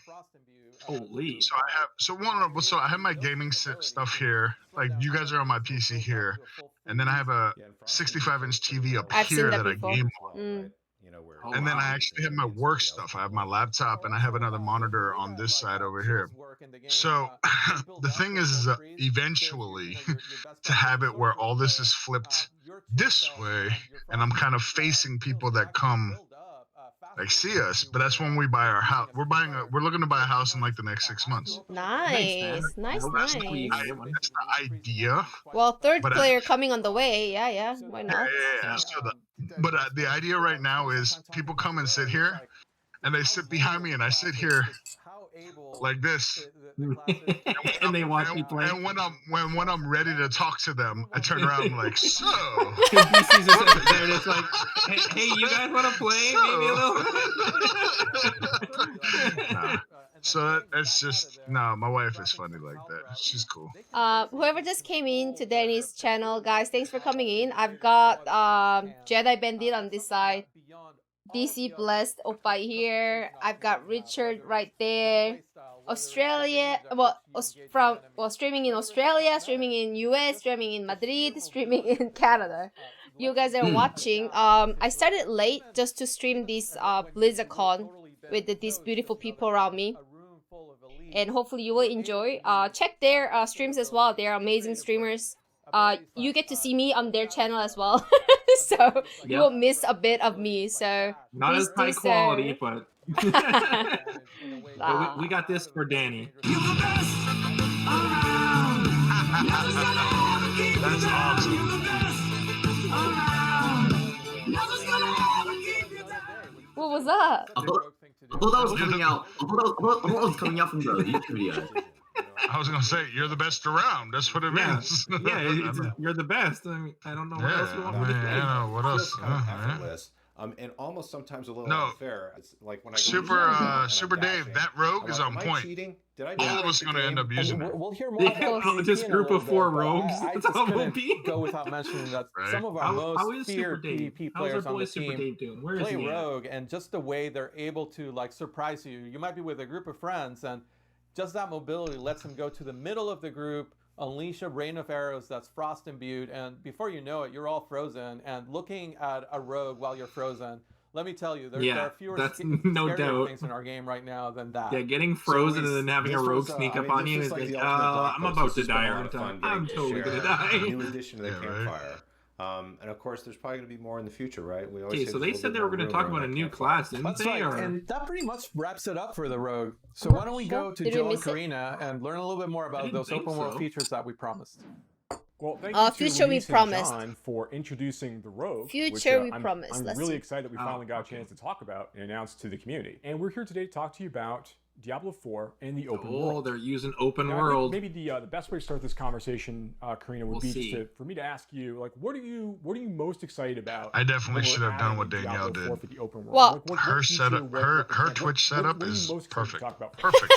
Holy. So I have my gaming stuff here. Like you guys are on my PC here, and then I have a 65-inch TV up here that I game on. And then I actually have my work stuff. I have my laptop and I have another monitor on this side over here. So the thing is eventually to have it where all this is flipped this way and I'm kind of facing people that come like see us, but that's when we buy our house. We're looking to buy a house in like the next 6 months. Nice. That's the idea. Well, third player coming on the way. Yeah. Why not? Yeah. So the idea right now is people come and sit here, and they sit behind me, and I sit here like this, and they watch me play. And when I'm ready to talk to them, I turn around and I'm like, so. DC's just over there, and it's like, hey, you guys want to play? Maybe a little. Nah. So it's just my wife is funny like that. She's cool. Whoever just came in to Danny's channel, guys, thanks for coming in. I've got Jedi Bandit on this side, DC Blessed Oppai here. I've got Richard right there. Australia, streaming in Australia, streaming in US, streaming in Madrid, streaming in Canada. You guys are watching. I started late just to stream this Blizzcon with these beautiful people around me. And hopefully you will enjoy. Check their streams as well. They're amazing streamers. You get to see me on their channel as well. So you won't miss a bit of me. So not as high quality, but we got this for Danny. That's awesome. What was that? I thought that was coming out. I thought that was coming out from the YouTube video. I was gonna say you're the best around. That's what it means. Yeah, you're the best. I mean, I don't know what else you want me to say. Yeah, what else? Effortless. And almost sometimes a little unfair. It's like when I go Super Dave, that rogue is on point. All of us are gonna end up using it. We'll hear more about this group of 4 rogues. It's all go without mentioning that some of our most feared PvP players on the team play rogue, and just the way they're able to like surprise you. You might be with a group of friends, and just that mobility lets them go to the middle of the group, unleash a rain of arrows that's frost imbued, and before you know it, you're all frozen. And looking at a rogue while you're frozen, let me tell you, there are fewer scarier things in our game right now than that. Yeah, getting frozen and then having a rogue sneak up on you is like, I'm about to die, aren't I? I'm totally gonna die. New addition to the campfire. And of course, there's probably going to be more in the future, right? Okay, so they said they were going to talk about a new class, didn't they? Right. And that pretty much wraps it up for the rogue. So why don't we go to Joe and Karina and learn a little bit more about those open world features that we promised. Well, thank you to future we promised. John for introducing the Rogue. Future we promised. I'm really excited that we finally got a chance to talk about and announce to the community. And we're here today to talk to you about Diablo 4 and the open world. Oh, they're using open world. Maybe the best way to start this conversation, Karina, would be just for me to ask you, like, what are you most excited about? I definitely should have done what Danielle did. For the open world? Well, like, her setup, her Twitch setup is perfect. Perfect.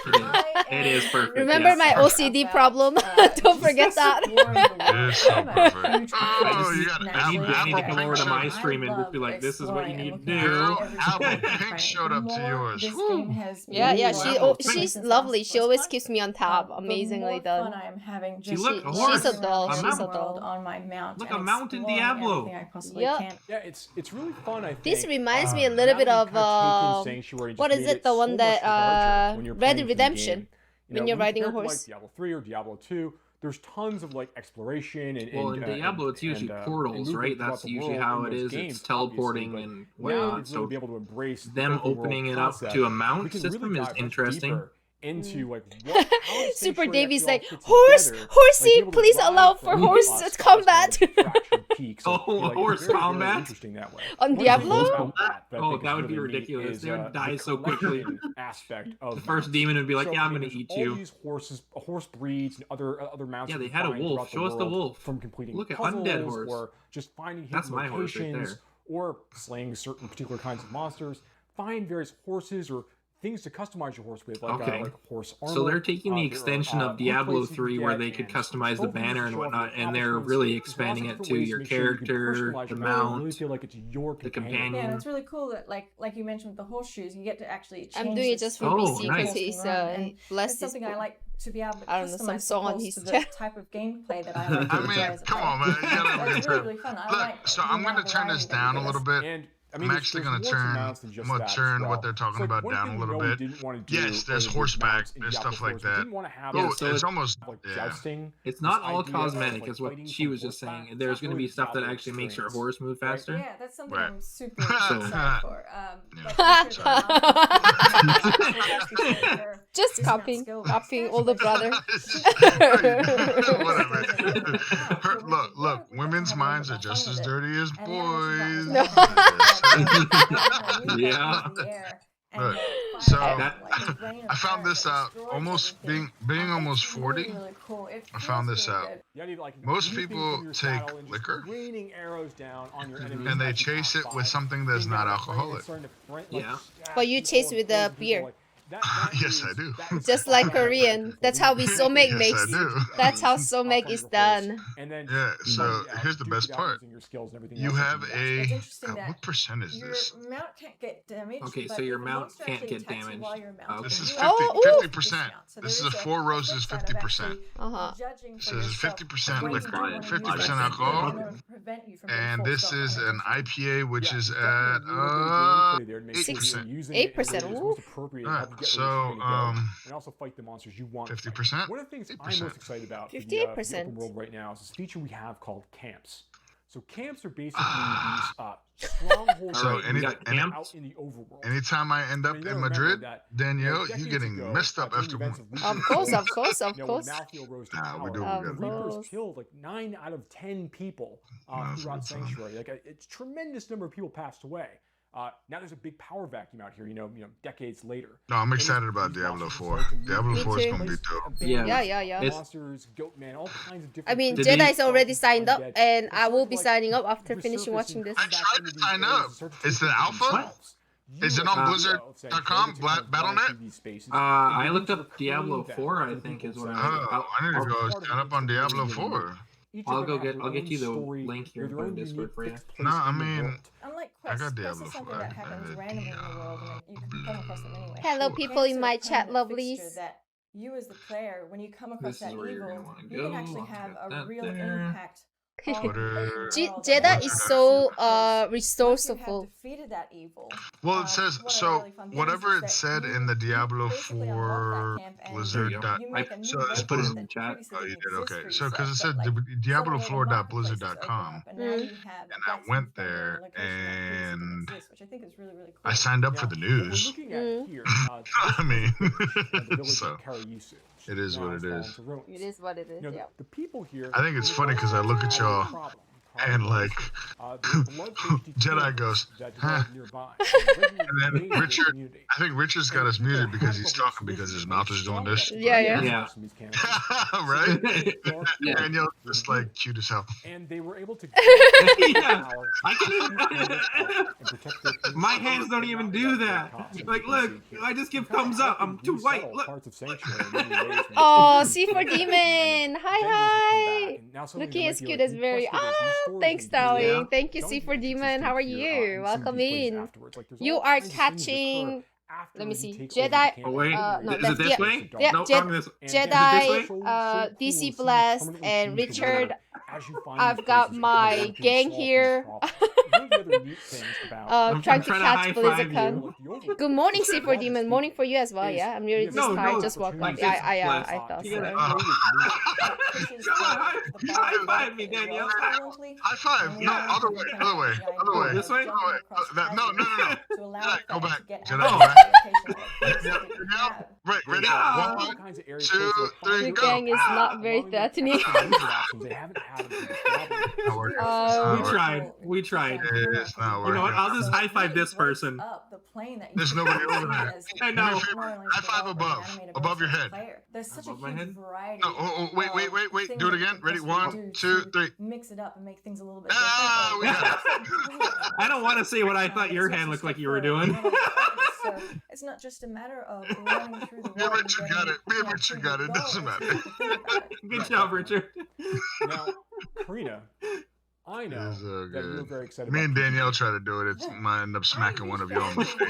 It is perfect. Remember my OCD problem? Don't forget that. It is so perfect. Oh, you got Danny to come over to my stream and just be like, "This is what you need to do." Apple Pink showed up to yours. Yeah. She's lovely. She always keeps me on tab. Amazingly done. I am having she's a doll. She's a doll. On my mount. Look, a mountain Diablo. Yeah, it's really fun. I think this reminds me a little bit of what is it? The one that Red Dead Redemption. When you're riding a horse. Like Diablo 3 or Diablo 2. There's tons of like exploration and in Diablo it's usually portals, right? That's usually how it is. It's teleporting and whatnot. So be able to embrace them opening it up to a mount system is interesting. into like what, how the Super sanctuary Davy's actually like, all fits horse, together, horsey, like, be able to please ride allow for from, horse spots combat. like fractured peaks. So, Oh, like, horse very, combat? Very interesting that way. On One thing Diablo? about that I Oh, think that is would be really neat ridiculous. is, They would die the so quickly. collection aspect of The first mounts. demon would be like, So, yeah, I'm I mean, gonna there's eat all you. these horse breeds and other mounts. Yeah, you they can had a find wolf. throughout Show us the world wolf. from completing Look at puzzles undead horse. or just finding That's hidden my horse right locations there. or slaying certain particular kinds of monsters. Find various horses or things to customize your horse with, like, Okay. like horse armor. So they're taking the There extension are, of Diablo templates you can 3 where get they could and customize the trophies banner to and show off your whatnot, and they're accomplishments. really There's lots of expanding it different to ways your make sure you can character, personalize the your mount, really mount, feel like it's your the companion. Yeah, and it's really cool that, like you mentioned with the horseshoes, you get to actually change I'm doing it the just for speed BC the because horse he's can run, and blessed. that's His something I like to be able to I don't know, some customize the song on horse his to the chest. type of gameplay that I like to I enjoy mean, as a come player. on, man. You gotta have a It's good really, time. really fun. I Look, like so the I'm amount gonna of turn variety this that you down a give little us. bit. And I I'm mean, actually there's gonna more to turn. mounts than I'm just gonna that as turn well. what they're talking So, like, about one down thing a we little know we bit. didn't want to do Yes, there's with horseback. mounts in There's Diablo stuff 4 like is we that. didn't want to have Yeah, like, so It's almost like yeah. jousting. It's This not all idea of, cosmetic, like, is what fighting she from was just saying. horseback. There's It's going to really be the stuff that Diablo actually makes your experience. horse move faster. Yeah, that's something Right. I'm super So- excited for. Just copying older brother. Whatever. Look, women's minds are just as dirty as boys. Yeah. Look, so I found this out almost being almost 40. I found this out. Most people take liquor and they chase it with something that's not alcoholic. Yeah. But you chase with the beer. Yes, I do. Just like Korean. That's how we soulmate Yes, makes. I do. That's how soulmate is done. Yeah, so here's the best part. You have a what percent is this? Your mount can't get damaged. Okay, but so your if a mount monster can't actually get attacks you damaged. while you're mounted, This is you 50, Oh, ooh. 50%. This is a 4 roses, 50%. Uh-huh. This is 50% liquor, Fine. 50% alcohol, and this is an IPA, which is at 8%. 8%. Ooh. Alright, so and also fight the monsters you want. 50%. One of the things I'm 8%. most excited about for the 58%. open world right now is this feature we have called camps. So camps are basically these strongholds So out in the overworld. anytime I end up You gotta in remember Madrid, that, Danielle, decades you getting ago, messed up during after the one. events Of course, of course, of when course. Malthael rose to Nah, we power, do Of the Reapers course. killed like 9 out of 10 people That's throughout good fun. Sanctuary. Like a tremendous number of people passed away. Now there's a big power vacuum out here. You know, decades later. No, I'm And it's excited about these Diablo monsters 4. start to move Diablo Me 4 is too. gonna be dope. Yeah. Monsters, Goatman, all kinds of different. I mean, things. Jedi's already signed up, and I will be signing up after finishing watching this. I tried to sign up. It's the alpha? Is it on Blizzard.com? Battle.net? I looked up Diablo 4, I think, is what Oh, I need to go sign up on Diablo 4. I'll get you the link here for Discord for you. No, I mean, Unlike I quests, got this Diablo is 4. something that happens randomly in the world, and you can come across them anyway. Hello, people in my Camps are chat, a permanent lovelies. fixture that you as the player, when you come across This is that where you're evil, gonna wanna you can go. actually I'll have get a that real there. impact. on the world. Jedi is so Once you resourceful. have defeated that evil. Well, it says, one of the so really fun things whatever is it that said you in the Diablo basically unlock 4 that camp and Blizzard. you make a new So race it's put it in that the chat. previously Oh, you didn't did? exist Okay. for So, because it yourself, said but, like, Diablo4.blizzard.com. and now you have And I went there and exist, which I think is really, really cool. I signed up for the news. Looking at here, I mean, the village so of Karayisu. it is what it is. It is what it is. You know, Yeah. the people here. I think it's funny because I look at y'all and like Jedi goes, huh? And then Richard, I think Richard's got us muted because he's talking because his mouth is doing this. Yeah. Right? Daniel's just like cute as hell. And they were able to. Yeah, I can't even. My hands don't even do that. Like, look, I just give thumbs up. I'm too white. Look. Oh, C4 Demon! Hi! Looking as cute as very. Thanks, darling. Thank you, C4 Demon. How are you? Welcome in. You are catching. Let me see. Jedi. Oh, wait. No, Is it this way? Yeah, No, wrong this. Jedi, DC Blast, and Richard. I've got my gang here. other neat things about trying to catch Blizzcon. Good morning, C4 Demon. Morning for you as well. Yeah, I'm really just tired. Just woke up. I thought so. High five me, Danielle. High five. No, other way. This way? No. Go back. Right, ready? All kinds of areas 2, 3, Your go. gang is not very threatening. They haven't had We tried. It's not You working. know what? I'll just high five this person. There's nobody over there. I know. High five above your head. There's such a Above my huge head? variety. No, wait. Do it again. Ready? 1, 2, 3. Mix it up and make things a little bit We different. got it. I don't want to say what I thought your hand looked like you were doing. So it's not just a matter of running through the Me and world. Richard got it. Me and Richard got it. It doesn't matter. Good job, Richard. Now, Karina, I know that you're very excited. Me about and Danielle try to do it. It might end up smacking one of you on the face.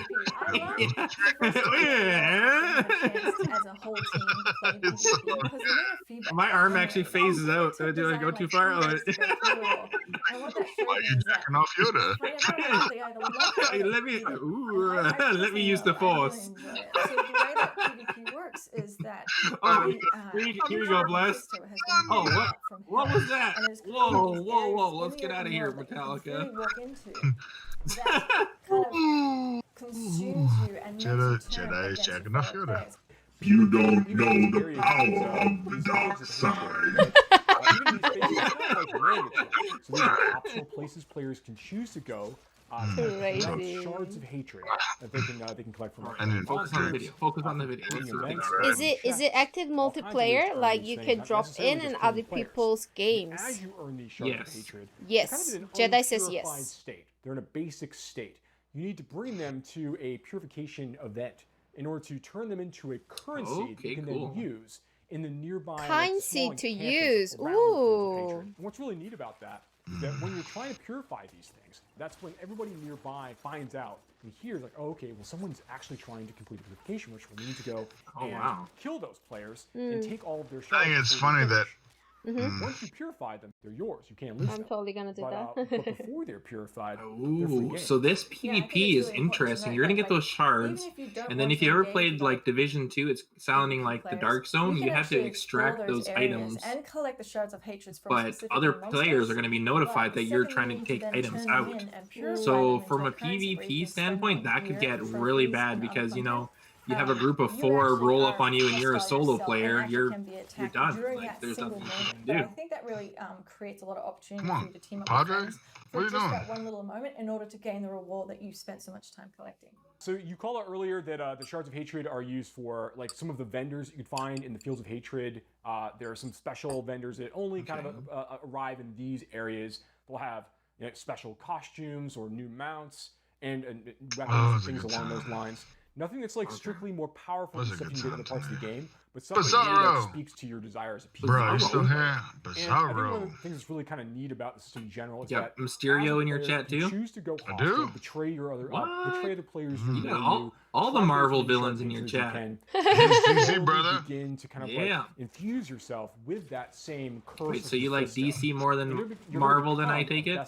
My arm actually phases out. Did I go too far? Why are you jacking off Yoda? Let me use the force. So the way that PvP works is that Here you go, Bless. Oh, what was that? Whoa. Let's get out of here, Metallica. Jedi is jacking off Yoda. You don't know the power of the dark side. So these are optional places players can choose to go. Crazy. Shards of hatred that they can collect from. Focus on the video. Focus on the video. Is it active multiplayer? Like you can drop in other people's games? As you earn these shards of hatred, yes. Jedi says yes. State. They're in a basic state. You need to bring them to a purification event in order to turn them into a currency that you can then use in the nearby currency to use. Ooh. And what's really neat about that is that when you're trying to purify these things, that's when everybody nearby finds out and hears like, oh, okay, well, someone's actually trying to complete a purification ritual. We need to go and kill those players and take all of their shards. I think it's funny that once you purify them, they're yours. You can't lose them. I'm totally gonna do that. But before they're purified, Ooh, so this PvP is interesting. You're gonna get those shards, and then if you ever played like Division 2, it's sounding like the Dark Zone. You have to extract those items, and collect the shards of hatred from but other players are going to be notified that you're trying to take items out. So from a PvP standpoint, that could get really bad because you have a group of 4 roll up on you and you're a solo player, you're done. Like there's nothing you can do. I think that really creates a lot of opportunity for you to team up with friends for just that one little moment in order to gain the reward that you spent so much time collecting. So you called out earlier that the shards of hatred are used for like some of the vendors you could find in the fields of hatred. There are some special vendors that only kind of arrive in these areas. They'll have special costumes or new mounts and weapons, things along those lines. Nothing that's like strictly more powerful than stuff you can get in other parts of the game, but something that speaks to your desire as a piece. Bro, you still here? And I think one of the things that's really kind of neat about the system in general is that Mysterio in your chat too. Choose to go hostile, betray your other players. All the Marvel villains in your chat. DC, brother. Begin to kind of like infuse yourself with that same curse. Wait, so you like DC more than Marvel? Then I take it.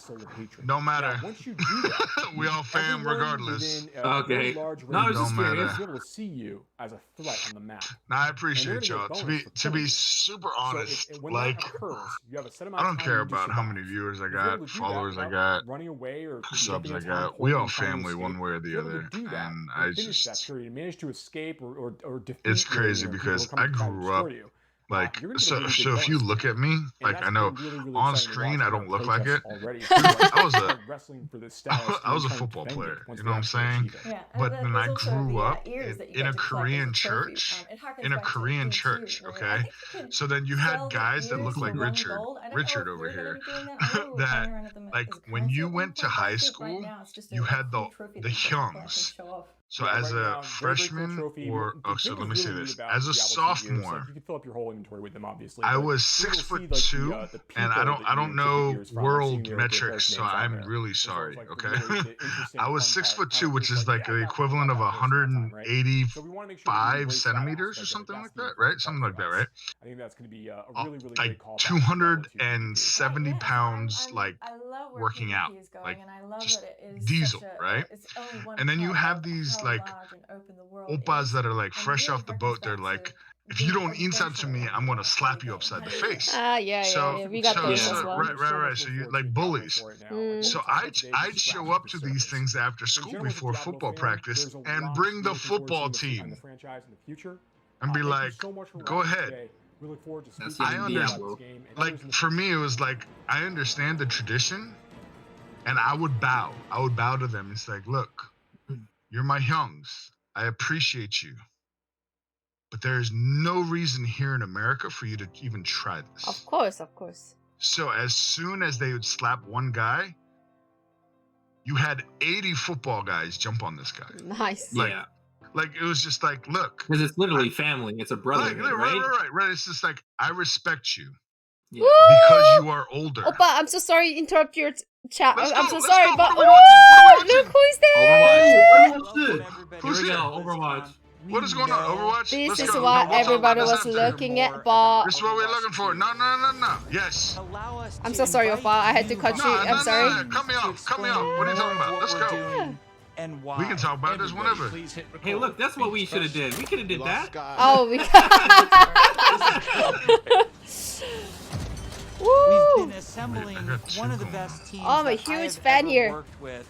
No matter. Once you do that, we all fam regardless. Okay. No, I was just curious. Be able to see you as a threat on the map. Now, I appreciate y'all. To be super honest, like I don't care about how many viewers I got, followers I got, running away or subs I got. We all family one way or the other, and I just that period, managed to escape or it's crazy because I grew up like so if you look at me, like I know on screen I don't look like it. I was a football player, you know what I'm saying? But then I grew up in a Korean church, okay? So then you had guys that looked like Richard over here, that like when you went to high school, you had the hyungs. So Yeah, as right a now, very, very freshman, cool trophy. or The so thing let me is say really this: about as a Diablo 2 years, sophomore, like, you can fill up your whole inventory with them, obviously. I but was being able to 6'2", see, like, the and I people don't that you took the know years from, like, seeing world their metrics, character so names on I'm there, really as far sorry. as, like, Okay, the really the interesting I was fun 6'2", part which is is like, like yeah, the I got equivalent of that person that time, right? So we want to make sure that we 185 embrace that centimeters or aspect of it. something That's like the that, important right? Something part like for that, us. right? I think that's going to be a really, really Like great call back to Diablo 2 for the kids. 270 Right, yeah, so pounds, like I love where working out, PvP is going, like and I love just that it is diesel, such right? it's only one And then you part have of these how like large and open the world oppas is, that are like and fresh really off the harkens boat. They're back like, to if you being don't insult to me, adventuring I'm gonna part of slap the you game. upside the Right. face. Ah, yeah. We got those as well. Right. So you like bullies. So I'd show up to these things after school before football practice and bring the football team in the franchise in the future. and be Thank you like, so much for go watching ahead. today. We look forward to That's speaking young more about Diablo. this game and Like others in the for me, it was like I understand the tradition, and I would bow. I would bow to them. It's like, look, you're my youngs. I appreciate you. But there is no reason here in America for you to even try this. Of course. So as soon as they would slap one guy, you had 80 football guys jump on this guy. Nice. Like, Yeah. like it was just like, look. Because it's literally family. It's a brotherhood, Right. It's just like, I respect you. Yeah. Because you are older. Oppa, I'm so sorry to interrupt your chat. I'm so let's sorry, go. but What are we watching? look who's there! Here we go, Overwatch. What is going on, Overwatch? This Let's is go. what What's up? everybody What's was up there? looking at, but This is what we're looking for. No. Yes. I'm so sorry, Oppa. I had to cut you. I'm sorry. Cut me off. What are you talking about? Let's go. And why. We can talk about this whenever. Hey, look, that's what we should have did. We could have did that. Oh, we We've been assembling one of the best teams. I'm a huge fan here.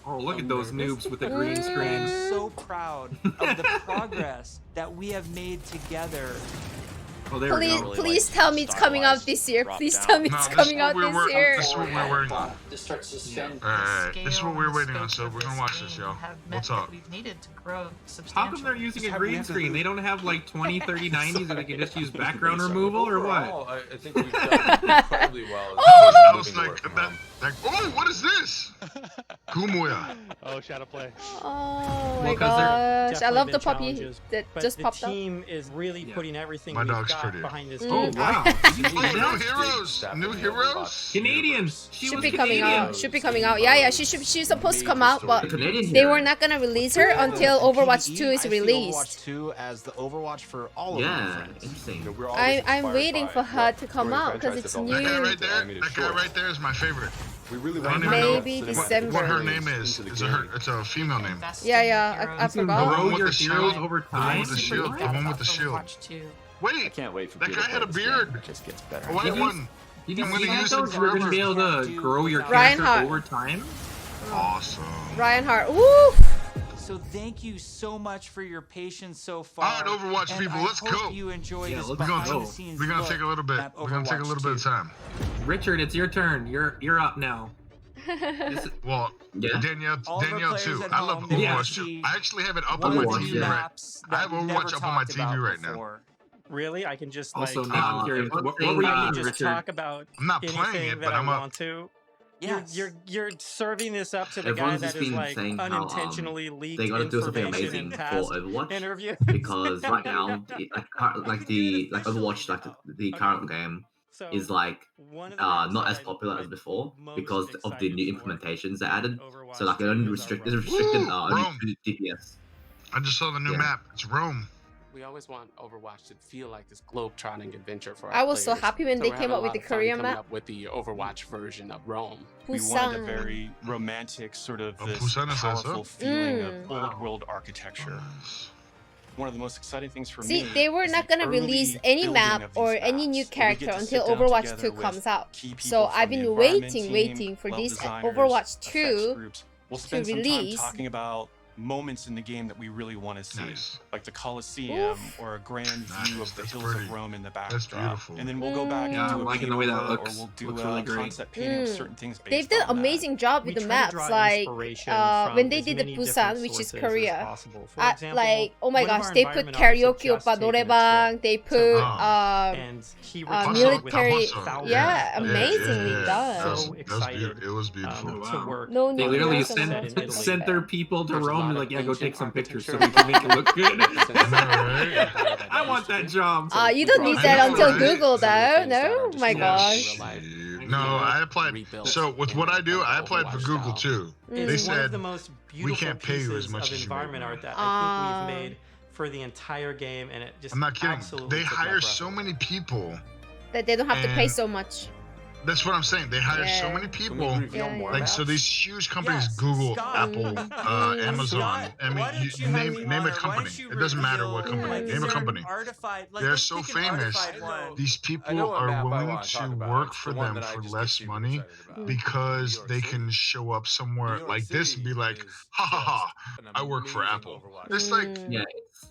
Oh, look at those noobs with the green screen. I'm so proud of the progress that we have made together. Oh, there we go. Please tell me it's coming out this year. Please tell me it's coming out this year. This is what we're waiting on. This starts to spend. Alright, this is what we're waiting on, so we're gonna watch this, y'all. We'll talk. Needed to grow How come they're using a green screen? They don't have like 20, 30, 90s and they can just use background removal or what? I think we've done incredibly well. I was like, oh, what is this? Kumuya. Oh, Shadow Play. Oh my gosh, I love the puppy that just popped up. The team is really putting everything My we've dog's got pretty. behind this Oh, game. wow. New heroes. Canadians. Should be coming out. Should be coming out. Yeah. She's supposed to come out, but they were not gonna release her until Overwatch 2 is released. Overwatch 2 as the Overwatch for all of Yeah, interesting. I'm waiting for her to come out because it's new. That guy right there is my favorite. We really Maybe December. What her name is? It's a female name. Yeah. I forgot. The one with the heroes shield. over The one time. with the shield. The one with the shield. Wait, I can't wait for that guy had a beard. It just gets better. A white one. Did you I'm see gonna that use though? him You're gonna be able forever. to grow your character Reinhardt. over time? Awesome. Reinhardt. Woo! So thank you so much for your patience so far. All right, Overwatch and people, I let's hope go. You enjoy Yeah, this let's behind go. the scenes We're gonna look take a little bit. at We're gonna take a Overwatch little bit of 2. time. Richard, it's your turn. You're up now. Well, Yeah. Danielle players too. at I love home, they Yeah. Overwatch too. see I actually have it up one on my of the Overwatch, two TV yeah. maps I that have we've Overwatch never up on my talked TV about right now. before. Really? I can just Also, like now I'm curious. one What thing were you I I eating, can just Richard? talk about I'm not playing anything it, that but I I'm up. want to. Yes. You're serving this up to the Everyone's guy just that is been like saying how unintentionally leaked they gotta do something information amazing in for past Overwatch interviews. because right now, like Overwatch, the current game So is like one of the maps not that as popular as before most because of the new excited for implementations they added. Overwatch So like it 2 only is our restricted Rome. only Rome. 2 DPS. I just saw the new Yeah. map. It's Rome. We always want Overwatch to feel like this globe-trotting adventure for our I was so players. happy when So they we're came having up a with the lot of fun Korean coming map. up with the Overwatch version of Rome. We wanted a Busan. very romantic sort of this Busan is also? powerful feeling Mm. of old world architecture. One of the most exciting things for See, me they were is not the gonna early release any building map of or these any new maps, where we character get to until sit down Overwatch together 2 with comes out. key people So I've from the been environment team, waiting for level this designers, Overwatch effects 2 groups. We'll to spend some time release. talking about moments in the game that we really want to see, Nice. like the Colosseum Oof. or a grand Nice, view of the that's hills pretty. of Rome in the That's backdrop. beautiful. And then we'll go back Yeah, and I'm do a liking the way that paint over, looks. or we'll do Looks a really great. concept painting of Mm. certain things based They've done on amazing job with We the try to maps, draw like inspiration when from they as did the many Busan, different which is sources as Korea. possible. For example, Like, oh my one of gosh, our they put environment artists karaoke had just oppa taken a norebang, trip they to put Rome, and he returned with military, thousands yeah, of amazingly pictures. done. So excited It was beautiful. to work. No They new literally heroes on set the in map. Italy. sent their people to There's a Rome telling me like, yeah, go take some pictures so we can make it look good. I want that job. You don't need that until Google, though. No, my gosh. No, I applied. So with what I do, I applied for Google too. They It's one of said the most we beautiful can't pay you as pieces much of as you environment make. art that I think we've made for the entire game, and it just I'm not kidding. absolutely They took my hire breath so many people. That they don't have to pay And- so much. That's what I'm saying. They hire so Yeah. many people. Yeah, yeah. Like so, these huge companies, Google, Apple, Amazon. I mean, you name a company. It doesn't matter what company. Name a company. They're so famous. These people are willing to work for them for less money because they can show up somewhere like this and be like, ha ha ha, I work for Apple. It's like,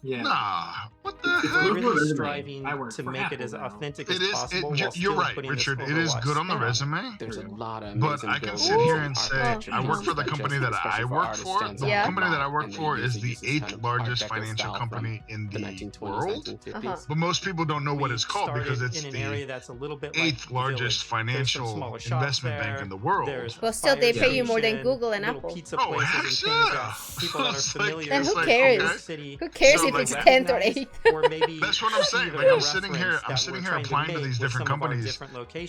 nah, what the hell? really striving to make it as authentic as possible. while You're still right, putting this Richard. It is good on the Overwatch spin resume. There's a lot of But I can sit here and say I work for the company that I work for. The company that I work for is the 8th largest financial company in the world. But most people don't know what it's called because it's the 8th largest financial investment bank in the world. But still, they pay you more than Google and Apple. Oh, heck yeah! Then who cares? Who cares if it's 10th or 8th? That's what I'm saying. Like I'm sitting here applying to these different companies,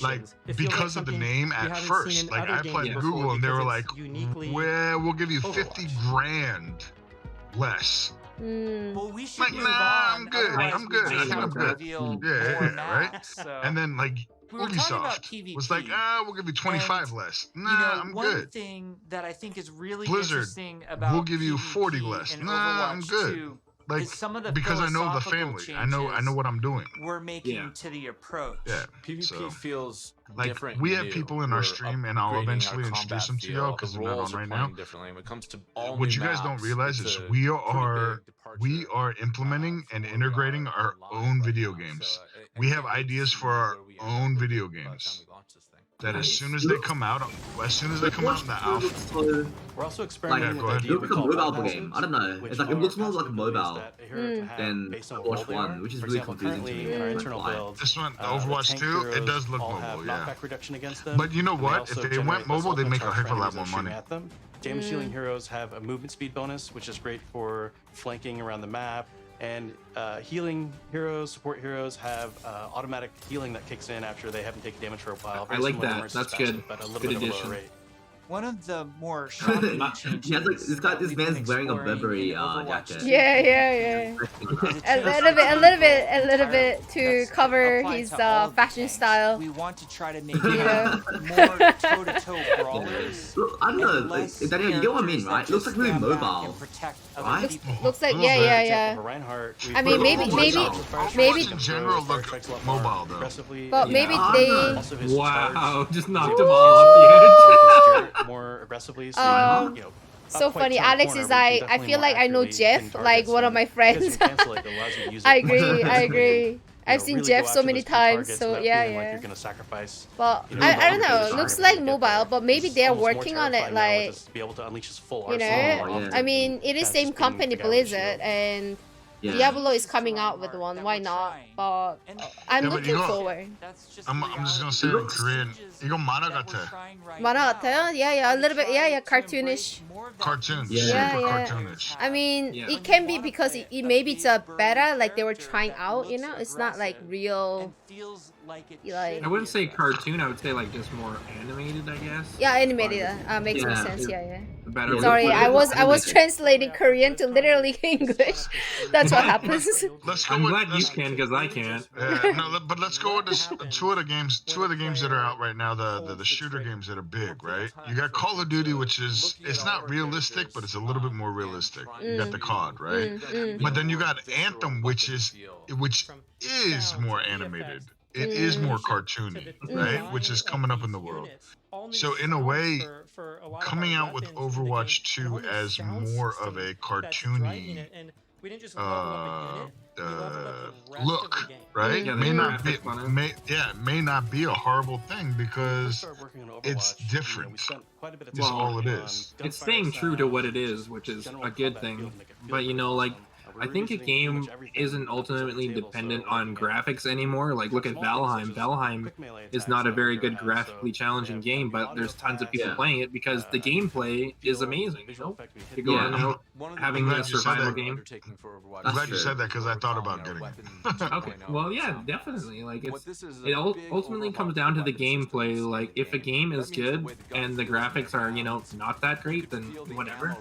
like because of the name at first. Like I applied to Google and they were like, well, we'll give you 50 grand less. Well, we should Like, move nah, on. I'm good. Otherwise I'm we good. just I think have I'm to good. reveal Yeah, more right. maps, so- And then like We were talking about Ubisoft was like, we'll give you 25 less. Nah, you know, I'm one good. thing that I think is really Blizzard, interesting about we'll give you PvP 40 less. and Nah, I'm Overwatch good. 2 Like is some of the because I know the philosophical family. I know what I'm doing. we're making to the approach. Yeah. PvP feels like different. we and have new. people in our We're stream, and I'll upgrading eventually our introduce combat them to feel. y'all The because they're not roles on are right now. playing differently. When it comes to all What new you guys don't maps, realize it's is a we are implementing and integrating our own video games. We have ideas for our own video games. That as soon as they come out, in the alpha, We're also Like, experimenting with the it idea looks like a we call mobile bubble game. games, I don't know. which It's like it are looks more like a custom mobile abilities that here to have than based on Overwatch what they 1, are. which is For really example, confusing to currently me. in our Like, internal why? builds, this one, the the Overwatch tank 2, it heroes does look all mobile, have yeah. knockback reduction against them. But you know and they what? also If they generate went mobile, less they'd make ultimate a heck of a charge lot for more enemies that shoot money. at them. Damage dealing heroes have a movement speed bonus, which is great for flanking around the map. And healing heroes, support heroes have automatic healing that kicks in after they haven't taken damage for a while. I Very like similar to that. Mercy's That's passive, good. But a little Good bit of a addition. lower rate. One of the more shocking changes. He has like this guy. This we've been man's wearing a exploring Burberry in Overwatch jacket. 2 Yeah. A little bit to cover his fashion style. We want to try to make You know? more toe-to-toe brawlers. Look, I don't know. Like, Daniel, you get what I mean, right? It looks like really mobile, right? Looks like yeah. I mean, maybe in general look mobile though. But maybe they. Wow, just knocked him off the edge. More aggressively, So funny. Alex is like, I feel like I know Jeff, like one of my friends. I agree. I've seen Jeff so many times, so yeah. But I don't know. It looks like mobile, but maybe they're working on it. Like, you know, I mean, it is same company, Blizzard, and Diablo is coming out with one. Why not? But I'm looking forward. I'm just gonna say it in Korean. 이건 만화 같아. 만화 같아요? Yeah, a little bit. Yeah, cartoonish. Cartoons. Yeah. Super cartoonish. I mean, it can be because maybe it's a beta, like they were trying out. You know, it's not like real. I wouldn't say cartoon. I would say like just more animated, I guess. Yeah, animated. Makes more sense. Yeah. Better Sorry, I was translating Korean to literally English. That's what happens. I'm glad you can because I can't. But let's go with this, two of the games that are out right now, the shooter games that are big, right? You got Call of Duty, which is it's not realistic, but it's a little bit more realistic. You got the COD, right? But then you got Anthem, which is more animated. It is more cartoony, right? Which is coming up in the world. So in a way, coming out with Overwatch 2 as more of a cartoony look, right? May not be a horrible thing because it's different. Is all it is. It's staying true to what it is, which is a good thing. But you know, like I think a game isn't ultimately dependent on graphics anymore. Like, look at Valheim. Valheim is not a very good graphically challenging game, but there's tons of people playing it because the gameplay is amazing. You know? You go on out having a survival game. I'm glad you said that because I thought about getting it. Okay. Well, yeah, definitely. Like, it ultimately comes down to the gameplay. Like, if a game is good and the graphics are, you know, not that great, then whatever.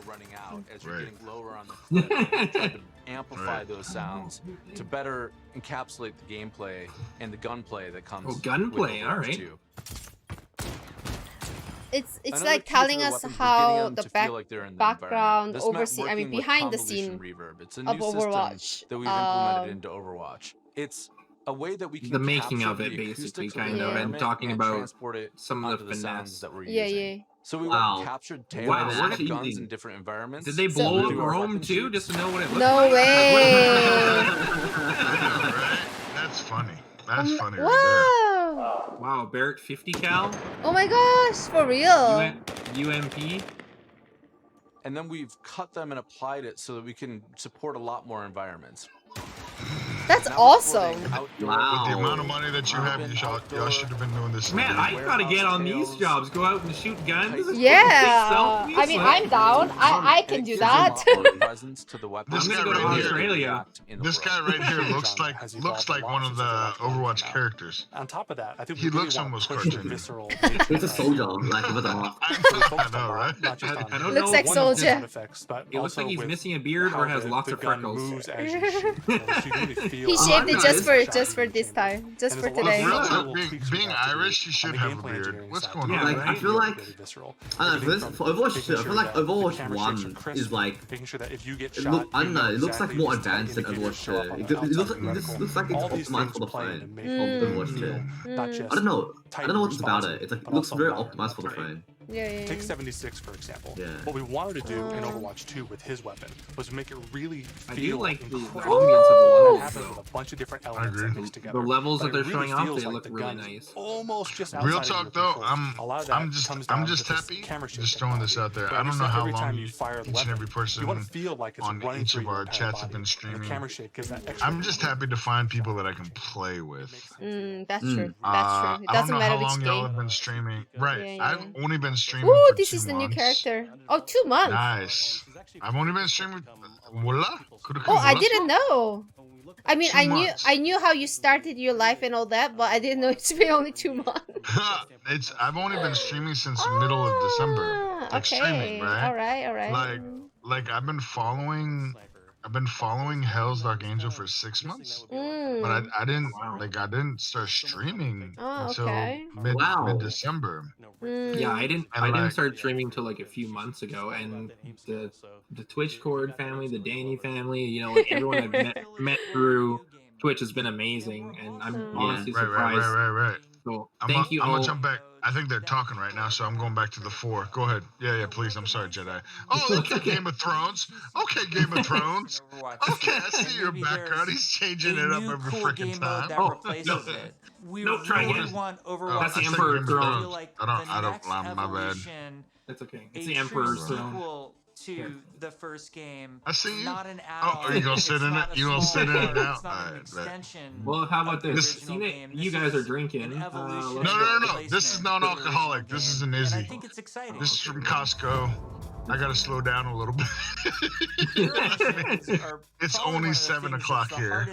Amplify those sounds to better encapsulate the gameplay and the gunplay that comes. Oh, gunplay! All right. It's like telling us how the background, behind the scene it's a of new Overwatch system that we've implemented into Overwatch. It's a way that we can the making of capture it, the basically, acoustics of kind the of, and environment talking and about transport it some of onto the sounds finesse. that we're Yeah, using. yeah. So we want to capture tales Wow, of guns in different environments. Did they blow up Rome too, just to know what it looked No like? way! That's funny. That's funny Wow! right Wow, Barrett 50 cal? Oh my gosh, for real? UMP? And then we've cut them and applied it so that we can support a lot more environments. That's awesome. With the amount of money that you have, y'all should have been doing this. Man, I gotta get on these jobs. Go out and shoot guns. Yeah. I mean, I'm down. I can do that. This guy right here, this guy right here looks like one of the Overwatch characters. On top of that, I think he looks almost cartoony. Visceral. He's a soldier, like with a mask. I know, right? I don't Looks know like soldier. It looks like he's missing a beard or has lots of freckles. He shaved it just for this time, just for today. Real talk, being Irish, you should have a beard. What's going on? Like, I feel like, I don't know, for Overwatch 2, I feel like Overwatch 1 is like, I don't know, it looks like more advanced than Overwatch 2. It looks like it's optimized for the phone, Overwatch 2. I don't know what's about it. It's like, it looks very optimized for the phone. Yeah. Take 76 for example. Yeah. What we wanted to do in Overwatch 2 with his weapon was make it really I do feel like the incredible. ambience of the levels, Happens with a bunch of different elements that mix together. The levels But that it they're really showing off, feels they like look the really gun's nice. Almost just Real outside of talk though, your I'm just happy. Just throwing this out there. I don't know how long each and every person on each of our chats have been streaming. I'm just happy to find people that I can play with. That's true. That's true. It doesn't matter which I don't know how long y'all game. have been streaming. Right. I've only been streaming Ooh, for this 2 is the months. new character. Oh, 2 months. Nice. I've only been streaming. Voila. Oh, I didn't know. I mean, I knew how you started your life and all that, but I didn't know it's been only 2 months. I've only been streaming since middle of December. Like Okay. streaming, right? All right. Like I've been following Hell's Dark Angel for 6 months, but I didn't start streaming until mid December. Yeah, I didn't start streaming till like a few months ago, and the Twitch Cord family, the DANI family, you know, like everyone I've met through Twitch has been amazing, and I'm honestly surprised. Right. So I'm gonna jump back. I think they're talking right now, so I'm going back to the 4. Go ahead. Yeah, please. I'm sorry, Jedi. Oh, okay, Game of Thrones. Okay, Game of Thrones. Okay, I see your background. He's changing it up every freaking time. Try again. That's the Emperor's Throne. I don't. My bad. That's okay. It's the Emperor's Throne. To the first game. I see you. Not an are you gonna sit in it? You gonna sit in it now? Well, how about this? You guys are drinking. No. This is non-alcoholic. This is an Izzy. I think it's exciting. This is from Costco. I gotta slow down a little bit. It's only 7 o'clock here.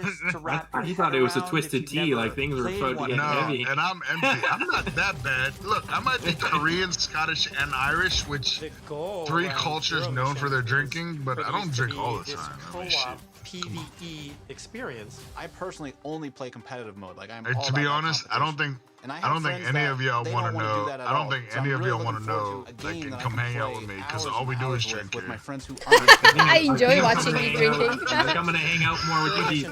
I thought it was a twisted tea, like things were about to get heavy. And I'm empty. I'm not that bad. Look, I might be Korean, Scottish, and Irish, which 3 cultures known for their drinking, but I don't drink all the time. I mean, shit. PvE experience. I personally only play competitive mode. Like to be honest, I don't think any of y'all want to know. I don't think any of y'all want to know. Like, and come hang out with me because all we do is drink with my friends who I enjoy watching you drinking. I'm gonna hang out more with you,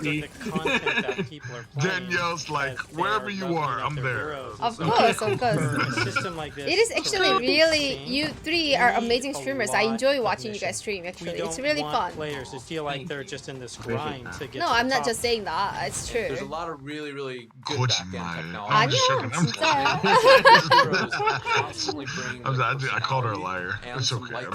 DC. Danielle's like, wherever you are, I'm there. Of course. A system like this. It is actually really, you 3 are amazing streamers. I enjoy watching you guys stream. Actually, it's really fun. Players to feel like they're just in on this grind to get. No, to the I'm not top. just saying that. It's true. There's a lot of really, really good back-end technology. I'm just joking. I called her a liar. It's okay. I'm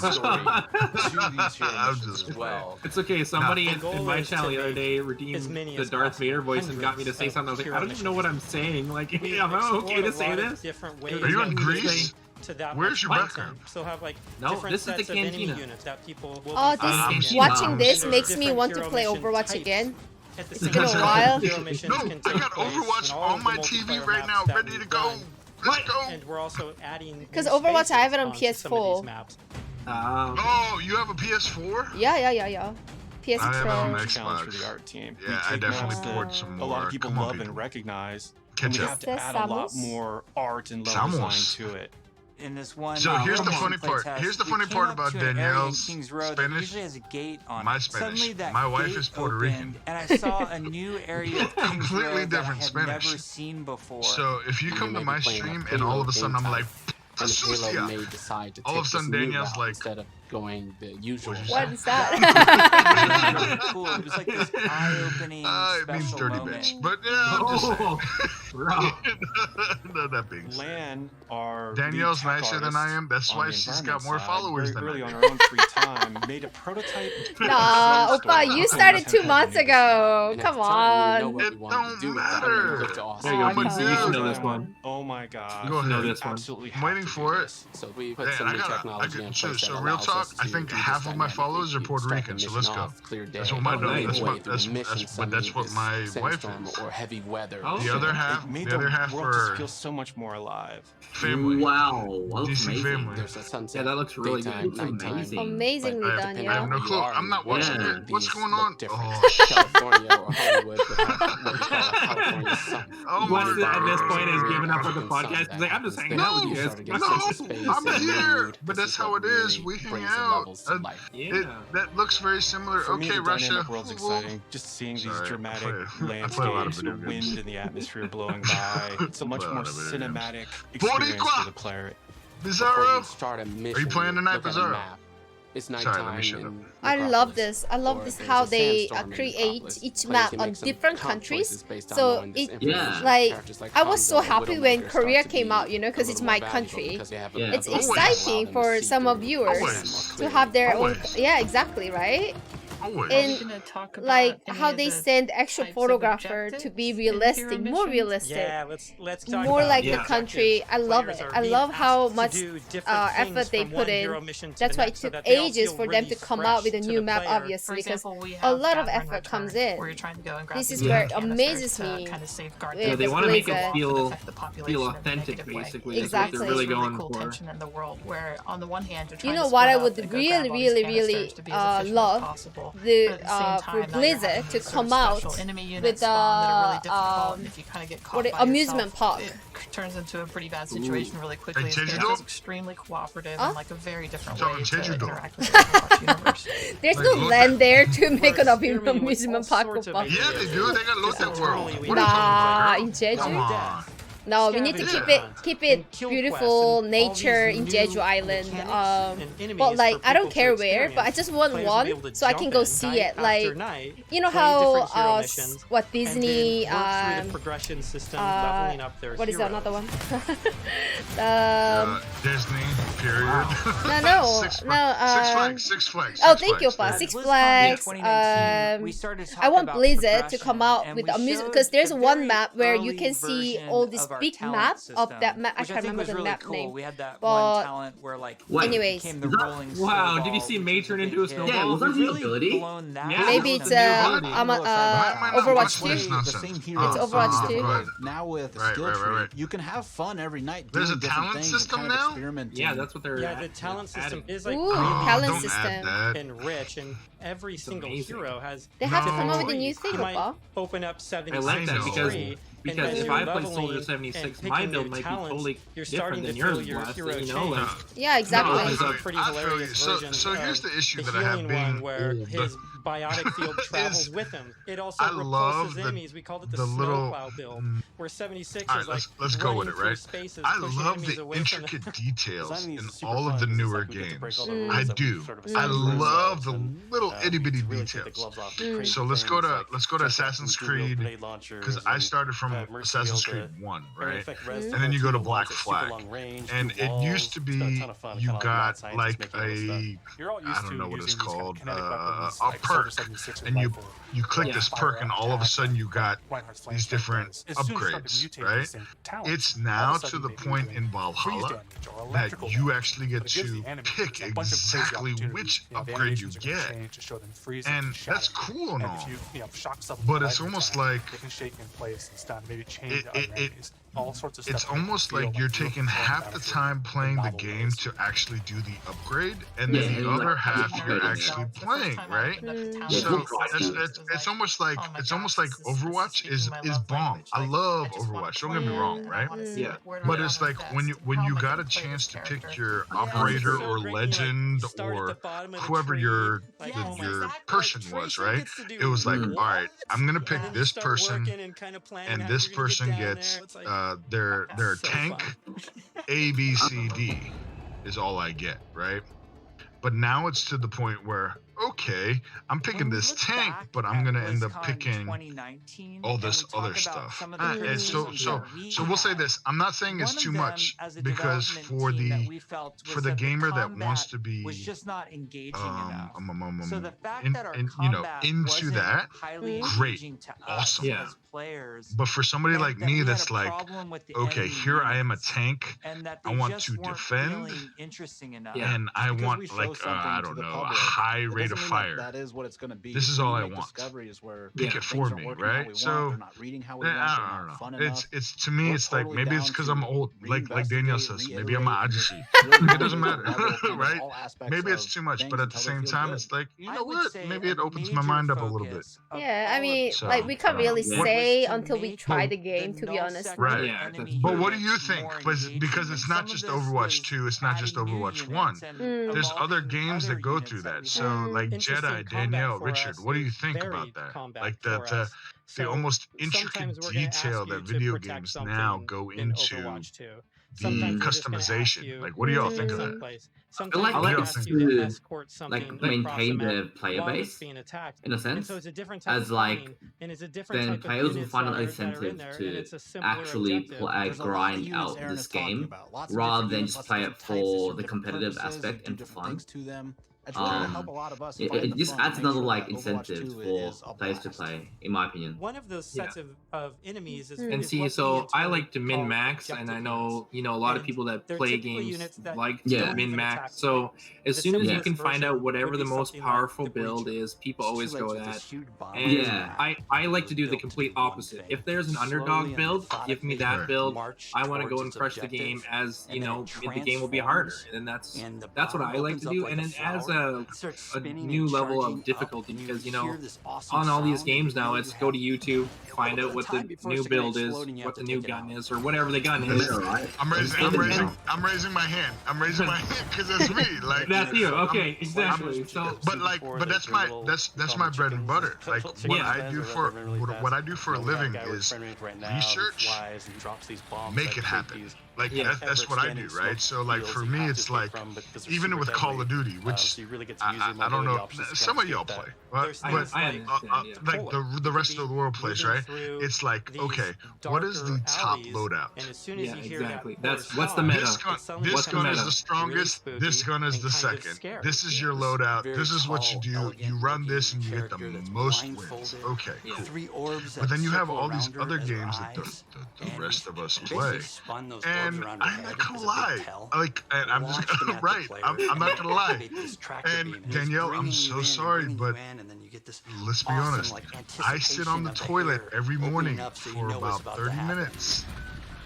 just well. It's okay. Somebody in my channel the other day redeemed the Darth Vader voice and got me to say something. I was like, I don't even know what I'm saying. Like, am I okay to say this? Are you in Greece? Where's your background? So have like no, this is the cantina. That people will watching this makes me want to play Overwatch again. It's been a while. No, I got Overwatch on my TV right now, ready to go. Let's go. And we're also adding. Because Overwatch, I have it on PS4. Oh, you have a PS4? Yeah. PS I have it on Pro. Xbox. Challenge for the art team. Yeah, I definitely poured some more. A lot of people Come on, love and recognize. Catch we up. have to add a lot more art and level design to it. In this one, so here's the funny part. test, Here's the funny part about Danielle's Spanish. Usually has a gate on My it. Spanish. Suddenly that My wife gate is Puerto Rican. And I saw a new area of Kings Completely Road that I different had Spanish. never seen before. So if you come to my stream and all of a sudden I'm like, and Halo may decide to all take of a sudden this new Danielle's route like, instead of going the usual. What is that? Cool. It was like this eye-opening it means special dirty moment. bitch. But yeah, I'm just saying. No, that being said. Lan are Danielle's nicer than I am. That's why she's got more followers than early I on do. her own free time, made a prototype. Nah, Oppa, you started 2 months ago. Come on. It don't matter. There you go. You should know this one. Oh my god. Go ahead. Know this one. Absolutely. I'm waiting for it. So we put Man, some new technology in place so that real allows talk, us I to think do half this of my dynamic. followers are You Puerto start Rican, the so mission let's go. off, clear day, That's what my right that's away what through that's the mission, but suddenly that's what this my wife sandstorm is. or heavy weather. The other half, Made the other half world just for feels so much more alive. family. Wow, that's DC amazing. family. There's a sunset. Yeah, that looks really daytime, good. nighttime. Amazing. Amazingly But done, depending I have on no where you clue. are I'm not in the watching world, it. What's these going look on? different. Oh, California or Hollywood would have what we call a California sun. oh What's my at this God. point is giving up on the Sun podcast. that He's like, I'm just hanging happens out there. with you You guys. start to get a sense of space I'm and here, mood. but This that's is how what it is. really We hang brings the out. levels to life. That looks very similar. For me, Okay, the Russia. dynamic world's exciting. Just seeing these Sorry, dramatic I play a lot of landscapes, the video games. wind in the atmosphere blowing by. It's a much play a more lot of video games. cinematic experience Boricua! for the player. Before Bizarro. you start a mission, Are you playing tonight, look at a Bizarro? map. It's Sorry, nighttime let me shut up. in I love Necropolis, this. I love or this there's how a they sandstorm in create Necropolis. each Players map can on make some different comp countries. choices based on So knowing this it information. like Characters like I was so Hanzo, happy when Widowmaker Korea start to came be out, you know, a because it's little my more valuable country. because they have Yeah. It's abilities that allow exciting them for to see some of through viewers Always. to have their own. Always. Yeah, exactly, right? Always. And like how they send actual photographer to be realistic, more realistic. Yeah, let's talk More about like the the country. I love Players it. are I being love how asked much to do different things effort they from put one in. hero mission to That's the why it next so took that they all ages feel for them really to come fresh out with a to new the map, player. obviously, because example, we a have lot of gathering effort return, comes in. where you're trying to go and grab This these is where it canisters amazes to me. kind of safeguard with Yeah, they the want to make it Blizzard. feel population in a authentic, negative way. basically. Exactly. That's what they're really It's really going cool for. tension in the world where on the one hand you're You trying know to what I split would up and go really, grab all these really, canisters really to be as efficient as love possible. the But at the same time, for now you're Blizzard having to these sort come of out special enemy units with spawn that are really difficult, and if you kind of get caught by amusement yourself, park. it turns into a pretty bad situation really quickly. Hey, It's going to Jeju-do? be extremely cooperative Huh? and like a very different So, way to Jeju-do. interact with the Overwatch universe. There's Like, no look land at- there to make an experimenting with amusement all park. sorts of Oppa. Yeah, they do. They got looked at world. Internally, we What are you Nah, talking in about, girl? Come Jeju. on. No, we need to keep it beautiful nature in Jeju Island. But like I don't care where, but I just want one so I can go see it. Like you know how what Disney progression system, leveling up their what is heroes. another one? Disney, period. No, Six Six Flags. Oh, thank you, Oppa. There Six you go. Flags. we started I want about Blizzard to come out progression, with and we amusement showed because there's the one very map where you early can see version all this of our big talent map of system, that map. I which can't think remember was the really map cool. name. We had that But one talent where like anyways, became the rolling Wow, snowball, did you see which May was a turn big into a hit. snowball? Yeah, was that We've the really ability? blown that Yeah, out. maybe It's it's a new ability. Overwatch What is 2. nonsense? The same It's hero. Overwatch 2. go ahead. Now with a Right, skill right, tree, right. you can have fun every night There's doing a different talent things system and kind now? of experimenting. Yeah, that's what they're Yeah, the talent system adding. is like Ooh, really talent don't system. add that. and rich, and every single amazing. hero has. They have to come up No. with a new thing, You might Oppa. open up 70 I like that because if I play Soldier 76, my build might be totally you're different starting than to yours, feel your Blast, hero you know, like, change. Yeah, exactly. No, I feel you. Pretty I feel you. hilarious So version here's of the issue the that I have healing being one where old. his biotic field travels with him. It also repulses enemies. We called it the snowplow build, where 76 is like let's go with it, right? Spaces, I love the intricate details in all of the newer games. I do. I love the little itty bitty details. So let's go to Assassin's Creed, because I started from Assassin's Creed 1, right? And then you go to Black Flag, and it used to be you got like I don't know what it's called, a perk, and you click this perk, and all of a sudden you got these different upgrades, right? It's now to the point in Valhalla that you actually get to pick exactly which upgrade you get, and that's cool and all. But it's almost like it's almost like you're taking half the time playing the game to actually do the upgrade, and then the other half you're actually playing, right? So it's almost like Overwatch is bomb. I love Overwatch. Don't get me wrong, right? Yeah. But it's like when you got a chance to pick your operator or legend or whoever your person was, right? It was like, all right, I'm gonna pick this person, and this person gets their tank A, B, C, D is all I get, right? But now it's to the point where, okay, I'm picking this tank, but I'm gonna end up picking all this other stuff. And so we'll say this. I'm not saying it's too much, because for the gamer that wants to be into that, great, awesome. Yeah. But for somebody like me that's like, okay, here I am a tank, I want to defend, and I want like I don't know, a high rate of fire. That is what it's going to be. This is all I want. Discovery is where pick it for me, right? So I don't know. It's to me, it's like maybe it's because I'm old, like Danielle says. Maybe I'm an agency. It doesn't matter, right? Maybe it's too much, but at the same time, it's like, you know what? Maybe it opens my mind up a little bit. Yeah, I mean, like we can't really say until we try the game, to be honest. Right. But what do you think? Because it's not just Overwatch 2, it's not just Overwatch 1. There's other games that go through that. So like Jedi, Danielle, Richard, what do you think about that? Like the almost intricate detail that video games now go into the customization. Like, what do y'all think of that? I like it to maintain the player base in a sense, as like then players will find an incentive to actually grind out this game rather than just play it for the competitive aspect and for fun. It just adds another like incentive for players to play, in my opinion. One of those sets of enemies is and see, so I like to min max, and I know a lot of people that play games like to min max. So as soon as you can find out whatever the most powerful build is, people always go that. And I like to do the complete opposite. If there's an underdog build, give me that build. I want to go and crush the game, as the game will be harder, and that's what I like to do. And it adds a new level of difficulty, because on all these games now, it's go to YouTube, find out what the new build is, what the new gun is, or whatever the gun is. I'm raising my hand. I'm raising my hand because it's me. Like that's you. Okay, exactly. But that's my bread and butter. Like what I do for a living is research, make it happen. Like that's what I do, right? So like for me, it's like even with Call of Duty, which I don't know, some of y'all play, but like the rest of the world plays, right? It's like, okay, what is the top loadout? Yeah, exactly. What's the meta? This gun is the strongest. This gun is the second. This is your loadout. This is what you do. You run this and you get the most wins. Okay, cool. But then you have all these other games that the rest of us play. And I'm not gonna lie, and I'm just right. I'm not gonna lie. And Danielle, I'm so sorry, but let's be honest. I sit on the toilet every morning for about 30 minutes.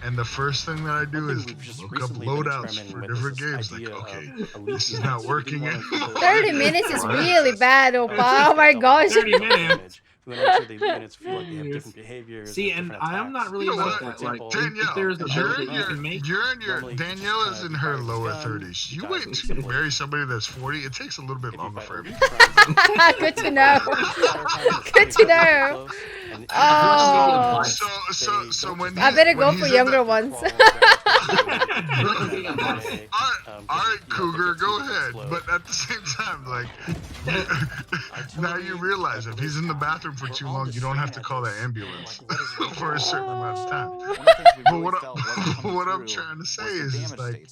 And the first thing that I do is look up loadouts for different games. Like, okay, this is not working. 30 minutes is really bad, Opa. Oh my gosh. 30 minutes. And then actually the units feel like they have different behaviors. See, and I'm not really about that. Like, if there's a build that you can make, Danielle is in her lower 30s. You wait until you marry somebody that's 40. It takes a little bit longer for everything. Good to know. Good to know. Oh. So when I better go for younger ones. Alright, Cougar, go ahead. But at the same time, like, now you realize if he's in the bathroom for too long, you don't have to call the ambulance for a certain amount of time. But what I'm trying to say is like,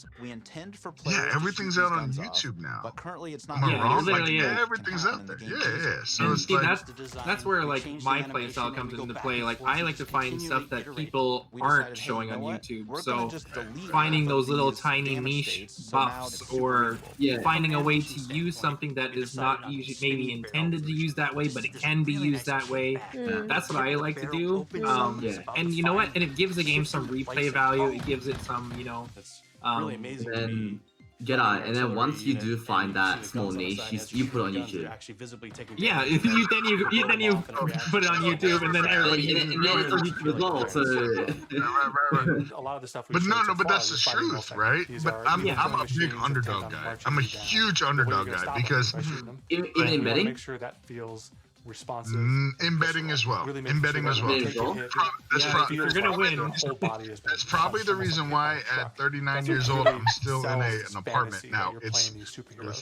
yeah, everything's out on YouTube now. But currently, it's not. Am I wrong? Like, everything's out there. Yeah. So it's like that's where like my playstyle comes into play. Like, I like to find stuff that people aren't showing on YouTube. So finding those little tiny niche buffs, or finding a way to use something that is not usually maybe intended to use that way, but it can be used that way. That's what I like to do. And you know what? And it gives the game some replay value. It gives it some, you know, really amazing. And Jedi, and then once you do find that small niche, you put it on YouTube. Yeah, then you put it on YouTube, and then everybody and then it's on YouTube as well. So a lot of the stuff. But but that's the truth, right? But I'm a big underdog guy. I'm a huge underdog guy because in embedding, make sure that feels responsive. Embedding as well. Embedding as well. You're gonna win. That's probably the reason why at 39 years old I'm still in an apartment. Now it's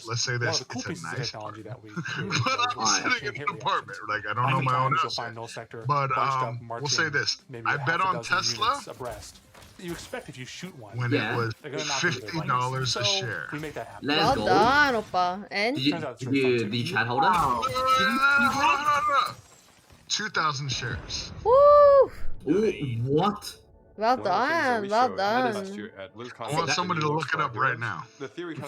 let's say this, it's a nice apartment. But I'm sitting in an apartment. Like, I don't know my own house. But we'll say this. I bet on Tesla. You expect if you shoot one when it was $50 a share. We make that happen. Well done, Oppa. And did you chat holder? 2,000 shares. Woo! Ooh, what? Well done, well done. I want somebody to look it up right now.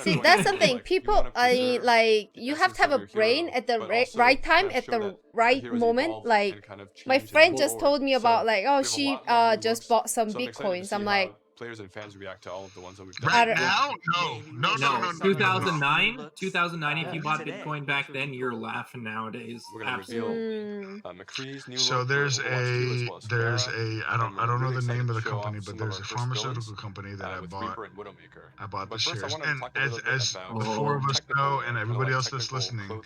See, that's the thing. People, like, you have to have a brain at the right time, at the right moment. Like, my friend just told me about, like, oh, she just bought some bitcoins. I'm like, players and fans react to all of the ones that we've done. Right now? No. 2009, if you bought Bitcoin back then, you're laughing nowadays. We're gonna reveal McCree's new so there's a I don't know the name of the company, but there's a pharmaceutical company that I bought. I bought the shares. And as the four of us know, and everybody else that's listening,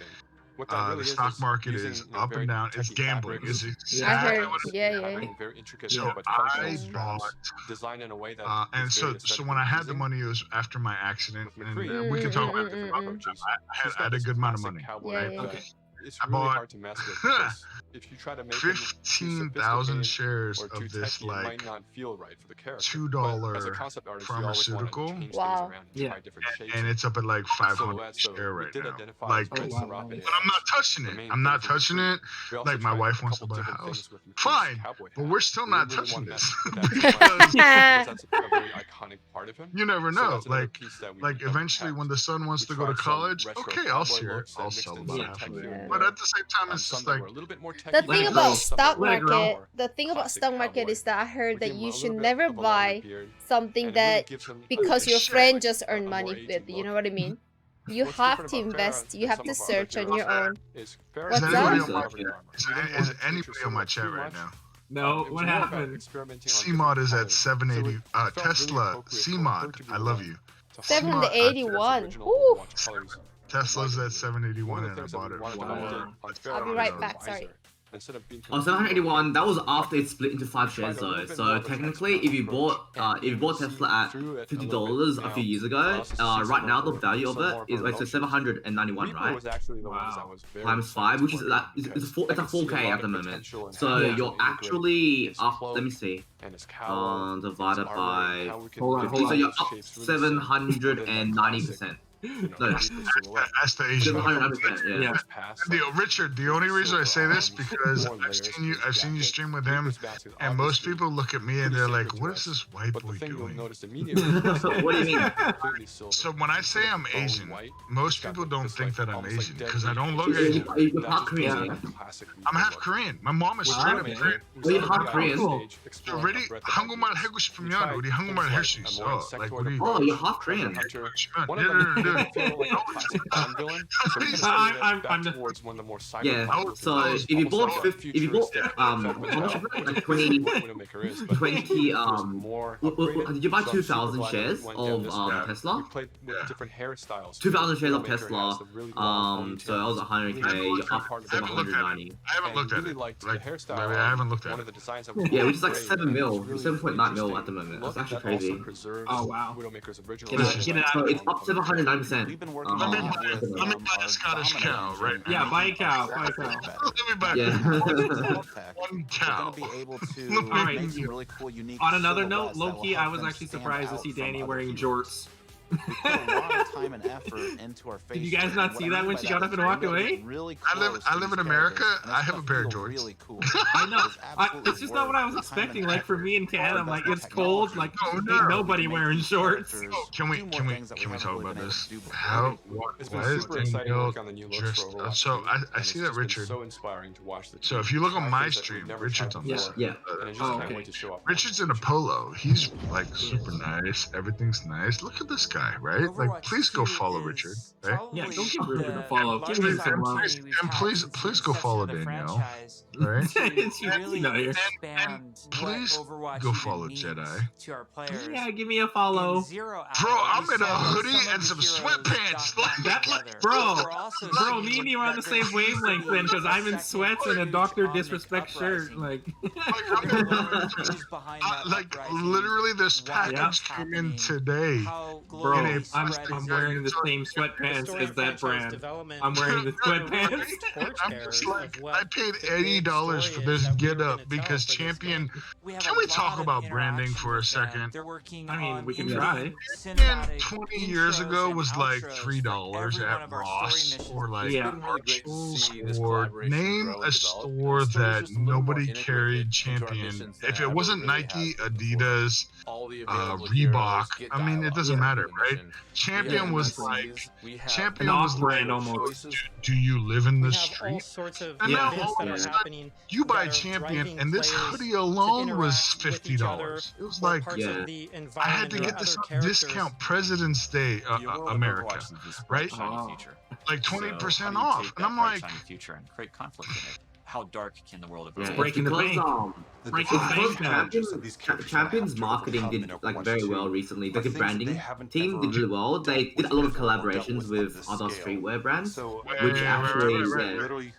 the stock market is up and down. It's gambling. It's exactly what it is. Very intricate. So I bought, designed in a way that and so when I had the money, it was after my accident, and we can talk about it. I had a good amount of money. Right? It's really hard to mess with because if you try to make 15,000 shares of this like might not feel right for the character. $2 pharmaceutical. Wow. Yeah. And it's up at like 500 share right now. Like, but I'm not touching it. I'm not touching it. Like, my wife wants to buy a house. Fine, but we're still not touching this. That's a very iconic part of him. You never know. Like eventually when the son wants to go to college, okay, I'll share it. I'll sell about half of it. But at the same time, it's just like the thing about stock market. The thing about stock market is that I heard that you should never buy something that because your friend just earned money with. You know what I mean? You have to invest. You have to search on your own. What's up? Is anybody on my chat right now? No, what happened? CMOD is at 780. Tesla CMOD, I love you. 781. Ooh. Tesla's at 781 and I bought it. I'll be right back, sorry. On 781, that was after it split into 5 shares though. So technically, if you bought Tesla at $50 a few years ago, right now the value of it is like 791, right? Wow. Times 5, which is it's a 4K at the moment. So you're actually up. Let me see. Divided by 50, so you're up 790%. No, that's the Asian. Yeah. Richard, the only reason I say this because I've seen you stream with him, and most people look at me and they're like, "What is this white boy doing?" What do you mean? So when I say I'm Asian, most people don't think that I'm Asian because I don't look Asian. You're half Korean. I'm half Korean. My mom is straight up Korean. You're half Korean. Already 한국말 하고 싶으면 우리 한국말 할 수 있어. Like, oh, you're half Korean. I'm towards one of the more yeah. So if you bought how much of it? Like 20 did you buy 2,000 shares of Tesla? 2,000 shares of Tesla. So that was 100k. You're up to 790. I haven't looked at it. I haven't looked at it. Yeah, which is like 7 mil, 7.9 mil at the moment. That's actually crazy. Oh wow. So it's up to 109%. Let me buy a Scottish cow right now. Yeah, buy a cow. Buy a cow. Let me buy one cow. On another note, low-key, I was actually surprised to see Danny wearing jorts. We put a lot of time and effort into our face. Did you guys not see that when she got up and walked away? I live in America. I have a pair of jorts. Really cool. I know. It's just not what I was expecting. Like for me in Canada, I'm like it's cold. Like ain't nobody wearing shorts. Can we talk about this? Why is Danielle dressed? So I see that Richard. So inspiring to watch. So if you look on my stream, Richard's on this. Yeah. Richard's in a polo. He's like super nice. Everything's nice. Look at this guy. Right? Like, please go follow Richard. Right? Yeah, don't give Richard a follow. Give him some love. And please go follow Danielle. Right? And please go follow Jedi. Yeah, give me a follow. Bro, I'm in a hoodie and some sweatpants. Bro, me and you are on the same wavelength then, because I'm in sweats and a Dr. Disrespect shirt. Like literally, this package came in today. Bro, I'm wearing the same sweatpants as that brand. I'm wearing the sweatpants. I'm just like, I paid $80 for this get up because Champion. Can we talk about branding for a second? I mean, we can try. 20 years ago was like $3 at Ross or like Marshalls, or name a store that nobody carried Champion. If it wasn't Nike, Adidas, Reebok, I mean, it doesn't matter, right? Champion was like, Champion was like, do you live in the street? And now all of a sudden, you buy Champion, and this hoodie alone was $50. It was like, I had to get this on discount President's Day, America, right? Like 20% off, and I'm like, create conflict in it. How dark can the world of it's breaking the bank? Champion's marketing did like very well recently. Like the branding team did really well. They did a lot of collaborations with other streetwear brands, which actually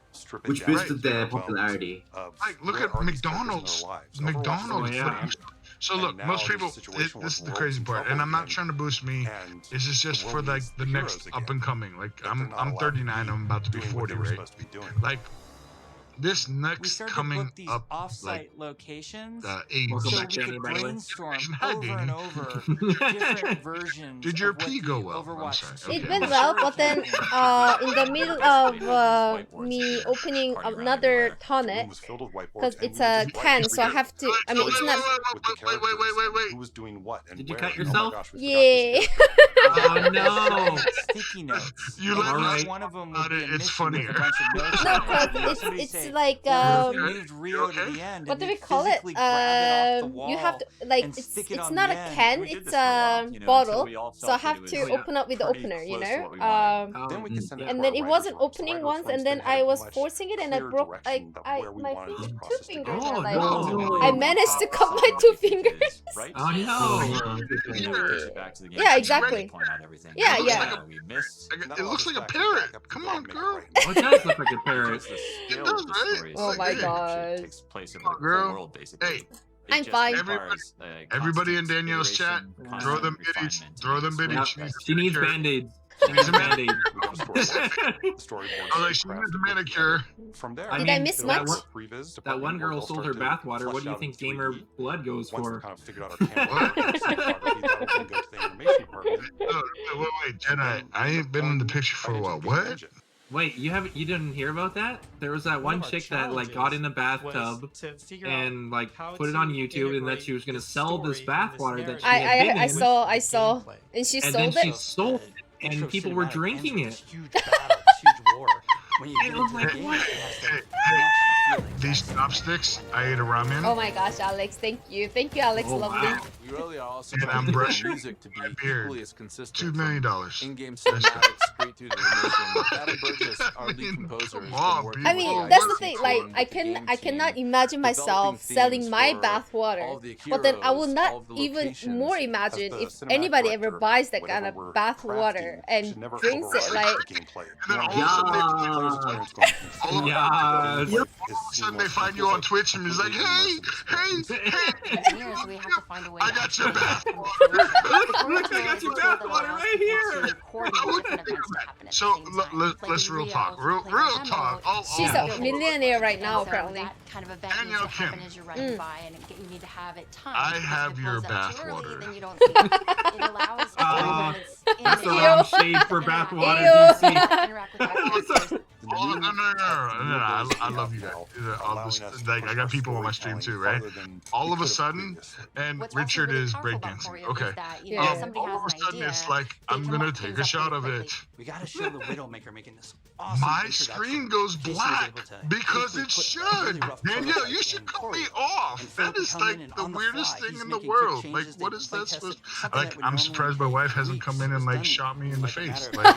which boosted their popularity. Like look at McDonald's. So look, most people, this is the crazy part, and I'm not trying to boost me. This is just for like the next up and coming. Like I'm 39, I'm about to be 40, right? Like this next coming up, like locations, age, so we could brainstorm over and over different versions. Did your pee go well? It went well, but then in the middle of me opening another tonic, because it's a can, so I have to. I mean, it's not. Wait. Who was doing what? Did you cut yourself? Yeah. Oh no! Sticky notes. You let me. One of them it's funnier. No, it's like what do we call it? You have to like it's not a can, it's a bottle. So I have to open up with the opener, you know. And then it wasn't opening once, and then I was forcing it, and I broke my two fingers. I managed to cut my 2 fingers. Oh no! Yeah, exactly. Yeah. It looks like a parrot. Come on, girl. It does look like a parrot. It does, right? Oh my god. Girl. Hey. I'm fine. Everybody in Danielle's chat, throw them biddies. Throw them biddies. She needs band-aids. She needs a band-aid. Oh, she needs a manicure. From there, Did I miss much? That one girl sold her bathwater. What do you think gamer blood goes for? Wait, Jedi. I ain't been in the picture for a while. What? Wait, you didn't hear about that? There was that one chick that like got in a bathtub and like put it on YouTube, and that she was gonna sell this bathwater that she had been in. I saw, and she sold it. And then she sold it, and people were drinking it. It was like, what? These chopsticks, I ate a ramen. Oh my gosh, Alex, thank you, Alex, lovely. You really are also and trying I'm to get brushing music to be my beard. equally as consistent. $2 million. In-game cinematics straight through the animation. Adam Burgess, our lead composer, has been working I with mean, the that's the IC thing. team, Like, with I the game cannot team, imagine myself developing selling themes my for bathwater. all the But then I will heroes, not all of the even locations. more As imagine the if cinematic anybody ever director, buys that kind whatever of we're bathwater and should never drinks it. override Like, the gameplay. And then all of a sudden they find you on Twitch and he's like, hey, Engineers, we have to find a way I got your bath. Look, I got your bathwater right here. So let's real talk. Real talk. she's a millionaire right now, apparently. That kind of event needs to happen as you're running by, and you need to have it timed. I because have if it your blows out too early, bathwater. then you don't see it. It allows That's the wrong shade for bathwater, DC. interact with our Oh, no. I love you guys. Like, I got people on my stream too, right? All of a sudden, and Richard is breakdancing. Okay. All of a sudden, it's like, I'm gonna take a shot of it. We gotta show the Widowmaker making this awesome My introduction. screen goes Casey was black able to because quickly it put should. really rough Danielle, color you should and cut me choreo. off. And Phil That would is come like in and the on the weirdest fly, thing he's in the making quick world. Like, changes. what They is play that tested supposed? something Like, that would I'm normally surprised my wife hasn't weeks come in and was like done shot me in the like a face. matter Like,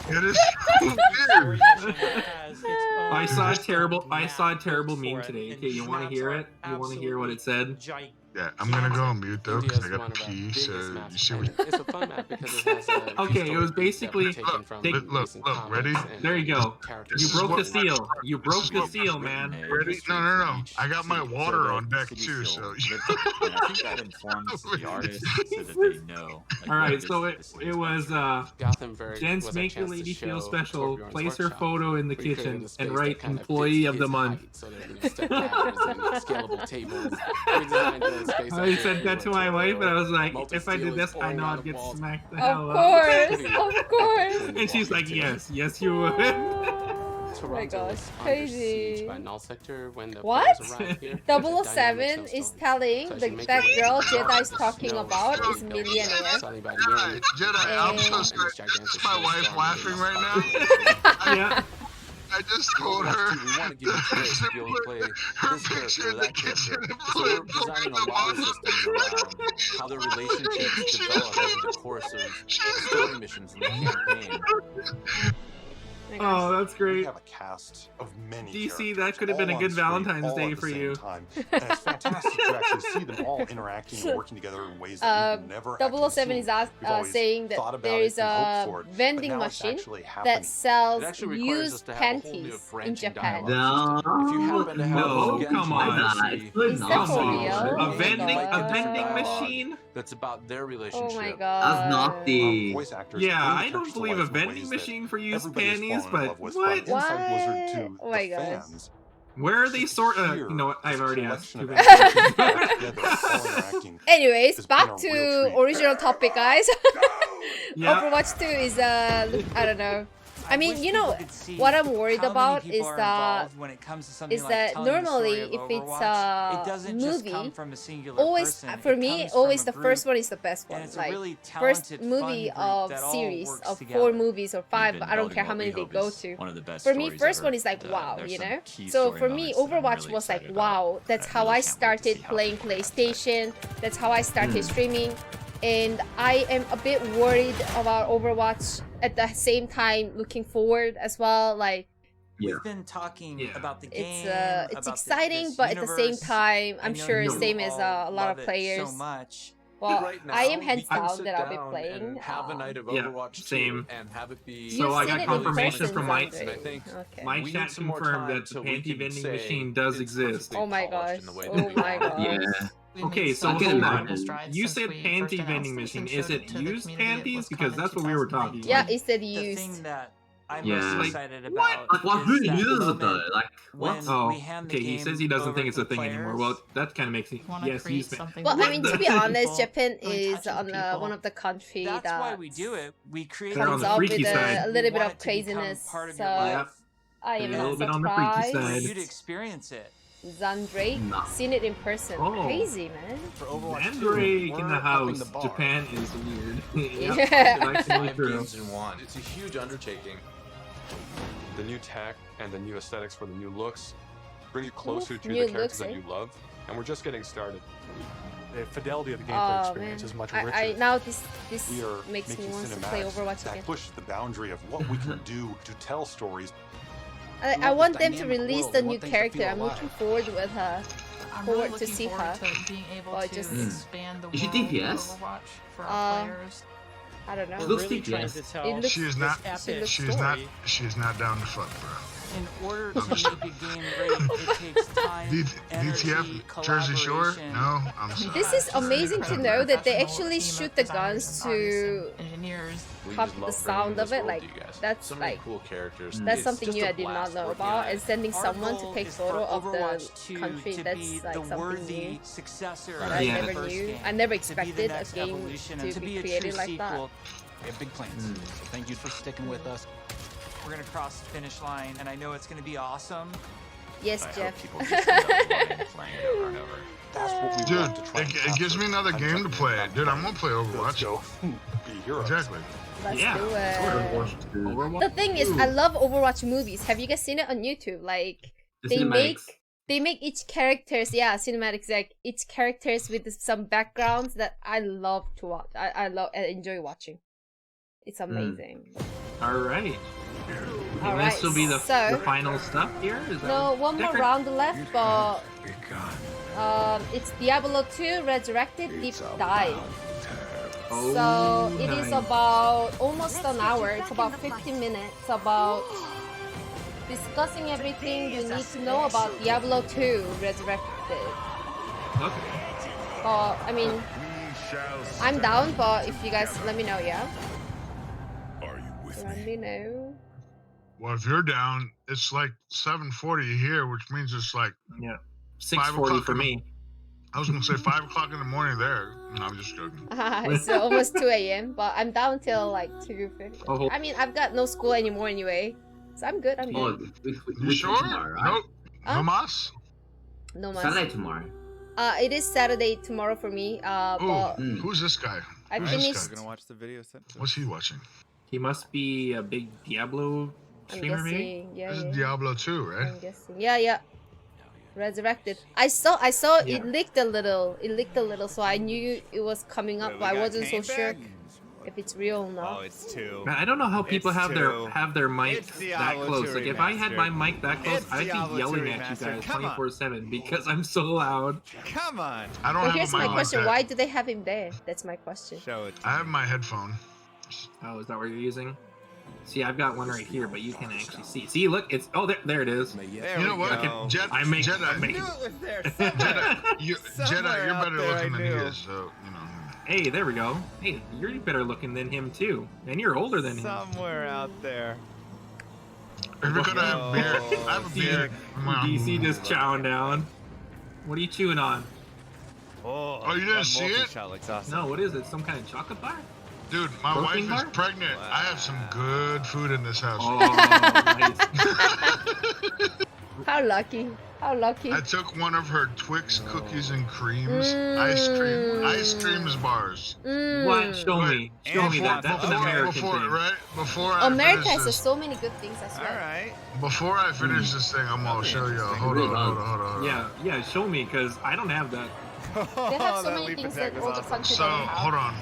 it is so weird. I saw a terrible meme today. Okay, you want to hear it? You want to hear what it said? Yeah, I'm gonna go on mute though because I got to pee. So you see what? It's a fun map because it has a Okay, it was basically Look, ready? There you go. You This is broke what- the seal. You this broke is the what- seal, man. Ready? No. I got my water on deck too, so. And I think that informs the artist so that they know. Like, All right, what so this it was Jen's Make Your Lady Feel Special. Place her photo in the kitchen and write Employee of the Month. Scalable tables. We designed the space I sent that to my wife, and I was like, if I did this, I know I'd get smacked the hell Of up. course. And she's like, yes, you would. Oh my gosh, crazy. By null sector when the What? players arrive here. 007 is telling that girl Jedi's talking about is millionaire. Jedi, I'm so sorry. This is my wife laughing right now. I just told her We want to give you space to be able to play this character or that character. So we're designing a lot of systems around how their relationships develop over the course of story missions in the campaign. Oh, that's great. We have a cast of many DC, that could have been a good Valentine's Day for you. And it's fantastic to actually see them all interacting and working together in ways that we've never 007 is saying that there is a vending machine that sells used panties in Japan. No, come on. Is that for real? A vending machine? That's about their relationship. Oh my god. That's not the. Voice actors Yeah, bring I don't text to believe a life in vending ways machine for used everybody has panties, fallen in but love with. what? From Inside Blizzard to Oh my the gosh. fans. Where are they sort of? You know what? I've already asked. Anyways, back to original topic, guys. Overwatch 2 is I don't know. I mean, you know, what I'm worried about is that normally if it's a movie, always for me, always the first one is the best one. Like first movie of series of 4 movies or 5, I don't care how many they go to. For me, first one is like wow, you know. So for me, Overwatch was like wow. That's how I started playing PlayStation. That's how I started streaming. And I am a bit worried about Overwatch at the same time looking forward as well. Like we've been talking about the game. It's exciting, but at the same time, I'm sure same as a lot of players. So much. Well, Right now, I am hands we can down sit that I'll be down playing. and have a night of Overwatch 2 same. and have it be. So I got confirmation from my my chat confirmed that the panty vending machine does exist. Oh my gosh! Oh my gosh! Yeah. Okay, so hold on. You said panty vending machine. Is it used panties? Because that's what we were talking about. Yeah, it said used. I'm Yeah. most excited about. Like, what? Who is that uses it moment though? Like, what? when Oh, we hand the okay. He game says he doesn't over think it's a to thing anymore. Well, that kind of makes it. Yes, he's. Well, I mean, to be honest, Japan is on one of the country That's that why we do it. We create They're on comes the up with freaky side. a little bit want of it to become craziness. part of So your life. I am They're a little not bit on the freaky surprised. side. For you to experience it. Zandrake, seen it in person. Oh. Crazy, man. Mandrake in the house. Japan is weird. Yeah. That's actually Five true. games in one. It's a huge undertaking. The new tech and the new aesthetics for the new looks bring you closer to new the characters looks, that you love, and we're just getting started. The fidelity of the gameplay experience is much richer. Now this We are makes me making want to play cinematics Overwatch that again. push the boundary of what we can do to tell stories. I want them to release the new character. I'm looking forward with her. I'm Forward really to looking see forward her. to being able Or to just expand the Is she world of DPS? Overwatch for our players. I don't know. It looks really trying DPS. to tell It looks- She is not. epic She's not down to fuck, bro. In order to make a game great, it takes time, energy, DTF Jersey Shore? collaboration. No, I'm sorry. This is amazing to know that they actually shoot the guns to engineers. pop the sound of it. Like that's so many like cool characters. that's It's something just new a I did not blast know working about. on it. And sending Our someone to goal take is for photo of Overwatch the 2 country. to That's be like the something worthy new successor that of I the never first knew. game. I never To be the expected a next game evolution to and to be be a created true like that. sequel. We have big plans. So thank you for sticking with us. We're gonna cross the finish line, and I know it's gonna be awesome. Yes, I hope Jeff. people just end up loving playing it over and over. That's what we Dude, want to try and it gives me another game to play. Dude, I'm gonna play Let's Overwatch. go. Be heroes. Exactly. Let's Yeah. do it. Overwatch 2. Overwatch. The thing is, I love Overwatch movies. Have you guys seen it on YouTube? Like The they cinematics. make each characters, cinematics, like each characters with some backgrounds that I love to watch. I enjoy watching. It's amazing. All right. All And this will be the so- final stuff here. Is that No, what- one more Deckard? round left, but it's Diablo 2 Resurrected Deep Dive. Oh, So it is nice. about almost an hour. It's about 50 minutes about discussing everything you need to know about Diablo 2 Resurrected. Okay. I mean, I'm down, but if you guys let me know, yeah? Let me know. Well, if you're down, it's like 7:40 here, which means it's like Yeah. 5 6:40 o'clock for in the- me. I was gonna say 5 o'clock in the morning there. No, I'm just joking. It's almost 2 a.m., but I'm down till like 2:50. Oh. I mean, I've got no school anymore anyway, so I'm good. I'm Oh, good. You sure? tomorrow, right? Nope. Huh? No mas? No mas. Saturday tomorrow. It is Saturday tomorrow for me. But Who's this guy? I Who's this finished. guy? Gonna watch the video set. What's he watching? He must be a big Diablo I'm streamer, maybe. guessing. Yeah, This is yeah. Diablo 2, right? I'm guessing. Yeah. Resurrected. I saw Yeah. it leaked a little. So I knew it was coming up, Wait, we but I got wasn't so Kane sure back? if it's real or Oh, not. it's 2. Man, I don't know how people It's have 2. their mic It's that Diablo close. 2 Like if I had my remastered. mic that close, It's I'd Diablo be yelling 2 at you remastered. guys Come on. 24/7 because I'm so loud. Come on. I don't But have here's a my mic like question: that. why do they have him there? That's my question. Show it. I have my headphone. Oh, is that what you're using? See, I've got one right here, but you can actually see. See, look, it's there it is. There You know we what? go. I make I Jedi. knew it was there. Jedi, you're Somewhere out better there, I looking than he knew. is, so you know. Hey, there we go. Hey, you're better looking than him too, and you're older than him. Somewhere out there. If you're gonna have beer, I have a beer. DC just chowing down. What are you chewing on? Oh, you didn't that see it? multi-shot looks awesome. No, what is it? Some kind of chocolate bar? Dude, my Protein wife is bar? pregnant. I have some good food in this house. Oh, nice. How lucky! How lucky! I took one of her Twix cookies and creams, ice creams bars. What? Show me. Show me that. That's an American thing. Before I America finish has this, so many good things as well. All right. before I finish this thing, I'm gonna show you. Hold on. Yeah, show me because I don't have that. They have so that many leap things attack that was all the awesome. countries So don't have. hold on.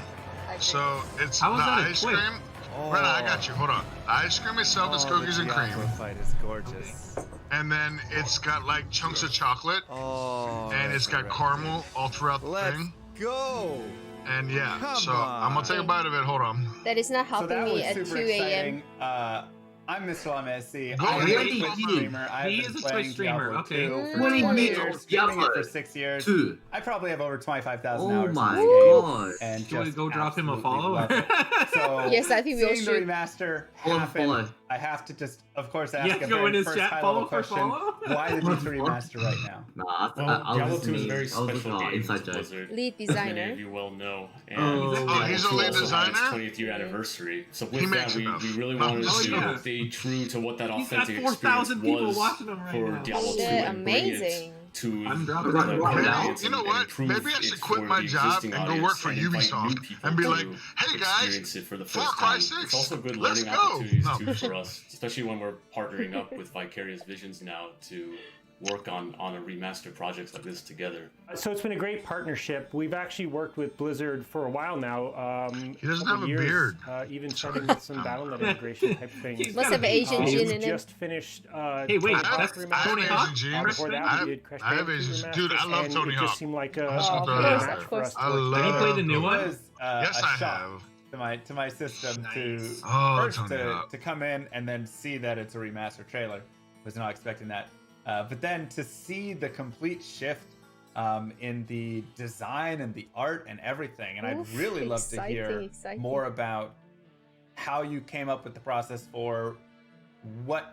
I think. So it's How is the that a ice Twix? cream. Brenna, I got you. Hold on. The ice cream itself is cookies and cream, The fight is gorgeous. and then it's got like chunks of chocolate, Oh. and it's got caramel all throughout the Let's thing. go. And yeah, Come so I'm gonna take a on. bite of it. Hold on. That is not helping that me was at super 2 a.m. exciting. I'm Mr. MSC. Go I'm ahead. a Twitch streamer. I've He been is a playing Twitch streamer, Diablo okay. 2 What for do you 20 mean? years, streaming it Diablo for 6 years. 2. I probably have over 25,000 Oh hours my in this game. god. And Should we just go drop him a absolutely follow? love it. So Yes, I think we all seeing the should. remaster Follow, happen, follow. I have to just, of course, ask Yeah, a go in very his first chat, high-level follow for question. follow. Why the need to remaster right now? Nah, Well, I Diablo was 2 is a very listening. I was special looking at game inside to joke. Blizzard. Lead As many designer. of you well know. And Oh, Diablo he's a 2 lead also had its designer? 20th year anniversary. So He with makes that, we enough. really No, wanted oh, to yeah. stay true to what that He's got authentic 4,000 experience people was watching him right for now. Diablo 2 Shit, and bring it amazing. to I'm dropping the that right current now. audience You know and what? improve Maybe I it should for quit my the job existing and go audience work for and invite Ubisoft new people and be to like, "Hey guys, experience it for the Far first Cry time." 6, It's also good let's learning go. opportunities No. too for us, especially when we're partnering up with Vicarious Visions now to work on a remaster projects like this together. So it's been a great partnership. We've actually worked with Blizzard for a while now. He doesn't have a beard. Even starting with some Battle.net integration type things. Must have Asian gene in We him. just finished. Hey, wait, Tony Hawk that's remaster. Tony Hawk? Before that, we did Crash I have Bandicoot Asian. Dude, I remasters, love and Tony it Hawk. just seemed like I'm a just gonna throw good that out match there. for us. I love Have you played the new It one? was, Yes, a I shock have. to my system to Oh, first Tony Hawk. to come in and then see that it's a remaster trailer. Was not expecting that, but then to see the complete shift in the design and the art and everything, and I'd really love to hear more about how you came up with the process for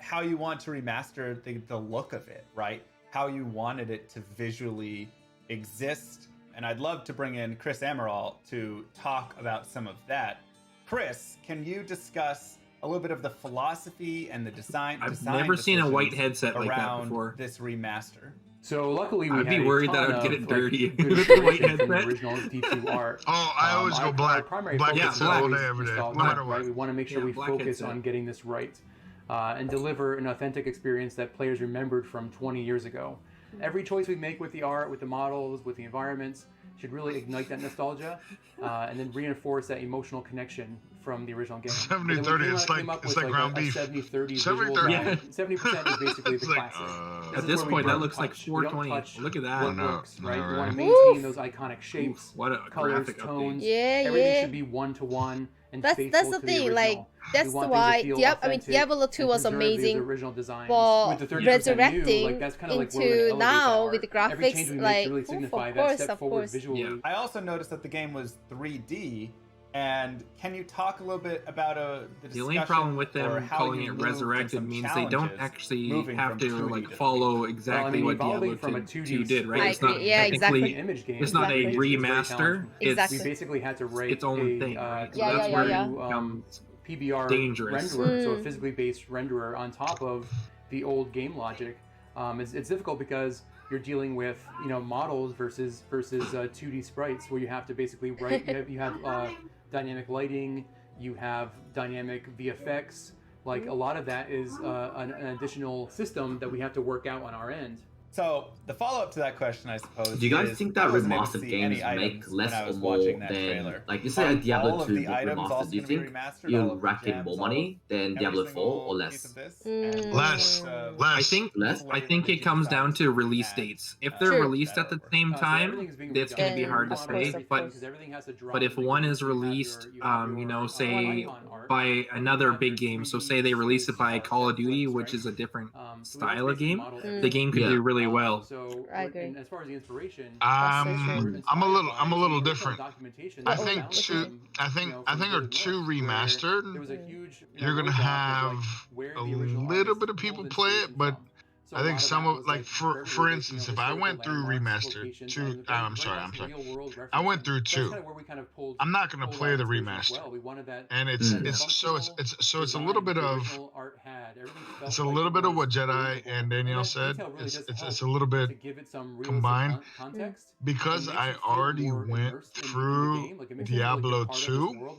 how you want to remaster the look of it, right? How you wanted it to visually exist. And I'd love to bring in Chris Amaral to talk about some of that. Chris, can you discuss a little bit of the philosophy and the design? I've never seen a white headset like that around before. this remaster. So luckily we I'd be had worried a that ton I'd get of, it dirty good with the white inspiration from the headset. original D2 art. Oh, I always go black. Primary Black focus headset is all always day, every day, no nostalgia, matter right? what. We want to make sure we black focus headset. on getting this right and deliver an authentic experience that players remembered from 20 years ago. Every choice we make with the art, with the models, with the environments should really ignite that nostalgia and then reinforce that emotional connection from the original game. 70-30, it's like ground beef. 70-30 70-30. 70% is basically the classic. At this point, that looks like 420. Look at that. What works, right? You want to Woof. maintain those iconic shapes, What a colors, graphic tones. Yeah, Everything yeah. should be one-to-one and That's faithful the to thing. the Like original. that's We want why things to feel authentic Diablo 2 and was preserve these amazing original designs. for With the 30% resurrecting new, like, that's kinda like where we're gonna into elevate now that with the art. Every change graphics. we make Like, should really oof, signify of that course, step of forward course. visually. I also noticed that the game was 3D. And can you talk a little bit about The only problem with them calling it resurrected means they don't actually have to like follow exactly what Diablo 2 did, right? It's not technically, it's not a remaster. It's We basically had to write its own thing. Right? So Yeah, that's yeah, where yeah, it becomes PBR dangerous. renderer, so a physically based renderer on top of the old game logic. It's difficult because you're dealing with models versus 2D sprites, where you have to basically write. You have dynamic lighting, you have dynamic VFX. Like a lot of that is an additional system that we have to work out on our end. So the follow-up to that question, I suppose. Do you guys is, think that I wasn't able to remastered see games any make items less when I or was more watching that than, trailer? like, you say Are Diablo all of 2 the with items remastered, also do you gonna be think remastered? All you'll of the rack in gems, more all money than every Diablo 4 single or piece less? of this? Less. I think it comes down to release dates. If they're True. released at the same time, it's going to be hard to say. But if one is released, say by another big game, so say they release it by Call of Duty, which is a different style of game, the game could do really well. I agree. As far as the inspiration, I'm a little different. I think I think are two remastered. You're gonna have a little bit of people play it, but I think some of, like, for instance, if I went through remastered 2, I'm sorry, I went through 2. I'm not gonna play the remaster, and it's a little bit of what Jedi and Danielle said. It's a little bit combined because I already went through Diablo 2.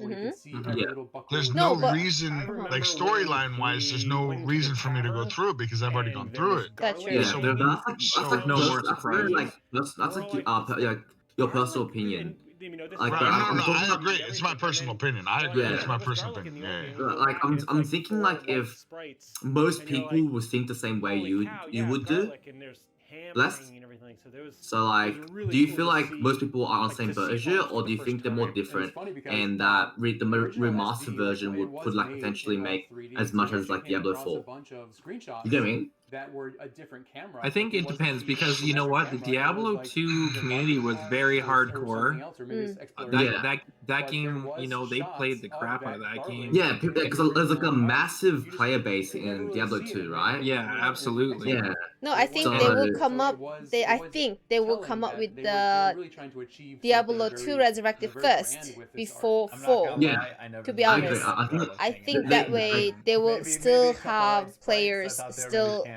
There's no reason, like storyline wise, there's no reason for me to go through it because I've already gone through it. That's true. Yeah, So- that's like no more that's surprises. like your personal opinion. Like, Right, I'm no, talking I about- agree. It's my personal opinion. I agree. Yeah. It's my personal opinion. Yeah. Like I'm thinking like if most people would think the same way you would do, less. So like, do you feel like most people are on the same version, or do you think they're more different, and that the remastered version could like potentially make as much as like Diablo 4? You know what I mean? That were a different camera. I think it depends because you know what, the Diablo 2 community was very hardcore. That game, they played the crap out of that game. Yeah, because there's like a massive player base in Diablo 2, right? Yeah, absolutely. Yeah. No, I think they will come up. I think they will come up with the Diablo 2 Resurrected first before 4. Yeah. To be honest, I think that way they will still have players still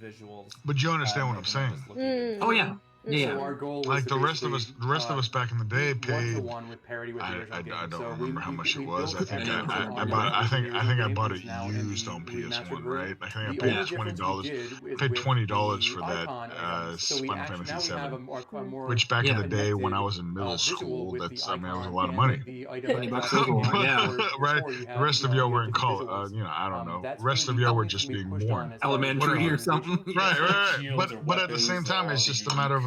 those visuals. But you understand what I'm saying? Oh yeah. Yeah. So our goal was Like to the rest of us, basically, back in the day paid. one-to-one with parity with the original I game. don't So remember how much it we was. built I think everything I on bought. I think I bought it it's now in used the on remastered PS1, version. right? I think I The paid only $20. difference we did was Paid with $20 the for that icon items. So we Final actually Fantasy now we have VII. a more Which back in the day when I connected, was in middle visual school, with that's the I mean it was a icon lot of and money. the item $20 that was a lot, yeah. Right. The rest of y'all were in different college. visuals. You know, I don't know. That's The rest of really the y'all were only just thing we being pushed born. on as far as Elementary what or something. Right. Shields or But at the weapons same are time, all it's the just a matter of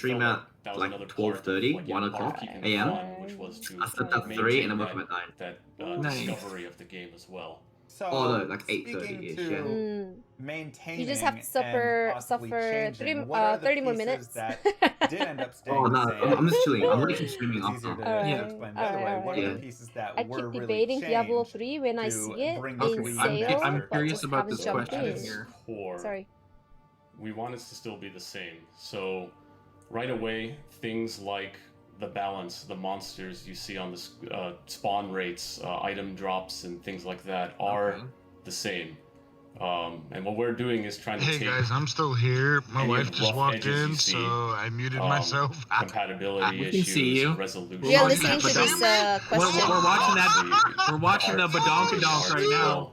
stream at like 12:30, 1 o'clock a.m. I slept at 3 and I woke up at 9. That discovery of the game as well. So, oh no, like 8:30 ish. Yeah. Maintaining You just have to suffer 30 more minutes. That did end up staying oh no, the same. I'm just chilling. I'm really streaming It's easier after. to explain the other way. What are the pieces that I were keep really debating Diablo changed 3 when I to see it bring in the sale. I'm but curious just about haven't this jumped question in. here. Sorry. We want it to still be the same. So right away, things like the balance, the monsters you see on the spawn rates, item drops, and things like that are the same. And what we're doing is trying to Hey take guys, I'm still here. My any wife of the just rough walked edges you in, see, so I muted myself. compatibility We can see issues, you. resolution. We are listening to this question. We're watching that. We're watching the badonkadonk right now.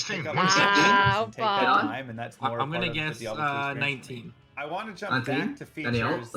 16. Take Wow, time, and that's more. I'm gonna part of guess the Diablo 2 19. I want to jump back to features.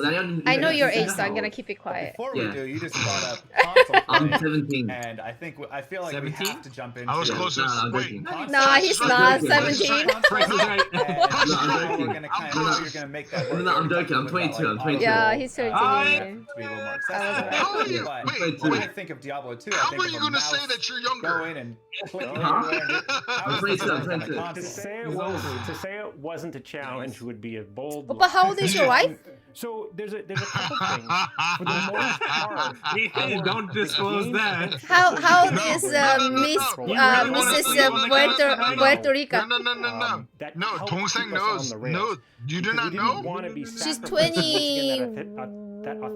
I know your age, so I'm gonna keep it quiet. Before we do, you just brought up console I'm play, 17. and I feel like 17? we have to jump into. I was closest. Wait. Nah, he's not 17. Price is right. We're gonna how you're gonna make that work. No, I'm joking. I'm 22. I'm 22. Yeah, he's 13. To be a little more accessible. How are you? But Wait, when I think of Diablo 2, I how think are of you a gonna mouse say that you're younger? going and clicking Huh? everywhere. How I'm is 22. this I'm on a 22. console? To say it wasn't a challenge would be a bold But how old is your wife? So there's a couple things. For the most part, don't disclose that. How old is Mrs. Puerto Rica? No, Tongseng knows. No, you do not know? She's 20.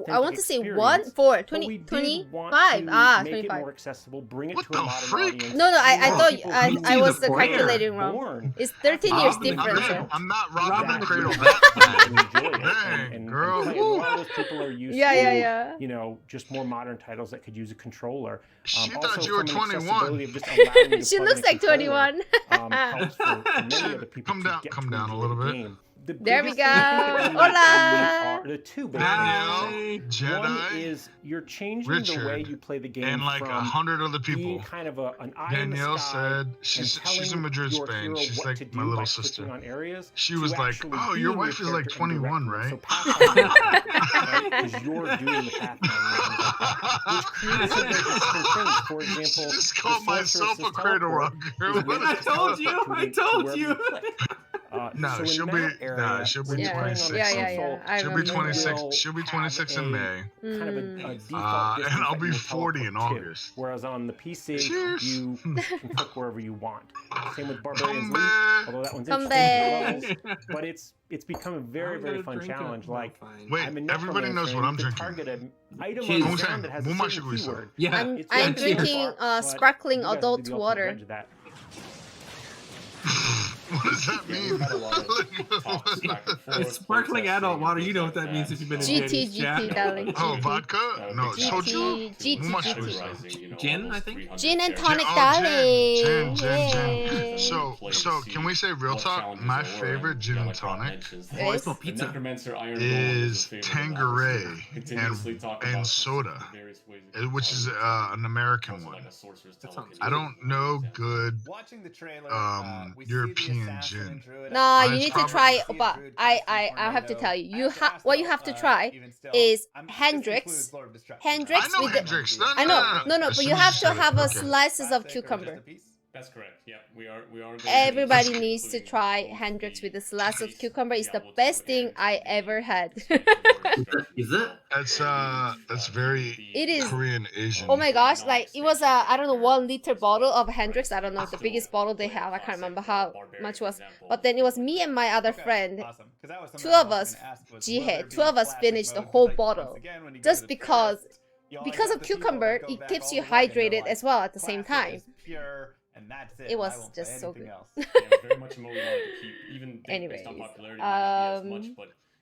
I want to say 25. 25. 25. Accessible, bring it what to a modern audience. No, I thought I was calculating wrong. It's 13 years difference. I'm not robbing the cradle. And girl. A lot of those people are used to, you know, just more modern titles that could use a controller. She thought you were 21. She looks like 21. Come down a little bit. There we go. Hola. The two Danielle, Jedi, one is you're changing Richard, the way you play the game, and like 100 other people. Kind of an eye Danielle said she's in Madrid, Spain. She's like my little sister. She was like, "Oh, your wife is like 21, right?" Because you're doing the path which creates some very different things. For example, I just called myself a cradle rocker. I told you. No, so she'll be 26. She'll be 26. She'll be 26 in May. Kind of a default and I'll be 40 in August. Whereas on the PC, you can click wherever you want. Same with Barbarian's Leap, although that one's interesting. But it's become a very, very fun challenge. Like, wait, everybody knows what I'm drinking. Target an item on the ground that has a certain keyword. Yeah, I'm drinking sparkling adult water. What does that mean? It's sparkling adult water. You know what that means if you've been in GT, darling. Oh, vodka? No, soju? GT. Gin, I think? Gin and tonic, darling. Gin. So, can we say real talk? My favorite gin and tonic is Tanqueray and soda, which is an American one. I don't know good European gin. No, you need to try. But I have to tell you, what you have to try is Hendrix. Hendrix with the. I know, no, but you have to have a slices of cucumber. That's correct. Yeah, we are. Everybody needs to try Hendrix with a slice of cucumber. It's the best thing I ever had. Is it? That's very Korean Asian. Oh my gosh, like it was I don't know, 1 liter bottle of Hendrix. I don't know the biggest bottle they have. I can't remember how much it was. But then it was me and my other friend. Two of us finished the whole bottle just because of cucumber. It keeps you hydrated as well at the same time. And that's it was just so good. Anyway,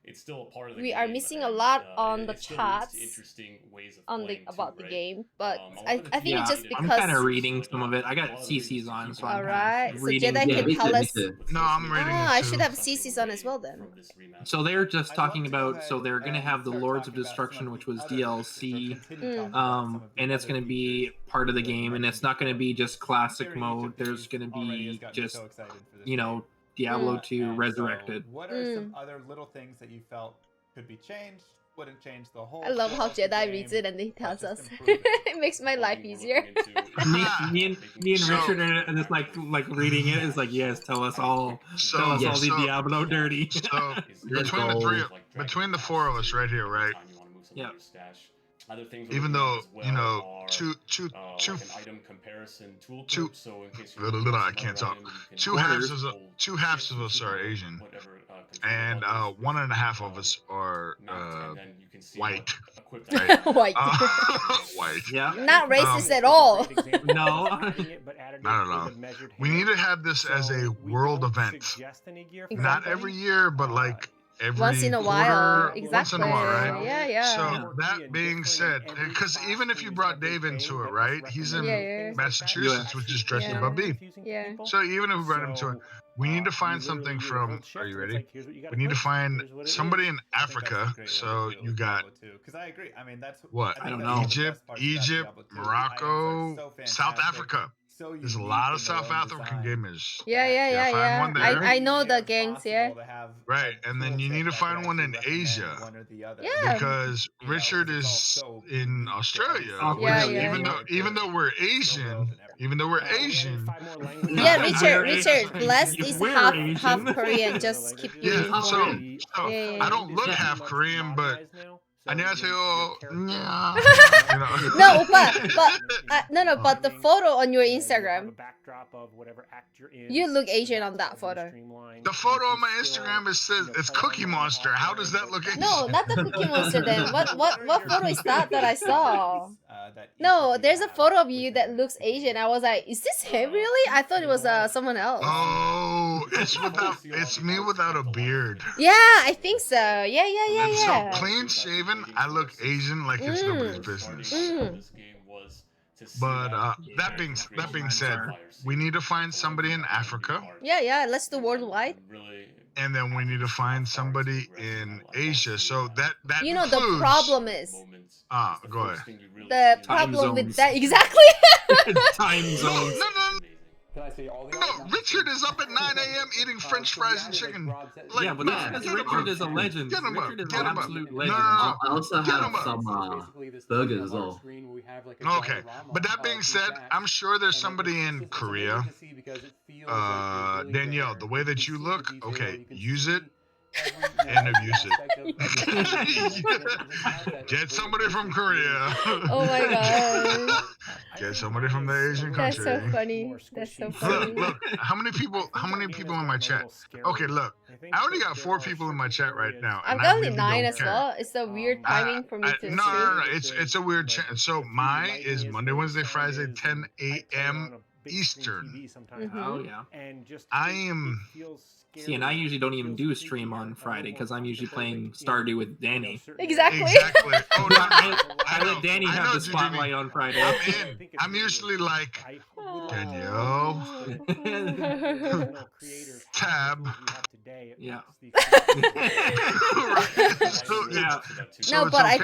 it's still a part of the we game, are missing a lot on the chats about the game, but I think it's just because I'm kind of reading some of it. I got CCs on, so all right. So reading. Jedi can tell us. No, I'm reading. I should have CCs on as well then. So they're just talking about. So they're gonna have the Lords of Destruction, which was DLC, and it's gonna be part of the game, and it's not gonna be just classic mode. There's gonna be just Diablo 2 Resurrected. What are some other little things that you felt could be changed? Wouldn't change the whole. I love how Jedi reads it and he tells us. It makes my life easier. me and Richard are just like reading it. It's like, yes, tell us all the Diablo dirty. So between the four of us right here, right? Yeah. Even though two item comparison tooltip, so in case I can't talk. Two halves of us are Asian, and 1.5 of us are white. White. White. Yeah. Not racist at all. No. Not at all. We need to have this as a world event. Not every year, but like. Once in a while, exactly. Once in a while, right? Yeah. So that being said, because even if you brought Dave into it, right? He's in Massachusetts, which is dressed above B. Yeah. So even if we brought him to it, we need to find something from. Are you ready? We need to find somebody in Africa. So you got. Because I agree. I mean, that's what? I don't know. Egypt, Morocco, South Africa. There's a lot of South African gamers. Yeah. I know the gangs, yeah. Right, and then you need to find one in Asia. Yeah. Because Richard is in Australia. Even though we're Asian. Yeah, Richard, Blessed is half Korean. Just keep you informed. I don't look half Korean, but 안녕하세요. But the photo on your Instagram, you look Asian on that photo. The photo on my Instagram says it's Cookie Monster. How does that look Asian? No, not the Cookie Monster then. What photo is that I saw? No, there's a photo of you that looks Asian. I was like, is this him really? I thought it was someone else. Oh, it's me without a beard. Yeah, I think so. Yeah. So clean shaven, I look Asian like it's nobody's business. But that being said, we need to find somebody in Africa. Yeah. Let's do worldwide. And then we need to find somebody in Asia. So that you know the problem is. Go ahead. The problem with that exactly. Time zones. No. Richard is up at 9 a.m. eating French fries and chicken. But that's because Richard is a legend. Richard is an absolute legend. I also have some burgers as well. Okay, but that being said, I'm sure there's somebody in Korea. Danielle, the way that you look, okay, use it and abuse it. Get somebody from Korea. Oh my god. Get somebody from the Asian country. That's so funny. Look, how many people in my chat? Okay, look. I only got 4 people in my chat right now. I've got only 9 as well. It's a weird timing for me to No. It's a weird chat. So mine is Monday, Wednesday, Friday, 10 a.m. Eastern. Oh yeah. I am. See, and I usually don't even do stream on Friday because I'm usually playing Stardew with Danny. Exactly. Oh, no, I let Danny have the spotlight on Friday. I'm usually like, Danielle, tab. Yeah. No, but I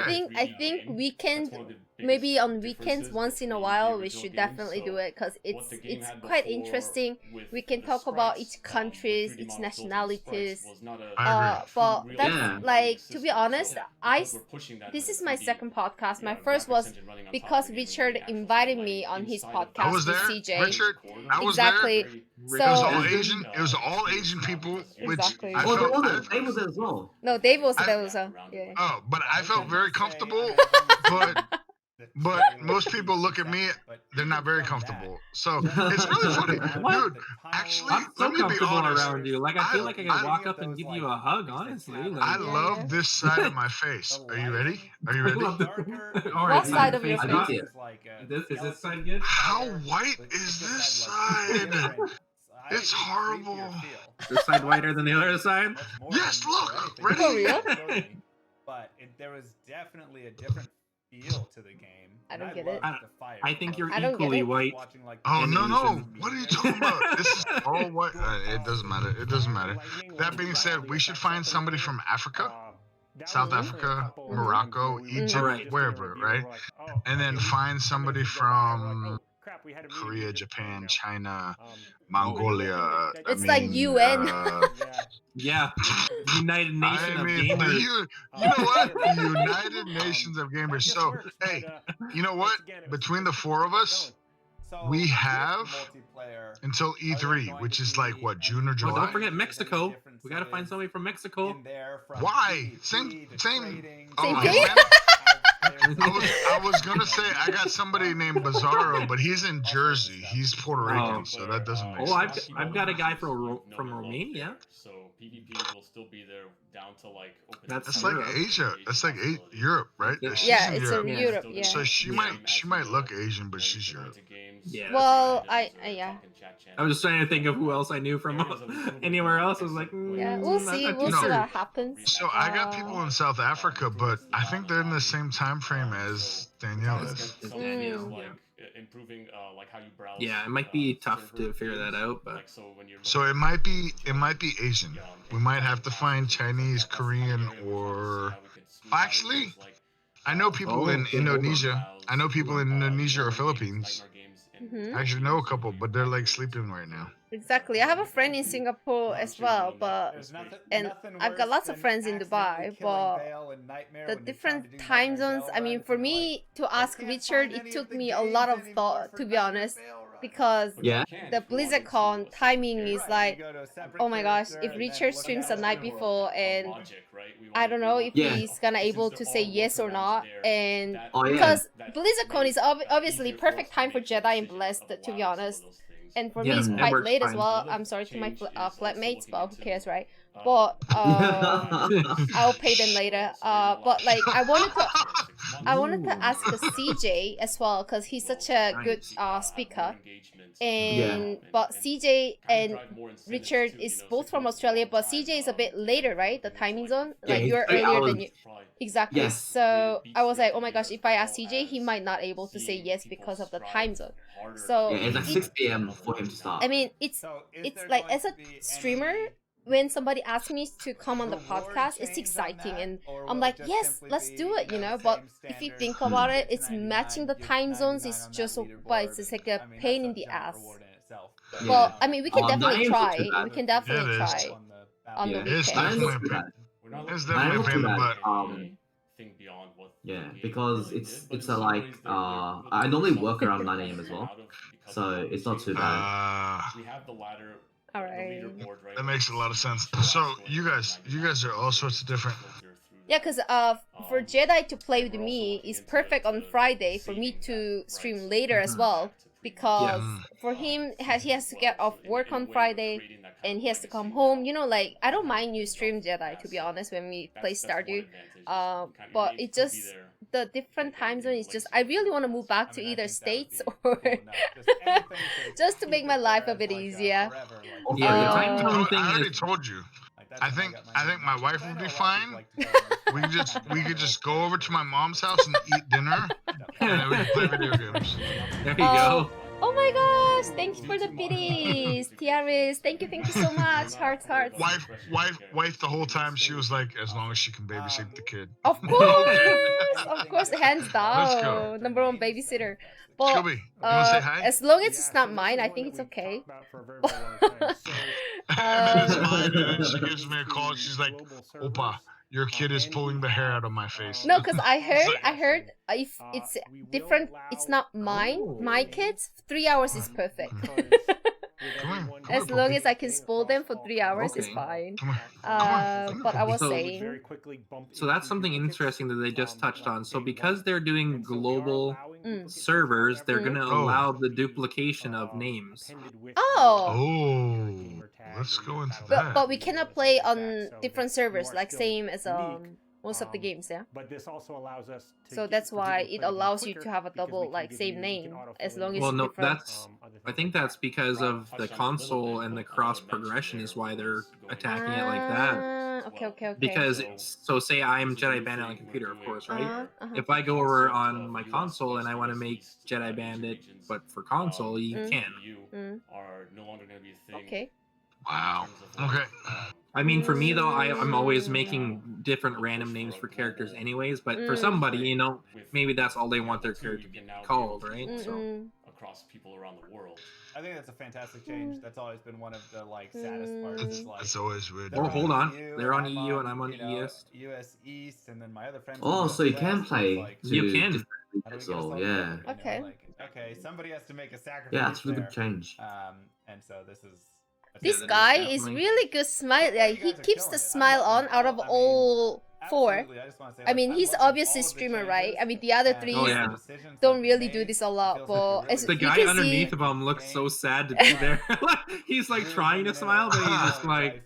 think weekend, maybe on weekends once in a while we should definitely do it because it's quite interesting. We can talk about each countries, each nationalities. But that's like, to be honest, this is my second podcast. My first was because Richard invited me on his podcast with CJ. Richard, I was exactly. There. So it was all Asian people, which exactly. Dave was there as well. No, Dave was there also. Yeah. Oh, but I felt very comfortable. But most people look at me, they're not very comfortable. So it's really funny, dude. Actually, I'm so let me be comfortable honest. around you. Like I feel like I can walk up and give you a hug. Honestly, I love this side of my face. Are you ready? What side of your face? Is this side good? How white is this side? It's horrible. This side whiter than the other side? Yes, look. Ready? But there was definitely a different feel to the game. I don't get it. I think you're equally white. Oh no! What are you talking about? This is all white. It doesn't matter. That being said, we should find somebody from Africa, South Africa, Morocco, Egypt, wherever, right? And then find somebody from Korea, Japan, China, Mongolia. It's like UN. Yeah, United Nations of Gamers. You know what? United Nations of Gamers. So, hey, you know what? Between the 4 of us, we have until E3, which is like what, June or July? Well, don't forget Mexico. We gotta find somebody from Mexico. Why? Same. I was gonna say I got somebody named Bizarro, but he's in Jersey. He's Puerto Rican, so that doesn't make sense. I've got a guy from Romania. So PvP will still be there down to like open. That's like Asia. That's like Europe, right? Yeah, it's in Europe. Yeah. So she might look Asian, but she's Europe. Yeah. Well, I was just trying to think of who else I knew from anywhere else. I was like, yeah, we'll see. We'll see what happens. So I got people in South Africa, but I think they're in the same time frame as Danielle is. Improving like how you browse. Yeah, it might be tough to figure that out, but so it might be Asian. We might have to find Chinese, Korean, or actually, I know people in Indonesia. I know people in Indonesia or Philippines. I actually know a couple, but they're like sleeping right now. Exactly. I have a friend in Singapore as well, but I've got lots of friends in Dubai, but the different time zones. I mean, for me to ask Richard, it took me a lot of thought, to be honest, because the Blizzcon timing is like, oh my gosh, if Richard streams the night before, and I don't know if he's gonna able to say yes or not, and because Blizzcon is obviously perfect time for Jedi and Blessed, to be honest. And for me, it's quite late as well. I'm sorry to my flatmates, but who cares, right? But I'll pay them later. But like I wanted to ask CJ as well, because he's such a good speaker. And but CJ and Richard is both from Australia, but CJ is a bit later, right? The timing zone, like you're earlier than you. Exactly. Yes. So I was like, oh my gosh, if I ask CJ, he might not able to say yes because of the time zone. So it's like 6 p.m. for him to start. I mean, it's like as a streamer, when somebody asks me to come on the podcast, it's exciting, and I'm like, yes, let's do it, you know. But if you think about it, it's matching the time zones is just, but it's like a pain in the ass. Well, I mean, we can definitely try. We can definitely try on the weekend. It's definitely a pain in the butt. Yeah, because it's a like I normally work around 9 a.m. as well, so it's not too bad. All right. That makes a lot of sense. So you guys are all sorts of different. Yeah, because for Jedi to play with me is perfect on Friday for me to stream later as well, because for him he has to get off work on Friday and he has to come home. You know, like I don't mind you stream Jedi, to be honest, when we play Stardew, but it just the different time zone is just I really want to move back to either states or just to make my life a bit easier. Yeah, the time zone thing I already told you. I think my wife will be fine. We could just go over to my mom's house and eat dinner, and then we can play video games. There you go. Oh my gosh! Thank you for the biddies, Tiaris. Thank you so much. Hearts. Wife. The whole time she was like, as long as she can babysit the kid. Of course, hands down, #1 babysitter. But Scooby, you wanna say hi? As long as it's not mine, I think it's okay. And it's mine, and then she gives me a call. And she's like, "Opa, your kid is pulling the hair out of my face." No, because I heard if it's different, it's not mine. My kids, 3 hours is perfect. As long as I can spoil them for 3 hours, it's fine. But I was saying. So that's something interesting that they just touched on. So because they're doing global servers, they're going to allow the duplication of names. Oh, let's go into that. But we cannot play on different servers, like same as most of the games, yeah. But this also allows us to so that's why it allows you to have a double like same name as long as I think that's because of the console and the cross progression is why they're attacking it like that. Okay. Because so say I'm Jedi Bandit on computer, of course, right? If I go over on my console and I want to make Jedi Bandit, but for console, you can. Okay. Wow. Okay. I mean, for me though, I'm always making different random names for characters anyways, but for somebody, you know, maybe that's all they want their character to be called, right? So across people around the world. I think that's a fantastic change. That's always been one of the like saddest parts. Is, like, it's always weird. Oh, hold on. They're on EU and I'm on ES. US East, and then my other friends. Oh, so you can play. Like, you can. So yeah. Okay. Okay, somebody has to make a sacrifice. Yeah, that's a really good change. And so this is. This guy is really good smile. Yeah, he keeps the smile on out of all 4. I mean, he's obviously a streamer, right? I mean, the other 3 don't really do this a lot, but as the guy underneath of him looks so sad to be there. He's like trying to smile, but he's just like.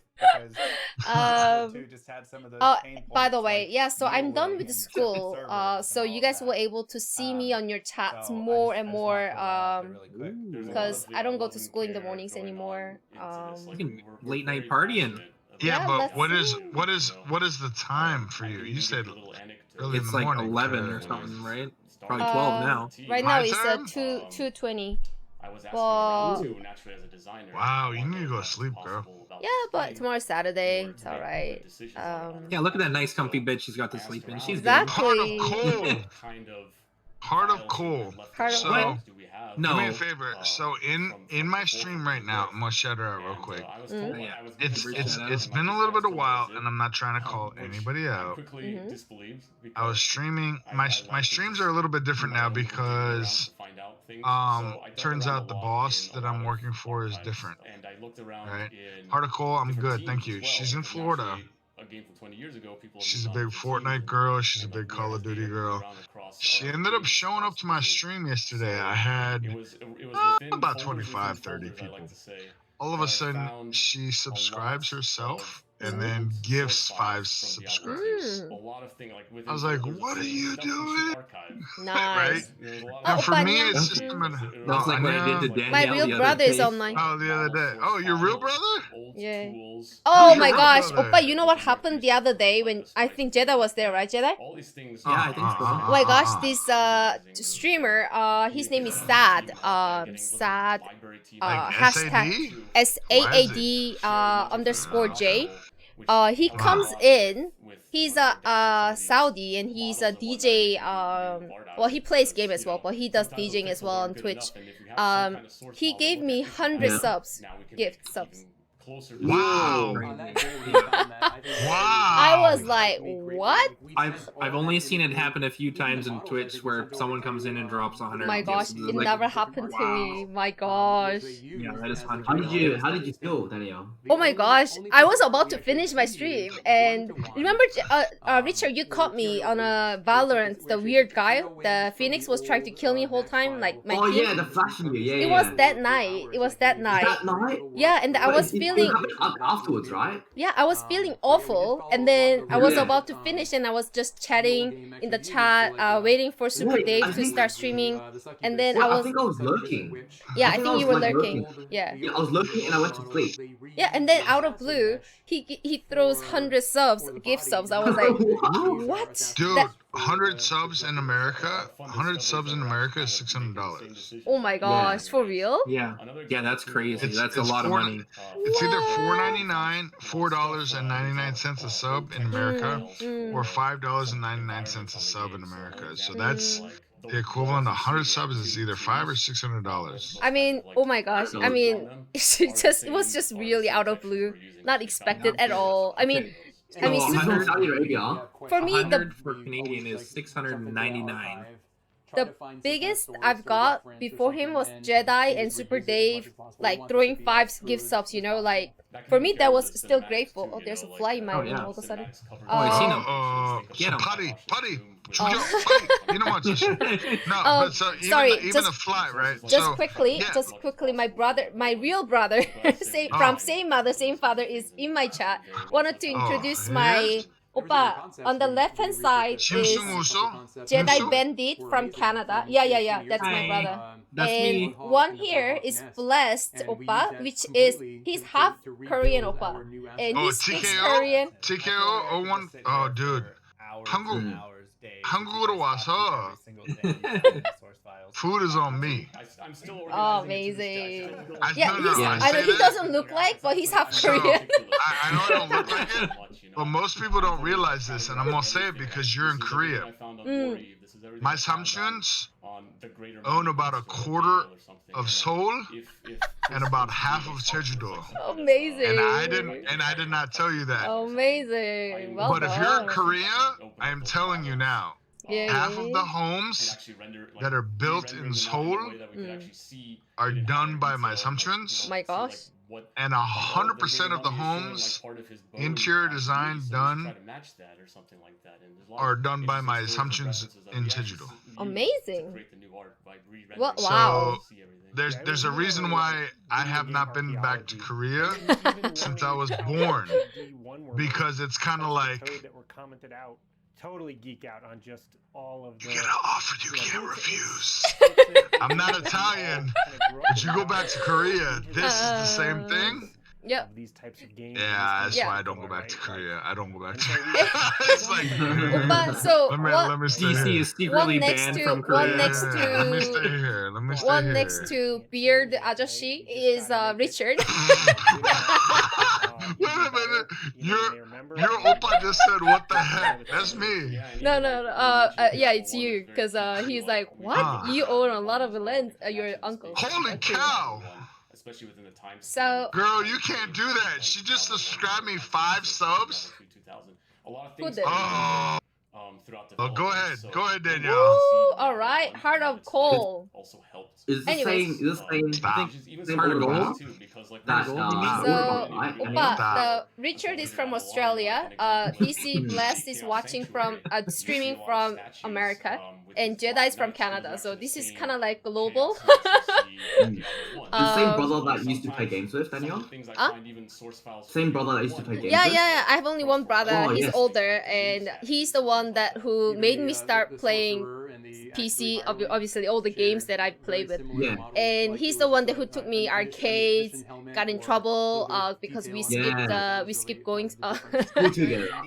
By the way, yeah, so I'm done with the school, so you guys will able to see me on your chats more and more, because I don't go to school in the mornings anymore. Late night partying. Yeah, but what is the time for you? You said early it's in the like morning. 11 or something, right? Probably 12 now. Right now it's 2:20. But wow, you need to go to sleep, girl. Yeah, but tomorrow's Saturday. It's all right. Yeah, look at that nice comfy bed she's got to sleep in. She's exactly. Heart of Coal. Heart of So, Coal? No. do me a favor. So in my stream right now, I'm gonna shout her out real quick. It's been a little bit of a while, and I'm not trying to call anybody out. I was streaming. My streams are a little bit different now because turns out the boss that I'm working for is different. Right? Heart of Coal, I'm good, thank you. She's in Florida. She's a big Fortnite girl. She's a big Call of Duty girl. She ended up showing up to my stream yesterday. I had about 25, 30 people. All of a sudden, she subscribes herself and then gifts 5 subscribers. I was like, what are you doing? Nice. Right? And for me, it's just That's like what I did to Danielle. My real brother is online. Oh, the other day. Oh, your real brother? Yeah. Oh my gosh, brother? Oppa, you know what happened the other day when I think Jedi was there, right, Jedi? Yeah, I think so. Oh my gosh, this streamer, his name is Sad. Sad. Hashtag SAAD underscore J. He comes in. He's a Saudi and he's a DJ. Well, he plays game as well, but he does DJing as well on Twitch. He gave me 100 subs, gift subs. Wow! I was like, what? I've only seen it happen a few times in Twitch where someone comes in and drops 100. My gosh, it never happened to me. My gosh. Yeah, that is 100. How did you feel, Danielle? Oh my gosh, I was about to finish my stream and remember, Richard, you caught me on a Valorant, the weird guy, the Phoenix was trying to kill me the whole time, like my team. Yeah, the flashing you, It was that night. It was that night. That night? Yeah, and I was feeling. Afterwards, right? Yeah, I was feeling awful, and then I was about to finish, and I was just chatting in the chat, waiting for Super Dave to start streaming, and then I think I was lurking. Yeah, I think you were lurking. Yeah. Yeah, I was lurking and I went to sleep. Yeah, and then out of blue, he throws 100 subs, gift subs. I was like, what? Dude, 100 subs in America. 100 subs in America is $600. Oh my gosh, for real? Yeah, that's crazy. That's a lot of money. It's either $4.99, $4.99 a sub in America, or $5.99 a sub in America. So that's the equivalent of 100 subs is either $500 or $600. I mean, oh my gosh. I mean, it was just really out of blue, not expected at all. I mean, Saudi Arabia. For me, the for Canadian is 699. The biggest I've got before him was Jedi and Super Dave, like throwing 5 gift subs, you know, like for me that was still grateful. Oh, there's a fly in my room all of a sudden. I seen him. Get him. Putty. You know what? No, but so even a fly, right? Just quickly, my real brother, from same mother, same father, is in my chat. Wanted to introduce my Oppa. On the left hand side is Jedi Bandit from Canada. Yeah, that's my brother. That's and me. One here is Blessed Oppa, which is he's half Korean Oppa, and he speaks Korean. TKO 01. Oh, dude. 한국으로 와서 food is on me. Oh, amazing. I know he doesn't look like, but he's half Korean. I know I don't look like it, but most people don't realize this, and I'm gonna say it because you're in Korea. My Samchuns own about a quarter of Seoul and about half of Jeju-do. Amazing. And I did not tell you that. Amazing. Well but if you're in Korea, I am telling you now. Yeah, half of the homes that are built in Seoul are done by my Samchuns. Oh my gosh. And 100% of the homes, interior design done, are done by my Samchuns in Jeju-do. Amazing. Well, wow. So there's a reason why I have not been back to Korea since I was born, because it's kind of like totally geek out on just all of the. You get an offer you can't refuse. I'm not Italian, but you go back to Korea, this is the same thing. Yep. These types of games. Yeah, that's why I don't go back to Korea. I don't go back to Korea. It's like, but so let me stay DC here. is secretly banned from Korea. One next to let me stay here. Let me stay one here. next to Beard Ajashi is Richard. Wait a minute. Your Oppa just said, "What the heck?" That's me. No. Yeah, it's you. Cause he's like, what? You own a lot of lands. Your uncle. Holy Okay. cow! Especially within the time. So. Girl, you can't do that. She just subscribed me 5 subs. A lot of Who things. did? Throughout Oh, go ahead, Danielle. Ooh, all right. Heart of Coal. Also helped. Is the same? Is the same? Stop. Heart of Gold? That, So, right? Oppa, Richard is from Australia. DC Blast is watching from streaming from America, and Jedi is from Canada. So this is kind of like global. The same brother that used to play games with, Danielle? Same brother that used to play games with? Yeah. I have only one brother. Oh, he's yes. older, and he's the one who made me start playing PC. Obviously, all the games that I played with. Yeah. And he's the one who took me arcades. Got in trouble because we skipped going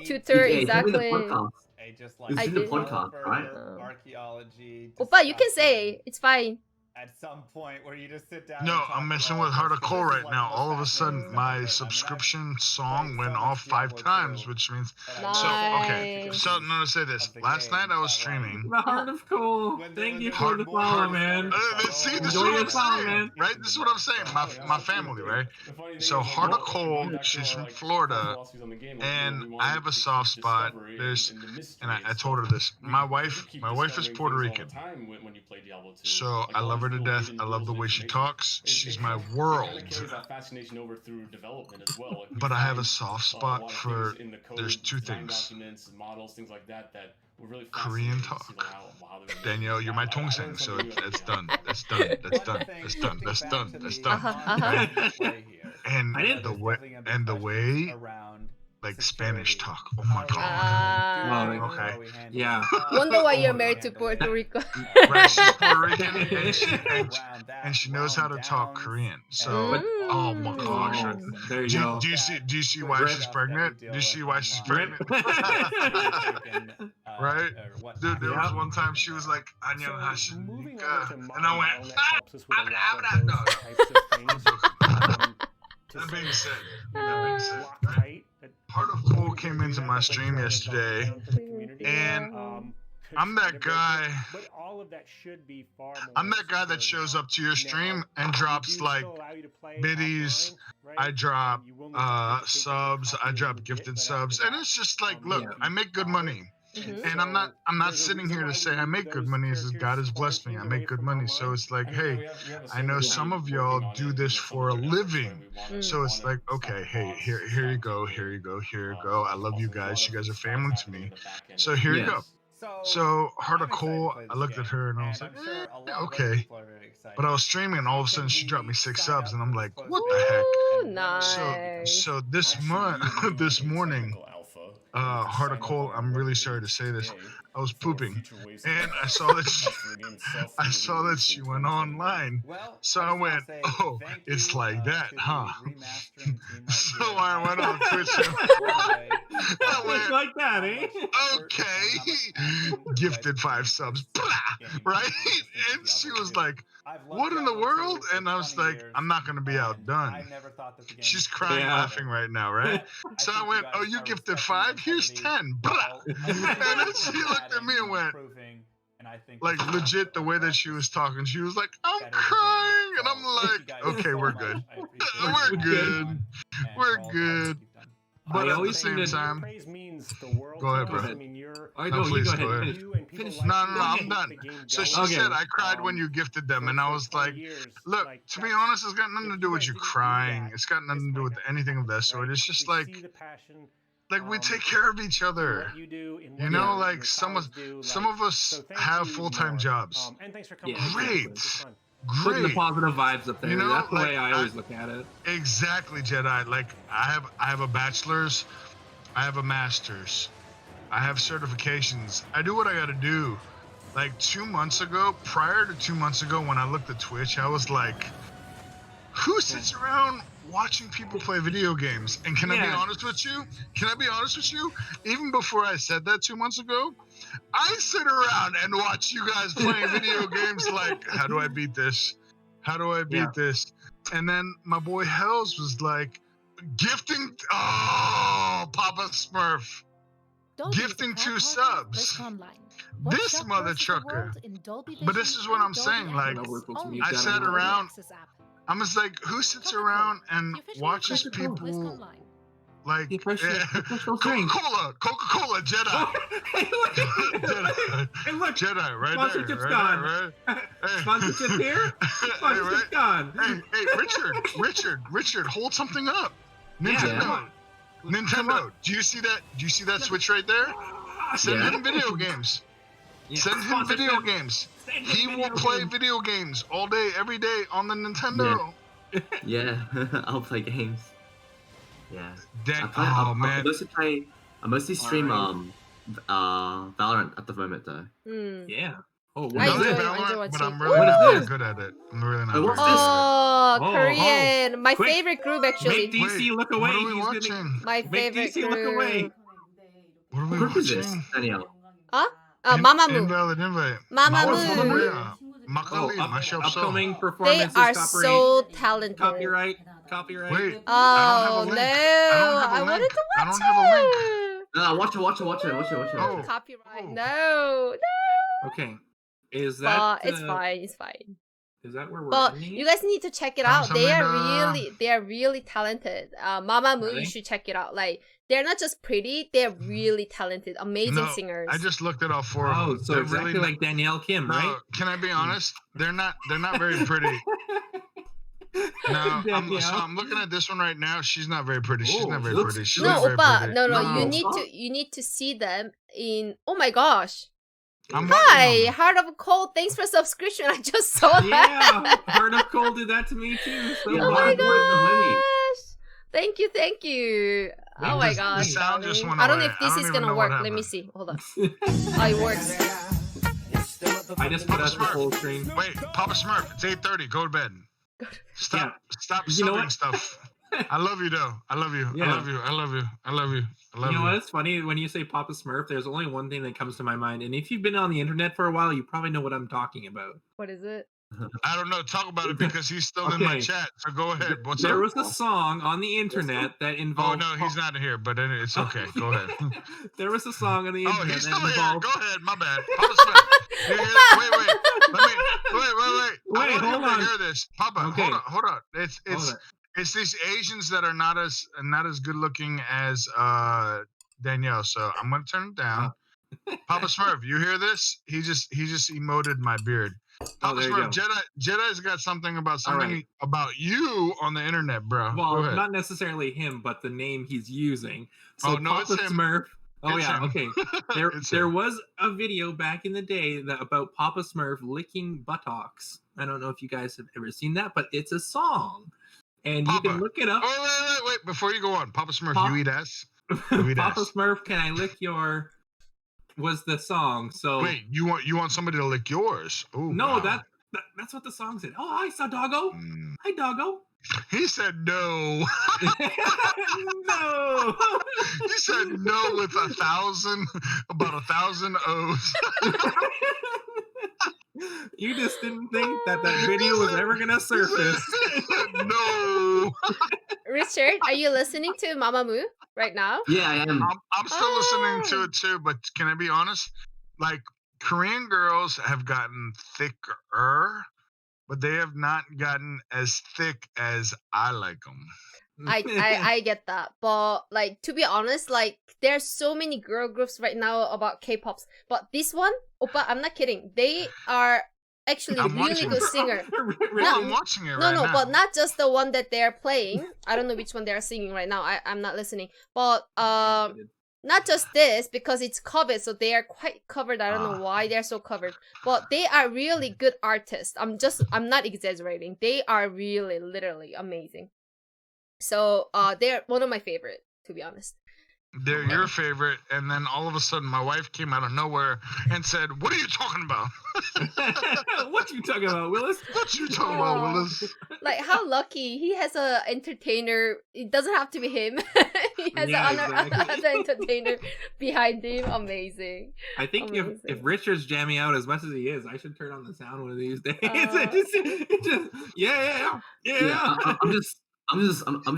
tutor exactly. I did the podcast, right? Archaeology. Oppa, you can say it's fine. At some point where you just sit down. No, I'm messing with Heart of Coal right now. All of a sudden, my subscription song went off 5 times, which means. Nice. So, okay. So, no, to say this. Last night I was streaming. The Heart of Coal. Thank you for the follow, man. See, this is what I'm saying, right? This is what I'm saying. My family, right? So, Heart of Coal, she's from Florida, and I have a soft spot. And I told her this. My wife is Puerto Rican. So, I love her to death. I love the way she talks. She's my world. But I have a soft spot for. There's 2 things. Korean talk. Danielle, you're my tongsang, so it's done. That's done. And the way like Spanish talk. Oh my god. Okay. Yeah. Wonder why you're married to Puerto Rico. Right, she's Puerto Rican and she knows how to talk Korean. So, oh my gosh. There you go. Do you see why she's pregnant? Do you see why she's pregnant? Right? Dude, there was one time she was like, and I went, That being said, right? Heart of Coal came into my stream yesterday, and I'm that guy. I'm that guy that shows up to your stream and drops like biddies. I drop subs. I drop gifted subs, and it's just like, look, I make good money. And I'm not sitting here to say I make good money. It's just God has blessed me. I make good money. So it's like, hey, I know some of y'all do this for a living. So it's like, okay, hey, here you go. I love you guys. You guys are family to me. So here you go. So Heart of Coal, I looked at her and I was like, okay. But I was streaming and all of a sudden she dropped me 6 subs and I'm like, what the heck? Nice. So this morning, Heart of Coal, I'm really sorry to say this. I was pooping, and I saw that she went online. So I went, oh, it's like that, huh? So I went on Twitch. I went, like that, eh? Okay, gifted 5 subs, right? And she was like, what in the world? And I was like, I'm not gonna be outdone. She's crying, laughing right now, right? So I went, oh, you gifted 5? Here's 10. And then she looked at me and went, like legit the way that she was talking, she was like, I'm crying, and I'm like, okay, we're good. We're good. But at the same time, go ahead, bro. No, please go ahead. No, I'm done. So she said, I cried when you gifted them, and I was like, look, to be honest, it's got nothing to do with you crying. It's got nothing to do with anything of that sort. It's just like we take care of each other. You know, like some of us have full-time jobs. Great. Putting the positive vibes up there. You know, that's the like, way I always look at it. Exactly, Jedi. Like I have a bachelor's, I have a master's, I have certifications. I do what I gotta do. Like 2 months ago, prior to 2 months ago, when I looked at Twitch, I was like, who sits around watching people play video games? And can I be honest with you? Even before I said that 2 months ago, I sit around and watch you guys playing video games like, how do I beat this? How do I beat this? And then my boy Hells was like, gifting, oh, Papa Smurf. gifting 2 subs. This mother trucker. But this is what I'm saying. Like, I sat around. I'm just like, who sits around and watches people like Coca-Cola, Jedi. Jedi, right Sponsorship's there. gone. Right? Hey. Sponsorship here? Sponsorship's gone. Hey, Richard, hold something up. Nintendo. Do you see that? Do you see that switch right there? Send him video games. Send him video games. He will play video games all day, every day on the Nintendo. Yeah, I'll play games. Yeah. Oh man. I mostly stream Valorant at the moment though. Yeah. Oh, I enjoy Valorant, but I'm watching. really not good at it. I'm really not. Korean. My favorite group actually. Make DC look away. What are we watching? My favorite DC look away. What are we What is this, watching? Danielle? Huh? Mamamoo. Invalid invite. Mamamoo. Upcoming They performances. are so talented. Copyright. Wait. Oh no! I wanted to watch I don't have a link. No, watch it. Oh. Copyright. No. Okay. Is that? It's fine. It's fine. Is that where we're? But ending you it? guys need to check it out. They are really talented. Mamamoo, you should check it out. Like, they're not just pretty, they're really talented, amazing singers. I just looked at all 4 of them. So exactly like Daniellekim, right? Can I be honest? They're not very pretty. No, I'm looking at this one right now. She's not very pretty. She's not very pretty. She's not very pretty. No. You need to see them in. Oh my gosh. Hi, Heart of Cold. Thanks for subscription. I just saw that. Yeah, Heart of Cold did that to me too. So oh my gosh. Thank you. Oh my gosh. The sound just went I don't know away. if this is gonna work. Let me see. Hold on. Oh, it works. I just put up the full screen. Wait, Papa Smurf, it's 8:30. Go to bed. Stop subbing stuff. I love you though. I love you. Yeah. I love you. You know what? It's funny when you say Papa Smurf. There's only one thing that comes to my mind, and if you've been on the internet for a while, you probably know what I'm talking about. What is it? I don't know. Talk about it because he's still in my chat. So go ahead. What's there up? was a song on the internet that involved. Oh no, he's not here. But it's okay. Go ahead. There was a song on the internet. Oh, he's still that here. involved... Go ahead. My bad. Papa Smurf. Wait. Wait, I hold want on. to hear this, Papa. Okay. Hold on. It's these Asians that are not as good looking as Danielle. So I'm gonna turn it down. Papa Smurf, you hear this? He just emoted my beard. Papa Smurf, Jedi's got something about about you on the internet, bro. Well, not necessarily him, but the name he's using. So no, Papa it's him. Smurf. Oh It's yeah, him. okay. There was a video back in the day about Papa Smurf licking buttocks. I don't know if you guys have ever seen that, but it's a song, and Papa. you can look it up. Oh wait! Before you go on, Papa Smurf, you eat ass. Papa Smurf, can I lick your? Was the song so? Wait, you want somebody to lick yours? Oh no, wow. that's what the song said. Oh, I saw Doggo. Hi, Doggo. He said no. No. He said no with about 1,000 O's. You just didn't think that video was ever gonna surface. No. Richard, are you listening to Mamamoo right now? Yeah, I am. I'm still listening to it too, but can I be honest? Like, Korean girls have gotten thicker, but they have not gotten as thick as I like them. I get that, but like, to be honest, like, there's so many girl groups right now about K-pops, but this one, Oppa, I'm not kidding, they are actually really good singer. I'm watching it right now. But not just the one that they're playing. I don't know which one they're singing right now. I'm not listening, but not just this, because it's covered, so they are quite covered. I don't know why they're so covered, but they are really good artists. I'm not exaggerating. They are really literally amazing. So they're one of my favorite, to be honest. They're your favorite, and then all of a sudden my wife came out of nowhere and said, "What are you talking about?" What you talking about, Willis? What you talking about, Willis? Like, how lucky he has a entertainer. It doesn't have to be him. He has another entertainer behind him. Amazing. I think if Richard's jamming out as much as he is, I should turn on the sound one of these days. I'm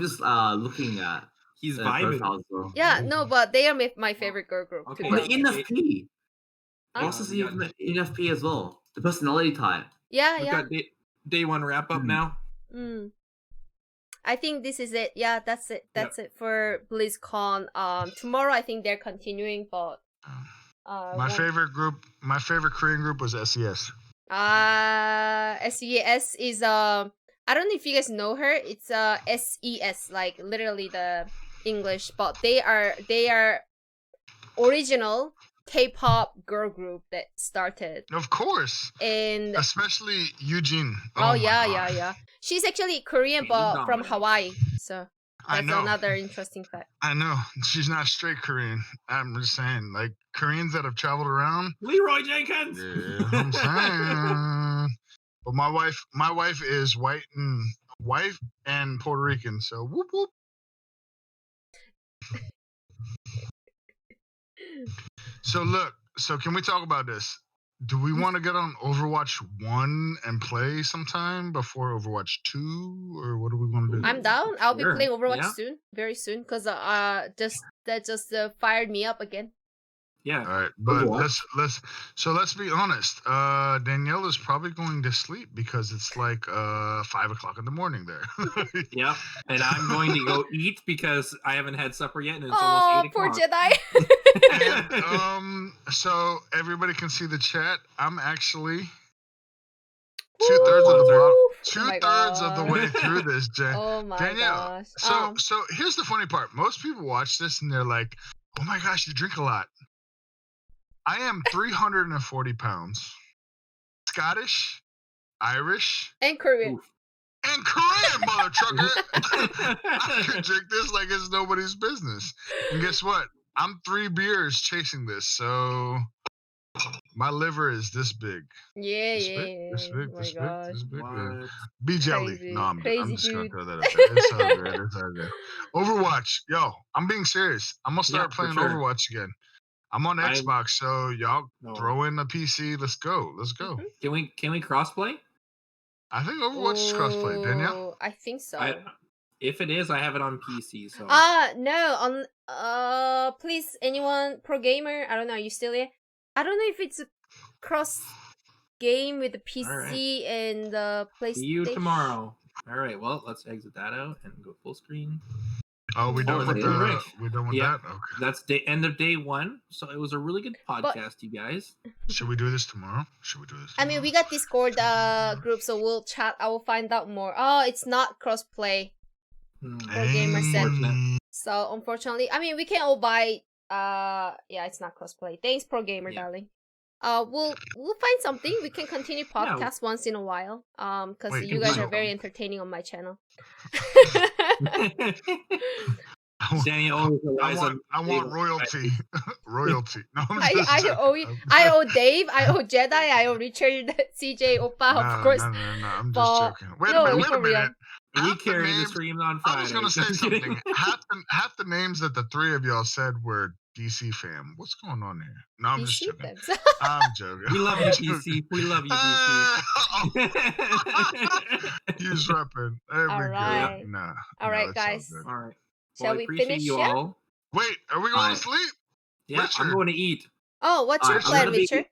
just looking at. He's vibing. Well. Yeah, no, but they are my favorite girl group. Okay. The ENFP. Huh? Also, see ENFP as well. The personality type. Yeah, We've yeah. got day one wrap up now. I think this is it. Yeah, that's it. That's it for BlizzCon. Tomorrow I think they're continuing, but my favorite Korean group was SES. SES is I don't know if you guys know her. It's SES, like literally the English, but they are original K-pop girl group that started. Of course. And especially Eugene. Oh yeah. She's actually Korean but from Hawaii. So that's another interesting fact. I know. She's not straight Korean. I'm just saying, like Koreans that have traveled around. Leroy Jenkins. Yeah, I'm saying. But my wife is white and Puerto Rican, so whoop whoop. So can we talk about this? Do we want to get on Overwatch 1 and play sometime before Overwatch 2, or what do we want to do? I'm down. I'll be playing Overwatch soon, very soon, because that just fired me up again. Yeah. All right, but let's be honest. Danielle is probably going to sleep because it's like 5 o'clock in the morning there. Yeah, and I'm going to go eat because I haven't had supper yet, and it's almost 8 o'clock. Poor Jedi. And, so everybody can see the chat. I'm actually two-thirds of the way through this, Jen. Oh my Danielle, gosh. So here's the funny part. Most people watch this and they're like, "Oh my gosh, you drink a lot." I am 340 pounds. Scottish, Irish, and Korean. And Korean, mother trucker. I can drink this like it's nobody's business. And guess what? I'm 3 beers chasing this, so my liver is this big. Yeah. This big. What? Be jelly. Crazy. No, I'm Crazy just dude. gonna throw that up there. It's all good. Overwatch, yo, I'm being serious. I'm gonna start playing Overwatch again. I'm on Xbox, so y'all throw in a PC. Let's go. Can we crossplay? I think Overwatch is crossplay, Danielle. I think so. If it is, I have it on PC. So no, on please, anyone pro gamer, I don't know, are you still there? I don't know if it's a cross game with the PC and the PlayStation. See you tomorrow. All right, well, let's exit that out and go full screen. Oh, we're done with that. Okay. That's the end of day 1. So it was a really good podcast, you guys. Should we do this tomorrow? I mean, we got Discord group, so we'll chat. I will find out more. Oh, it's not crossplay. Pro gamer said. So unfortunately, I mean, we can all buy. Yeah, it's not crossplay. Thanks, pro gamer, darling. We'll find something. We can continue podcast once in a while. Because you guys are very entertaining on my channel. Danny always relies I want royalty. Royalty. No, I owe Dave, I owe Jedi, I owe Richard, CJ, Oppa, of course. No, I'm just joking. Wait a minute. We carry the stream on Friday. I was going to say something. Half the names that the 3 of y'all said were DC fam. What's going on here? No, I'm just joking. I'm joking. We love you, DC. We love you, DC. He's repping. There we go. All right, guys. All right. Shall we finish yet? Wait, are we going to sleep? Yeah, Richard. I'm going to eat. Oh, what's your plan, Richard?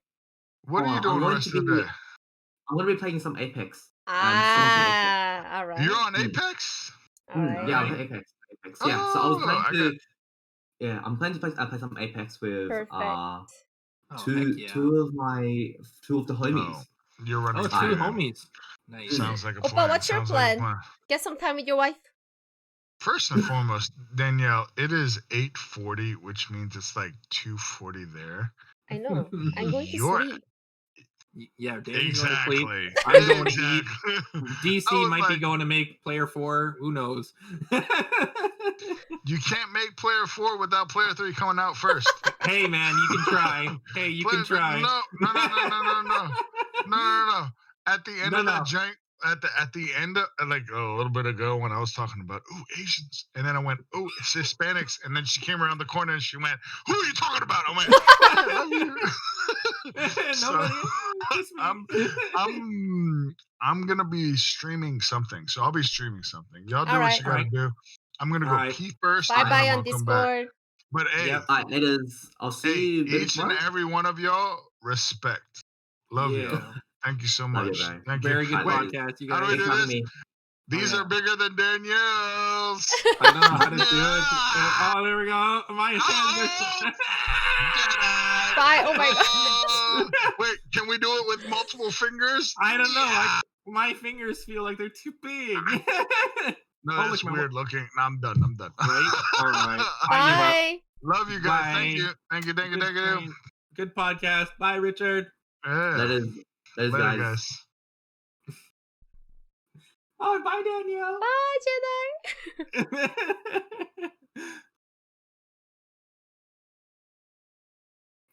What are you doing the rest of the day? I'm going to be playing some Apex. All right. You're on Apex? All right. Yeah, I'm playing Apex. Yeah, so I was planning to... Yeah, I'm planning to play some Apex with two of the homies. Oh, you're running. 2 homies. Nice. Sounds like a plan. Oppa, what's your plan? Get some time with your wife. First and foremost, Danielle, it is 8:40, which means it's like 2:40 there. I know. I'm going to sleep. Yeah, Danny's exactly. Going to sleep. I'm going to eat. DC might be going to make player 4. Who knows? You can't make player 4 without player 3 coming out first. Hey, man, you can try. Hey, you can try. No. At the end of that giant. At the end of, like a little bit ago when I was talking about Asians, and then I went it's Hispanics, and then she came around the corner and she went, "Who are you talking about?" I went, I'm gonna be streaming something, so I'll be streaming something. Y'all do what you gotta do. I'm gonna go key first. Bye bye and on then I'll come back. Discord. But hey, Yep. All right, ladies. I'll see you. each and every one of y'all, respect. Love you. Thank you so much. Thank Very you. good podcast. You How do guys. I do this? These are bigger than Danielle's. I don't know how to do it. Oh, there we go. My hand. Bye. Oh my god. Wait, can we do it with multiple fingers? I don't know. My fingers feel like they're too big. No, that's weird looking. No, I'm done. Right? All right. Bye. Love you guys. Bye. Thank you. Good podcast. Bye, Richard. Yeah. Later, guys. Oh, bye, Danielle. Bye, Jedi.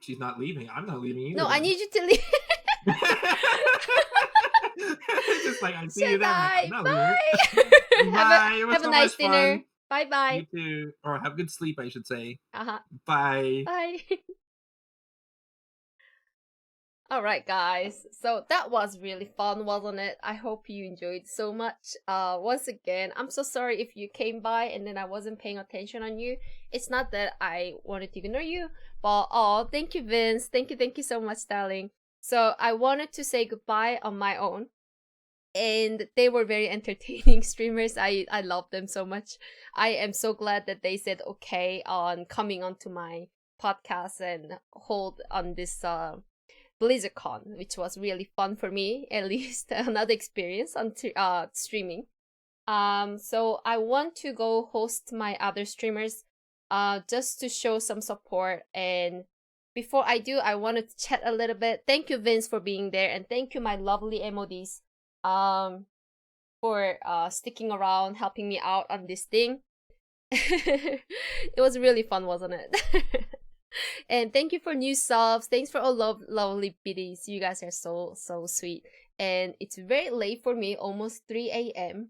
She's not leaving. I'm not leaving either. No, I need you to leave. It's just like I see you there. I'm not Bye. leaving. Bye. Have a nice dinner. Bye bye. You too. Or have good sleep, I should say. Uh-huh. Bye. Bye. Alright guys, so that was really fun, wasn't it? I hope you enjoyed so much. Once again, I'm so sorry if you came by and then I wasn't paying attention on you. It's not that I wanted to ignore you, but thank you Vince, thank you so much darling. So I wanted to say goodbye on my own, and they were very entertaining streamers. I love them so much. I am so glad that they said okay on coming onto my podcast and hold on this Blizzcon, which was really fun for me, at least another experience on streaming. So I want to go host my other streamers just to show some support. And before I do, I wanted to chat a little bit. Thank you Vince for being there, and thank you my lovely MODs for sticking around, helping me out on this thing. It was really fun, wasn't it? And thank you for new subs. Thanks for all lovely biddies. You guys are so sweet. And it's very late for me, almost 3 a.m.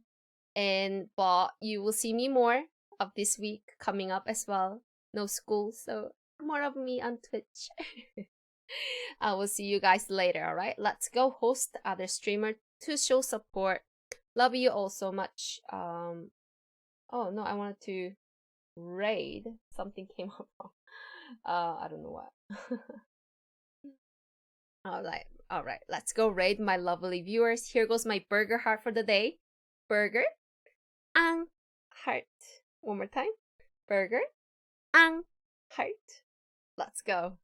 But you will see me more of this week coming up as well. No school, so more of me on Twitch. I will see you guys later, alright? Let's go host the other streamer to show support. Love you all so much. Oh no, I wanted to raid. Something came up wrong. I don't know what. Alright, let's go raid my lovely viewers. Here goes my burger heart for the day. Burger and heart. One more time. Burger and heart. Let's go.